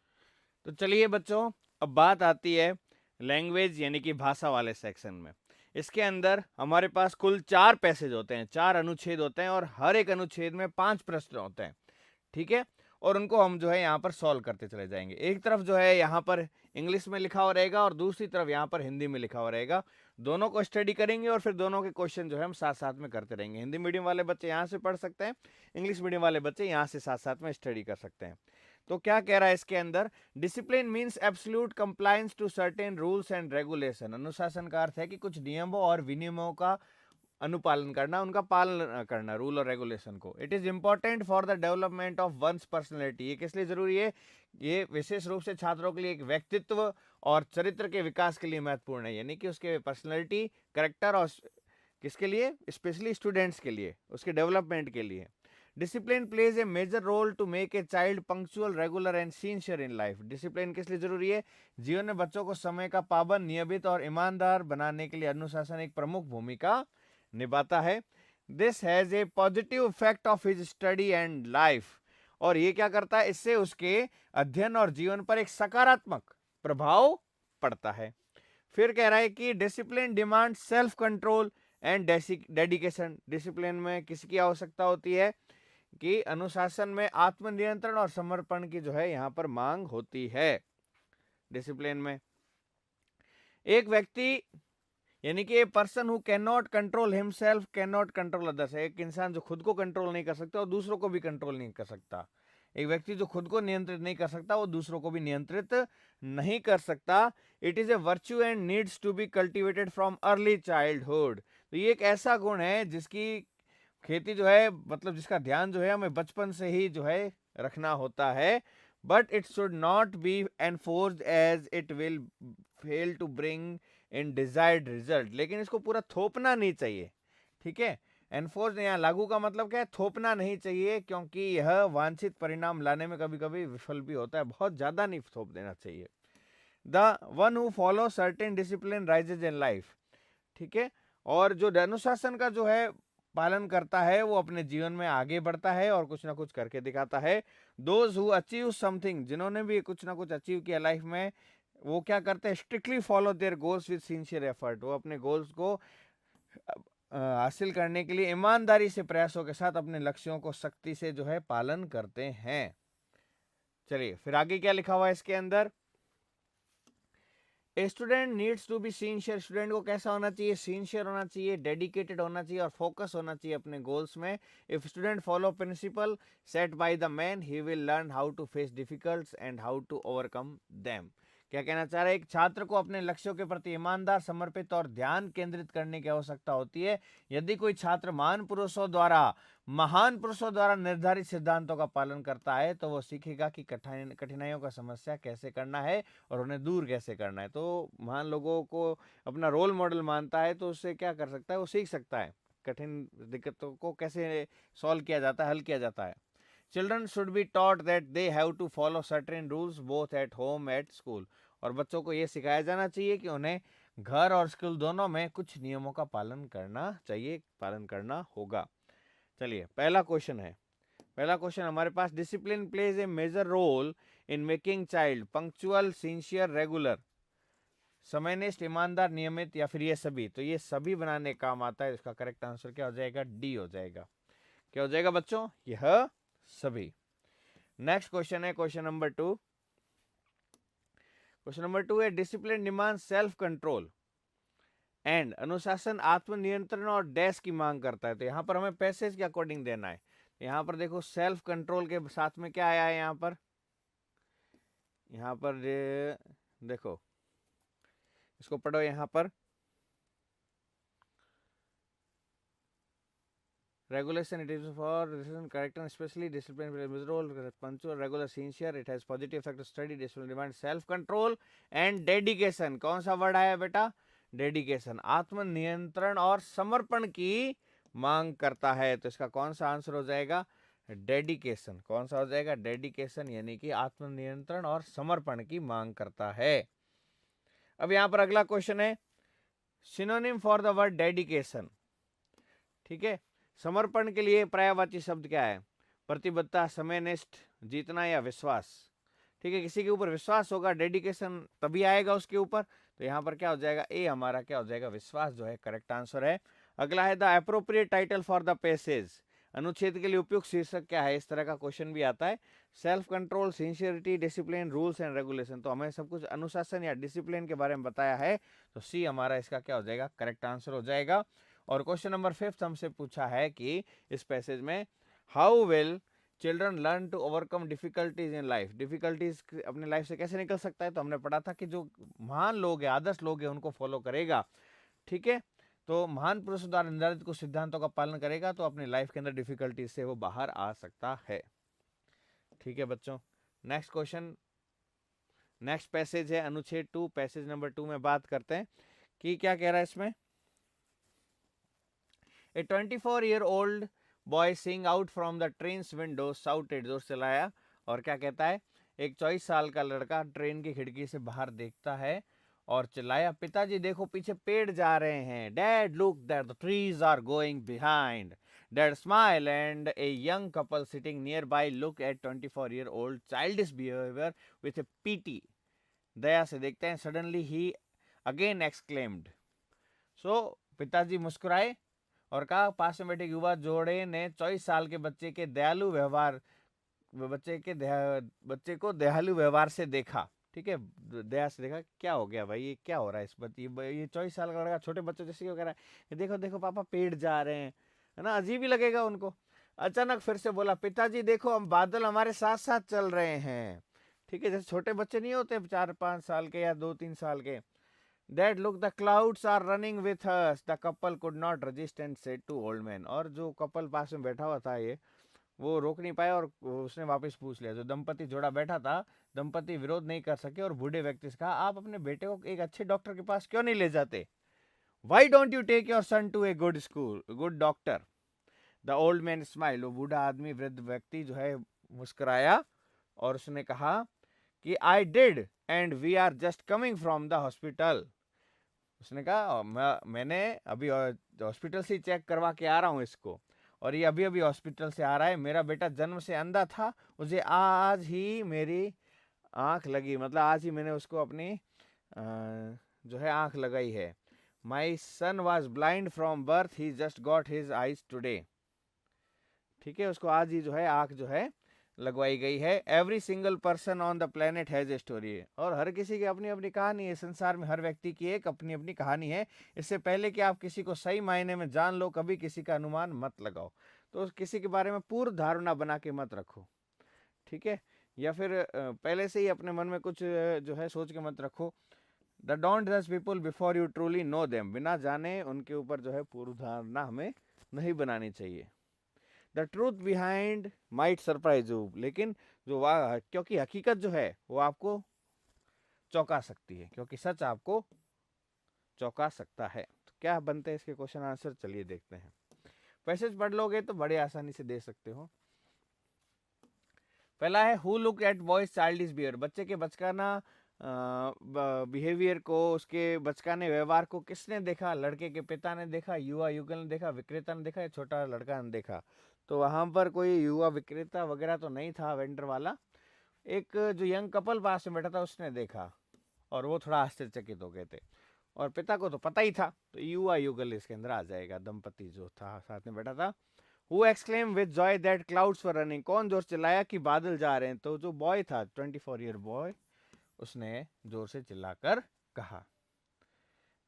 तो चलिए बच्चों, अब बात आती है लैंग्वेज यानी कि भाषा वाले सेक्शन में। इसके अंदर हमारे पास कुल 4 पैसेज होते हैं, 4 अनुच्छेद होते हैं और हर एक अनुच्छेद में 5 प्रश्न होते हैं, ठीक है। और उनको हम जो है यहाँ पर सॉल्व करते चले जाएंगे। एक तरफ जो है यहाँ पर इंग्लिश में लिखा हुआ रहेगा और दूसरी तरफ यहाँ पर हिंदी में लिखा हुआ रहेगा। दोनों को स्टडी करेंगे और फिर दोनों के क्वेश्चन जो है हम साथ साथ में करते रहेंगे। हिंदी मीडियम वाले बच्चे यहाँ से पढ़ सकते हैं, इंग्लिश मीडियम वाले बच्चे यहाँ से साथ साथ में स्टडी कर सकते हैं। तो क्या कह रहा है इसके अंदर? Discipline means absolute compliance to certain rules and regulation. अनुशासन का अर्थ है कि कुछ नियमों और विनियमों का अनुपालन करना, उनका पालन करना, रूल और रेगुलेशन को। It is important for the development of one's personality. ये किस लिए जरूरी है? ये विशेष रूप से छात्रों के लिए एक व्यक्तित्व और चरित्र के विकास के लिए महत्वपूर्ण है, यानी कि उसके पर्सनैलिटी, करेक्टर, और किसके लिए? स्पेशली स्टूडेंट्स के लिए, उसके डेवलपमेंट के लिए। Discipline plays a major role to make a child punctual, regular and sincere in life. Discipline किस लिए जरूरी है? जीवन में बच्चों को समय का पाबंद, नियमित और ईमानदार बनाने के लिए अनुशासन एक प्रमुख भूमिका निभाता है। This has a positive effect of his study and life. और ये क्या करता है? इससे उसके अध्ययन और जीवन पर एक सकारात्मक प्रभाव पड़ता है। फिर कह रहा है कि discipline demand self control and dedication. Discipline में किसकी आवश्यकता होती है? कि अनुशासन में आत्मनियंत्रण और समर्पण की जो है यहाँ पर मांग होती है। डिसिप्लिन में एक व्यक्ति यानी कि a person who can not control himself can not control others. एक इंसान जो खुद को कंट्रोल नहीं कर सकता और दूसरों को भी कंट्रोल नहीं कर सकता। एक व्यक्ति जो खुद को नियंत्रित नहीं कर सकता वो दूसरों को भी नियंत्रित नहीं कर सकता। It is a virtue and needs to be cultivated from early childhood. तो ये एक ऐसा गुण है जिसकी खेती जो है मतलब जिसका ध्यान जो है हमें बचपन से ही जो है रखना होता है। But it should not be enforced as it will fail to bring in desired result. लेकिन इसको पूरा थोपना नहीं चाहिए, ठीक है। एनफोर्स यहाँ लागू का मतलब क्या है? थोपना नहीं चाहिए, क्योंकि यह वांछित परिणाम लाने में कभी कभी विफल भी होता है। बहुत ज्यादा नहीं थोप देना चाहिए। The one who follow certain discipline rises in life, ठीक है। और जो अनुशासन का जो है पालन करता है वो अपने जीवन में आगे बढ़ता है और कुछ ना कुछ करके दिखाता है। दोज हु अचीव समथिंग, जिन्होंने भी कुछ ना कुछ अचीव किया लाइफ में, वो क्या करते हैं? Strictly follow their goals with sincere effort. वो अपने गोल्स को हासिल करने के लिए ईमानदारी से प्रयासों के साथ अपने लक्ष्यों को सख्ती से जो है पालन करते हैं। चलिए फिर आगे क्या लिखा हुआ है इसके अंदर? A student needs to be sincere. Student को कैसा होना चाहिए? सिंसियर होना चाहिए, डेडिकेटेड होना चाहिए और फोकस होना चाहिए अपने गोल्स में। If student follow principle set by the man, he will learn how to face difficulties and how to overcome them. क्या कहना चाह रहे हैं? एक छात्र को अपने लक्ष्यों के प्रति ईमानदार, समर्पित और ध्यान केंद्रित करने की आवश्यकता होती है। यदि कोई छात्र महान पुरुषों द्वारा निर्धारित सिद्धांतों का पालन करता है तो वो सीखेगा कि कठिनाइयों का समस्या कैसे करना है और उन्हें दूर कैसे करना है। तो महान लोगों को अपना रोल मॉडल मानता है तो उससे क्या कर सकता है? वो सीख सकता है कठिन दिक्कतों को कैसे सॉल्व किया जाता है, हल किया जाता है। Children should be taught that they have to follow certain rules both at home at school. और बच्चों को ये सिखाया जाना चाहिए कि उन्हें घर और स्कूल दोनों में कुछ नियमों का पालन करना चाहिए, पालन करना होगा। चलिए पहला क्वेश्चन है। पहला क्वेश्चन हमारे पास, discipline plays a major role in making child punctual, sincere, regular. समयनिष्ठ, ईमानदार, नियमित या फिर ये सभी। तो ये सभी बनाने का काम आता है। इसका करेक्ट आंसर क्या हो जाएगा? डी हो जाएगा। क्या हो जाएगा बच्चों? यह सभी। नेक्स्ट क्वेश्चन है क्वेश्चन नंबर 2। क्वेश्चन नंबर 2 है discipline demand self control and, अनुशासन आत्मनियंत्रण और डैश की मांग करता है। तो यहाँ पर हमें पैसेज के अकॉर्डिंग देना है। यहाँ पर देखो सेल्फ कंट्रोल के साथ में क्या आया है? यहाँ पर देखो इसको पढ़ो। यहाँ पर regulation, it is for decision correct and especially discipline plays a major role, punctual, regular, sincere, it has positive effect to study, discipline demand self control and dedication। कौन सा वर्ड आया बेटा? डेडिकेशन। आत्मनियंत्रण और समर्पण की मांग करता है। तो इसका कौन सा आंसर हो जाएगा? डेडिकेशन। कौन सा हो जाएगा? डेडिकेशन, यानी कि आत्मनियंत्रण और समर्पण की मांग करता है। अब यहां पर अगला क्वेश्चन है, synonym for the word dedication, ठीक है। समर्पण के लिए पर्यायवाची शब्द क्या है? प्रतिबद्धता, समयनिष्ठ, जीतना या विश्वास। ठीक है, किसी के ऊपर विश्वास होगा, डेडिकेशन तभी आएगा उसके ऊपर। तो यहाँ पर क्या हो जाएगा? ए हमारा क्या हो जाएगा? विश्वास जो है करेक्ट आंसर है। अगला है the appropriate title for the passage. अनुच्छेद के लिए उपयुक्त शीर्षक क्या है? इस तरह का क्वेश्चन भी आता है। Self control, sincerity, discipline, rules and regulation. तो हमें सब कुछ अनुशासन या डिसिप्लिन के बारे में बताया है। तो सी हमारा इसका क्या हो जाएगा? करेक्ट आंसर हो जाएगा। और क्वेश्चन नंबर 5 हमसे पूछा है कि इस पैसेज में how will children learn to overcome difficulties in life. Difficulties अपने लाइफ से कैसे निकल सकता है? तो हमने पढ़ा था कि जो महान लोग हैं, आदर्श लोग हैं, उनको फॉलो करेगा, ठीक है। तो महान पुरुषों द्वारा निर्धारित कुछ सिद्धांतों का पालन करेगा तो अपनी लाइफ के अंदर डिफिकल्टीज से वो बाहर आ सकता है। ठीक है बच्चों, नेक्स्ट क्वेश्चन, नेक्स्ट पैसेज है अनुच्छेद 2, पैसेज नंबर 2 में बात करते हैं कि क्या कह रहा है इसमें। A 24-year-old boy seeing out from the trains window shouted, जोर से चिल्लाया। और क्या कहता है, एक 24 साल का लड़का ट्रेन की खिड़की से बाहर देखता है और चिल्लाया, पिताजी देखो पीछे पेड़ जा रहे हैं। Dad look that the trees are going behind. Dad smile and a young couple sitting nearby look at 24-year-old childish behavior with a pity। दया से देखते हैं। सडनली ही अगेन एक्सक्लेम्ड। सो पिताजी मुस्कुराए और कहा, पास में बैठे युवा जोड़े ने 24 साल के बच्चे के दयालु व्यवहार बच्चे को दयालु व्यवहार से देखा। ठीक है, दया से देखा। क्या हो गया भाई, ये क्या हो रहा है इस बच्चे, ये 24 साल का लड़का छोटे बच्चों जैसे क्यों कह रहा है, देखो देखो पापा पेड़ जा रहे हैं, है ना, अजीब ही लगेगा उनको। अचानक फिर से बोला, पिताजी देखो हम बादल हमारे साथ साथ चल रहे हैं। ठीक है, जैसे छोटे बच्चे नहीं होते 4-5 साल के या 2-3 साल के। Dad, look, the clouds are running with us. The couple could not resist and said to old man। और जो कपल पास में बैठा हुआ था ये, वो रोक नहीं पाया और उसने वापस पूछ लिया। जो दंपति जोड़ा बैठा था, दंपति विरोध नहीं कर सके और बूढ़े व्यक्ति से कहा, आप अपने बेटे को एक अच्छे डॉक्टर के पास क्यों नहीं ले जाते? Why don't you take your son to a good school, good doctor? The old man smiled। वो बूढ़ा आदमी, वृद्ध व्यक्ति जो है, मुस्कुराया और उसने कहा कि I did and we are just coming from the hospital। उसने कहा, मैंने अभी हॉस्पिटल से चेक करवा के आ रहा हूँ इसको, और ये अभी अभी हॉस्पिटल से आ रहा है। मेरा बेटा जन्म से अंधा था, उसे आज ही मेरी आँख लगी, मतलब आज ही मैंने उसको अपनी जो है आँख लगाई है। My son was blind from birth, he just got his eyes today. ठीक है, उसको आज ही जो है आँख जो है लगवाई गई है। Every single person on the planet has a story. और हर किसी की अपनी अपनी कहानी है। संसार में हर व्यक्ति की एक अपनी अपनी कहानी है। इससे पहले कि आप किसी को सही मायने में जान लो, कभी किसी का अनुमान मत लगाओ। तो किसी के बारे में पूर्व धारणा बना के मत रखो। ठीक है, या फिर पहले से ही अपने मन में कुछ जो है सोच के मत रखो। द डोंट जज people before you truly know them. बिना जाने उनके ऊपर जो है पूर्व धारणा हमें नहीं बनानी चाहिए। The truth behind might surprise you. लेकिन जो क्योंकि हकीकत जो है वो आपको चौंका सकती है, क्योंकि सच आपको चौंका सकता है। तो क्या बनते हैं इसके क्वेश्चन आंसर, चलिए देखते हैं। पैसेज पढ़ लोगे तो बड़े आसानी से दे सकते हो। पहला है, who look at boys childish behaviour. बच्चे के बचकाना बिहेवियर को, उसके बचकाने व्यवहार को किसने देखा? लड़के के पिता ने देखा, युवा युगल ने देखा, विक्रेता ने देखा, या छोटा लड़का ने देखा? तो वहाँ पर कोई युवा विक्रेता वगैरह तो नहीं था, वेंडर वाला। एक जो यंग कपल पास में बैठा था उसने देखा और वो थोड़ा आश्चर्यचकित हो गए थे, और पिता को तो पता ही था, तो युवा युगल इसके अंदर आ जाएगा। दंपति जो था साथ में बैठा था। Who exclaimed with joy that clouds were running। कौन जोर चिल्लाया कि बादल जा रहे हैं? तो जो बॉय था, 24-year बॉय, उसने जोर से चिल्लाकर कहा।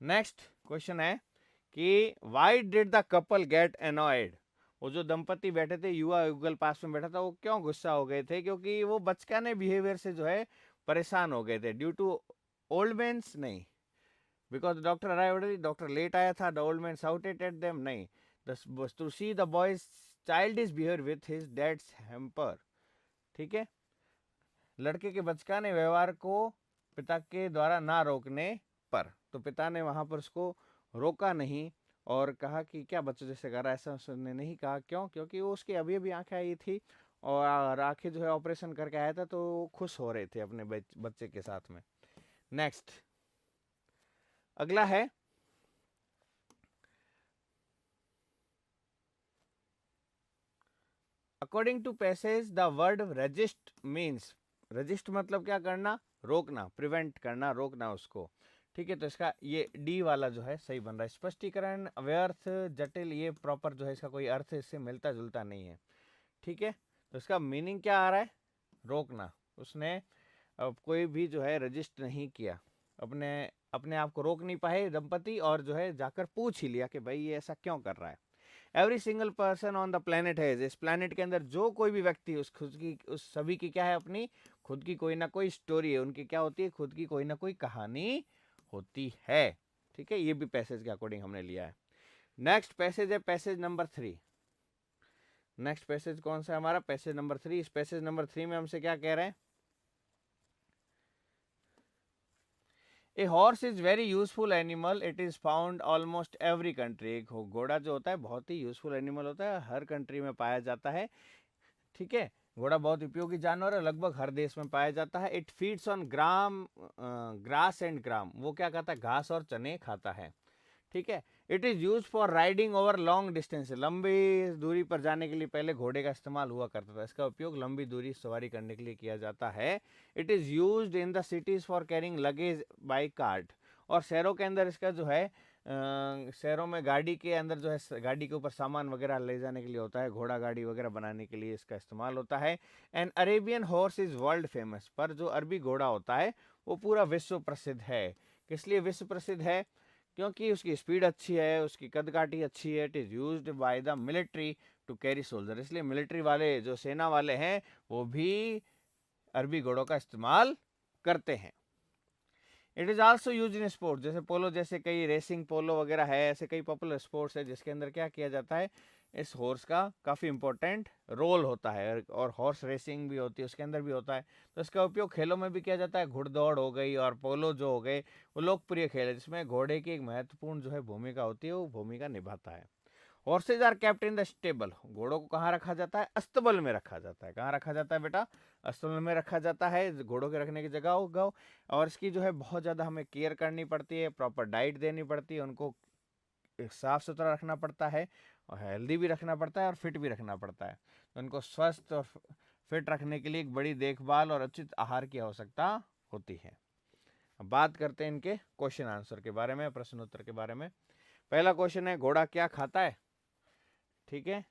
नेक्स्ट क्वेश्चन है कि why did the couple get annoyed. वो जो दंपति बैठे थे, युवा युगल पास में बैठा था, वो क्यों गुस्सा हो गए थे? क्योंकि वो बचकाने बिहेवियर से जो है परेशान हो गए थे। ड्यू टू ओल्ड मैन्स, नहीं। Because doctor arrived, doctor late आया था। The old man shouted at them, नहीं। To see the boy's childish behaviour with his dad's hamper. ठीक है, लड़के के बचकाने व्यवहार को पिता के द्वारा ना रोकने पर। तो पिता ने वहां पर उसको रोका नहीं और कहा कि क्या बच्चों जैसे कर रहा है, ऐसा उसने नहीं कहा। क्यों? क्योंकि वो उसकी अभी अभी आंखें आई थी और आंखें जो है ऑपरेशन करके आया था, तो वो खुश हो रहे थे अपने बच्चे के साथ में। नेक्स्ट, अगला है, according to passage the word resist means. Resist मतलब क्या करना? रोकना, प्रिवेंट करना, रोकना उसको। ठीक है, तो इसका ये डी वाला जो है सही बन रहा है। स्पष्टीकरण, व्यर्थ, जटिल, ये प्रॉपर जो है इसका कोई अर्थ इससे मिलता जुलता नहीं है। ठीक है, तो इसका मीनिंग क्या आ रहा है? रोकना। उसने कोई भी जो है रजिस्ट नहीं किया, अपने अपने आप को रोक नहीं पाए दंपति, और जो है जाकर पूछ ही लिया कि भाई ये ऐसा क्यों कर रहा है। Every single person on the planet है, इस प्लेनेट के अंदर जो कोई भी व्यक्ति, उस खुद की, उस सभी की क्या है? अपनी खुद की कोई ना कोई स्टोरी है। उनकी क्या होती है? खुद की कोई ना कोई कहानी होती है। ठीक है, ये भी पैसेज के अकॉर्डिंग हमने लिया है। नेक्स्ट पैसेज है पैसेज नंबर 3। नेक्स्ट पैसेज कौन सा है हमारा? Passage number 3। इस पैसेज नंबर 3 में हमसे क्या कह रहे हैं? A horse is very useful animal, it is found almost every country. एक घोड़ा जो होता है बहुत ही यूजफुल एनिमल होता है, हर कंट्री में पाया जाता है। ठीक है, घोड़ा बहुत उपयोगी जानवर है, लगभग हर देश में पाया जाता है। It feeds on grass and gram, वो क्या खाता है, घास और चने खाता है। ठीक है, it is use for riding over long distance, लंबी दूरी पर जाने के लिए पहले घोड़े का इस्तेमाल हुआ करता था, इसका उपयोग लंबी दूरी सवारी करने के लिए किया जाता है। It is used in the cities for carrying luggage by cart, और शहरों के अंदर इसका जो है शहरों में गाड़ी के अंदर जो है गाड़ी के ऊपर सामान वगैरह ले जाने के लिए होता है, घोड़ा गाड़ी वगैरह बनाने के लिए इसका इस्तेमाल होता है। And Arabian horse is world famous, पर जो अरबी घोड़ा होता है वो पूरा विश्व प्रसिद्ध है। किस लिए विश्व प्रसिद्ध है, क्योंकि उसकी स्पीड अच्छी है, उसकी कदकाठी अच्छी है। It is used by the military to carry soldier, इसलिए मिलिट्री वाले जो सेना वाले हैं वो भी अरबी घोड़ों का इस्तेमाल करते हैं। It is also use in sport, जैसे पोलो, जैसे कई रेसिंग पोलो वगैरह है, ऐसे कई पॉपुलर स्पोर्ट्स है जिसके अंदर क्या किया जाता है, इस हॉर्स का काफ़ी इंपॉर्टेंट रोल होता है, और हॉर्स रेसिंग भी होती है उसके अंदर भी होता है। तो इसका उपयोग खेलों में भी किया जाता है, घुड़दौड़ हो गई और पोलो जो हो गए वो लोकप्रिय खेल है जिसमें घोड़े की एक महत्वपूर्ण जो है भूमिका होती है, वो भूमिका निभाता है। Horses are kept in the stable, घोड़ों को कहाँ रखा जाता है, अस्तबल में रखा जाता है। कहाँ रखा जाता है बेटा, अस्तबल में रखा जाता है, घोड़ों के रखने की जगह होगा। और इसकी जो है बहुत ज़्यादा हमें केयर करनी पड़ती है, प्रॉपर डाइट देनी पड़ती है, उनको साफ सुथरा रखना पड़ता है, और हेल्दी भी रखना पड़ता है और फिट भी रखना पड़ता है। तो उनको स्वस्थ और फिट रखने के लिए एक बड़ी देखभाल और उचित आहार की आवश्यकता होती है। अब बात करते हैं इनके क्वेश्चन आंसर के बारे में, प्रश्न उत्तर के बारे में। पहला क्वेश्चन है, घोड़ा क्या खाता है। ठीक है,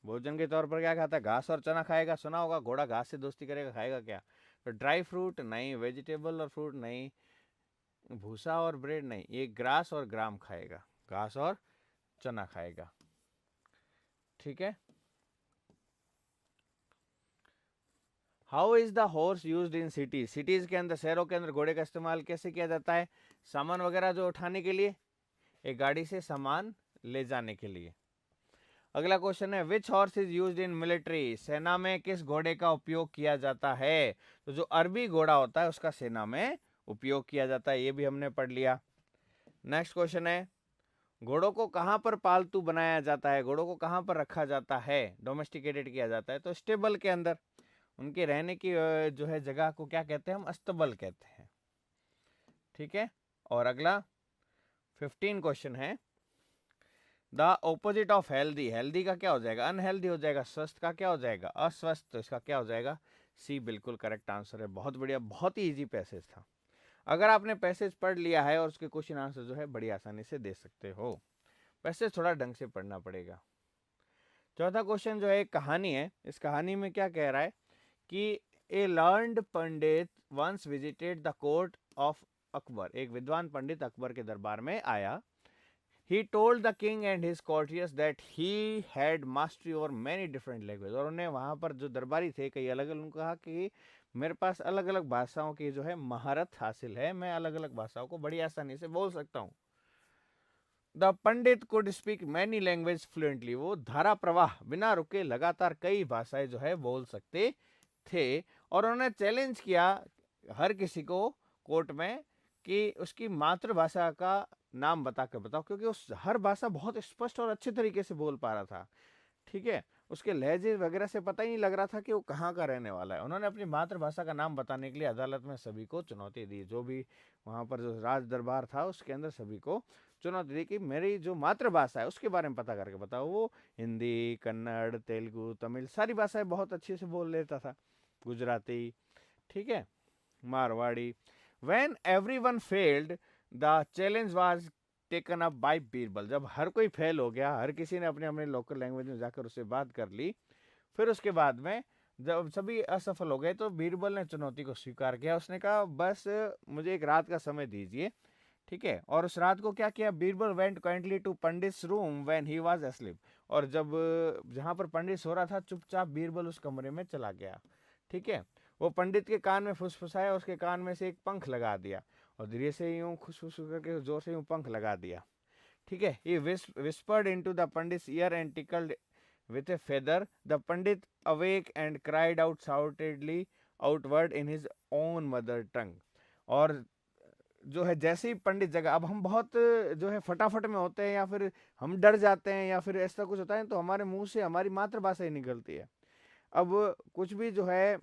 भोजन के तौर पर क्या खाता है, घास और चना खाएगा, सुना होगा। घोड़ा घास से दोस्ती करेगा, खाएगा क्या, तो ड्राई फ्रूट नहीं, वेजिटेबल और फ्रूट नहीं, भूसा और ब्रेड नहीं, ये ग्रास और ग्राम खाएगा, घास और चना खाएगा। ठीक है, how is the horse used in cities, cities के अंदर, शहरों के अंदर घोड़े का इस्तेमाल कैसे किया जाता है, सामान वगैरह जो उठाने के लिए, एक गाड़ी से सामान ले जाने के लिए। अगला क्वेश्चन है, which horse is used in military, सेना में किस घोड़े का उपयोग किया जाता है। तो जो अरबी घोड़ा होता है उसका सेना में उपयोग किया जाता है, ये भी हमने पढ़ लिया। नेक्स्ट क्वेश्चन है, घोड़ों को कहाँ पर पालतू बनाया जाता है, घोड़ों को कहाँ पर रखा जाता है, डोमेस्टिकेटेड किया जाता है, तो स्टेबल के अंदर। उनके रहने की जो है जगह को क्या कहते हैं, हम अस्तबल कहते हैं। ठीक है, और अगला 15 क्वेश्चन है, the opposite of healthy, healthy का क्या हो जाएगा, अनहेल्दी हो जाएगा। स्वस्थ का क्या हो जाएगा, अस्वस्थ, तो इसका क्या हो जाएगा, सी बिल्कुल करेक्ट आंसर है। बहुत बढ़िया, बहुत ही इजी पैसेज था। अगर आपने पैसेज पढ़ लिया है और उसके क्वेश्चन आंसर जो है बड़ी आसानी से दे सकते हो, पैसेज थोड़ा ढंग से पढ़ना पड़ेगा। चौथा क्वेश्चन जो है एक कहानी है, इस कहानी में क्या कह रहा है कि a learned pandit once visited the court of Akbar, एक विद्वान पंडित अकबर के दरबार में आया। He told the king and his courtiers that he had mastery over many different languages, और उन्हें वहाँ पर जो दरबारी थे कई अलग अलग, कहा कि मेरे पास अलग अलग भाषाओं की जो है महारत हासिल है, मैं अलग अलग भाषाओं को बड़ी आसानी से बोल सकता हूँ। The Pandit could speak many language fluently, वो धारा प्रवाह बिना रुके लगातार कई भाषाएं जो है बोल सकते थे। और उन्होंने चैलेंज किया हर किसी को कोर्ट में कि उसकी मातृभाषा का नाम बता के बताओ, क्योंकि उस हर भाषा बहुत स्पष्ट और अच्छे तरीके से बोल पा रहा था। ठीक है, उसके लहजे वगैरह से पता ही नहीं लग रहा था कि वो कहाँ का रहने वाला है। उन्होंने अपनी मातृभाषा का नाम बताने के लिए अदालत में सभी को चुनौती दी, जो भी वहाँ पर जो राज दरबार था उसके अंदर सभी को चुनौती दी कि मेरी जो मातृभाषा है उसके बारे में पता करके बताओ। वो हिंदी, कन्नड़, तेलुगु, तमिल सारी भाषाएं बहुत अच्छे से बोल लेता था, गुजराती, ठीक है, Marwari. When everyone failed, the challenge was taken up by Birbal, जब हर कोई फेल हो गया, हर किसी ने अपने अपने लोकल लैंग्वेज में जाकर उससे बात कर ली, फिर उसके बाद में जब सभी असफल हो गए तो बीरबल ने चुनौती को स्वीकार किया। उसने कहा बस मुझे एक रात का समय दीजिए। ठीक है, और उस रात को क्या किया, Birbal went kindly to pandit room when he was asleep, और जब जहाँ पर पंडित सो रहा था चुपचाप बीरबल उस कमरे में चला गया। ठीक है, वो पंडित के कान में फुसफुसाया, उसके कान में से एक पंख लगा दिया और धीरे से यूं खुशफुस करके जोर से यूं पंख लगा दिया। ठीक है, he whispered into the pandit's ear and tickled with a feather. The pandit awake and cried out shoutedly outward in his own mother tongue. और जो है जैसे ही पंडित जगह, अब हम बहुत जो है फटाफट में होते हैं या फिर हम डर जाते हैं या फिर ऐसा कुछ होता है तो हमारे मुंह से हमारी मातृभाषा ही निकलती है। अब कुछ भी जो है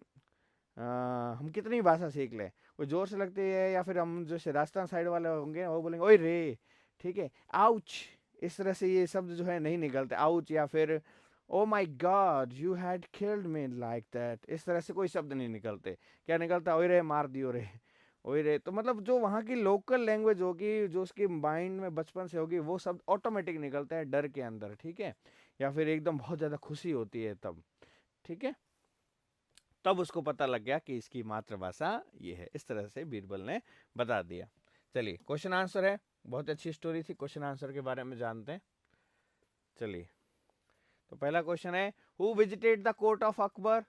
हम कितनी भाषा सीख लें, कोई जोर से लगती है या फिर हम जैसे राजस्थान साइड वाले होंगे वो बोलेंगे ओए रे, ठीक है, आउच, इस तरह से ये शब्द जो है नहीं निकलते, आउच या फिर oh my God you had killed me like that, इस तरह से कोई शब्द नहीं निकलते। क्या निकलता है, ओए रे मार दियो रे, ओए रे। तो मतलब जो वहाँ की लोकल लैंग्वेज होगी, जो उसकी माइंड में बचपन से होगी, वो शब्द ऑटोमेटिक निकलता है डर के अंदर, ठीक है, या फिर एकदम बहुत ज़्यादा खुशी होती है तब, ठीक है, तब उसको पता लग गया कि इसकी मातृभाषा ये है। इस तरह से बीरबल ने बता दिया। चलिए क्वेश्चन आंसर है, बहुत अच्छी स्टोरी थी, क्वेश्चन आंसर के बारे में जानते हैं। चलिए तो पहला क्वेश्चन है, who visited the court of Akbar,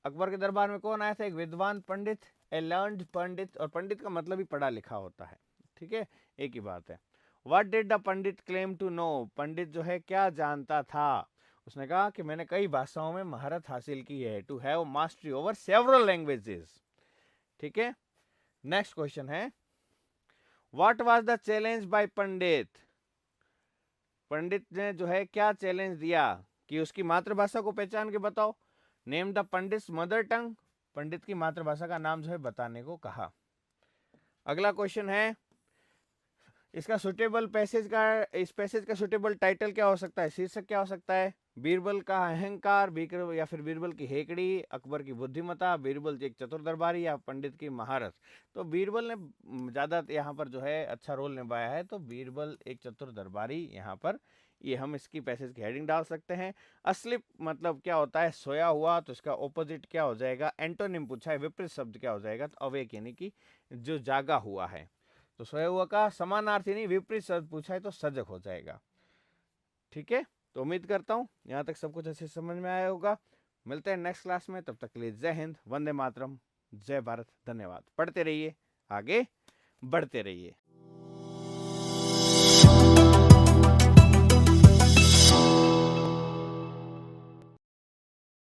Akbar के दरबार में कौन आया था? एक विद्वान पंडित, ए लर्नड पंडित, और पंडित का मतलब ही पढ़ा लिखा होता है, ठीक है, एक ही बात है। What did the pandit claim to know, पंडित जो है क्या जानता था? उसने कहा कि मैंने कई भाषाओं में महारत हासिल की है, to have mastery over several languages, ठीक है। नेक्स्ट क्वेश्चन है, what was the challenge by pandit, पंडित ने जो है क्या चैलेंज दिया कि उसकी मातृभाषा को पहचान के बताओ। Name the pandit mother tongue, पंडित की मातृभाषा का नाम जो है बताने को कहा। अगला क्वेश्चन है, इसका सुटेबल पैसेज का, इस पैसेज का सुटेबल टाइटल क्या हो सकता है, शीर्षक क्या हो सकता है? बीरबल का अहंकार, बीरबल या फिर बीरबल की हेकड़ी, अकबर की बुद्धिमत्ता, बीरबल एक चतुर दरबारी, या पंडित की महारत। तो बीरबल ने ज़्यादा यहाँ पर जो है अच्छा रोल निभाया है, तो बीरबल एक चतुर दरबारी, यहाँ पर ये हम इसकी पैसेज की हेडिंग डाल सकते हैं। अस्लिप मतलब क्या होता है, सोया हुआ, तो इसका ऑपोजिट क्या हो जाएगा? एंटोनिम पूछा है, विपरीत शब्द क्या हो जाएगा? तो अवेक यानी कि जो जागा हुआ है, तो सोया हुआ का समानार्थी नहीं विपरीत शब्द पूछा है तो सजग हो जाएगा, ठीक है। तो उम्मीद करता हूँ यहाँ तक सब कुछ अच्छे से समझ में आया होगा। मिलते हैं नेक्स्ट क्लास में, तब तक के लिए जय हिंद, वंदे मातरम, जय भारत, धन्यवाद। पढ़ते रहिए, आगे बढ़ते रहिए।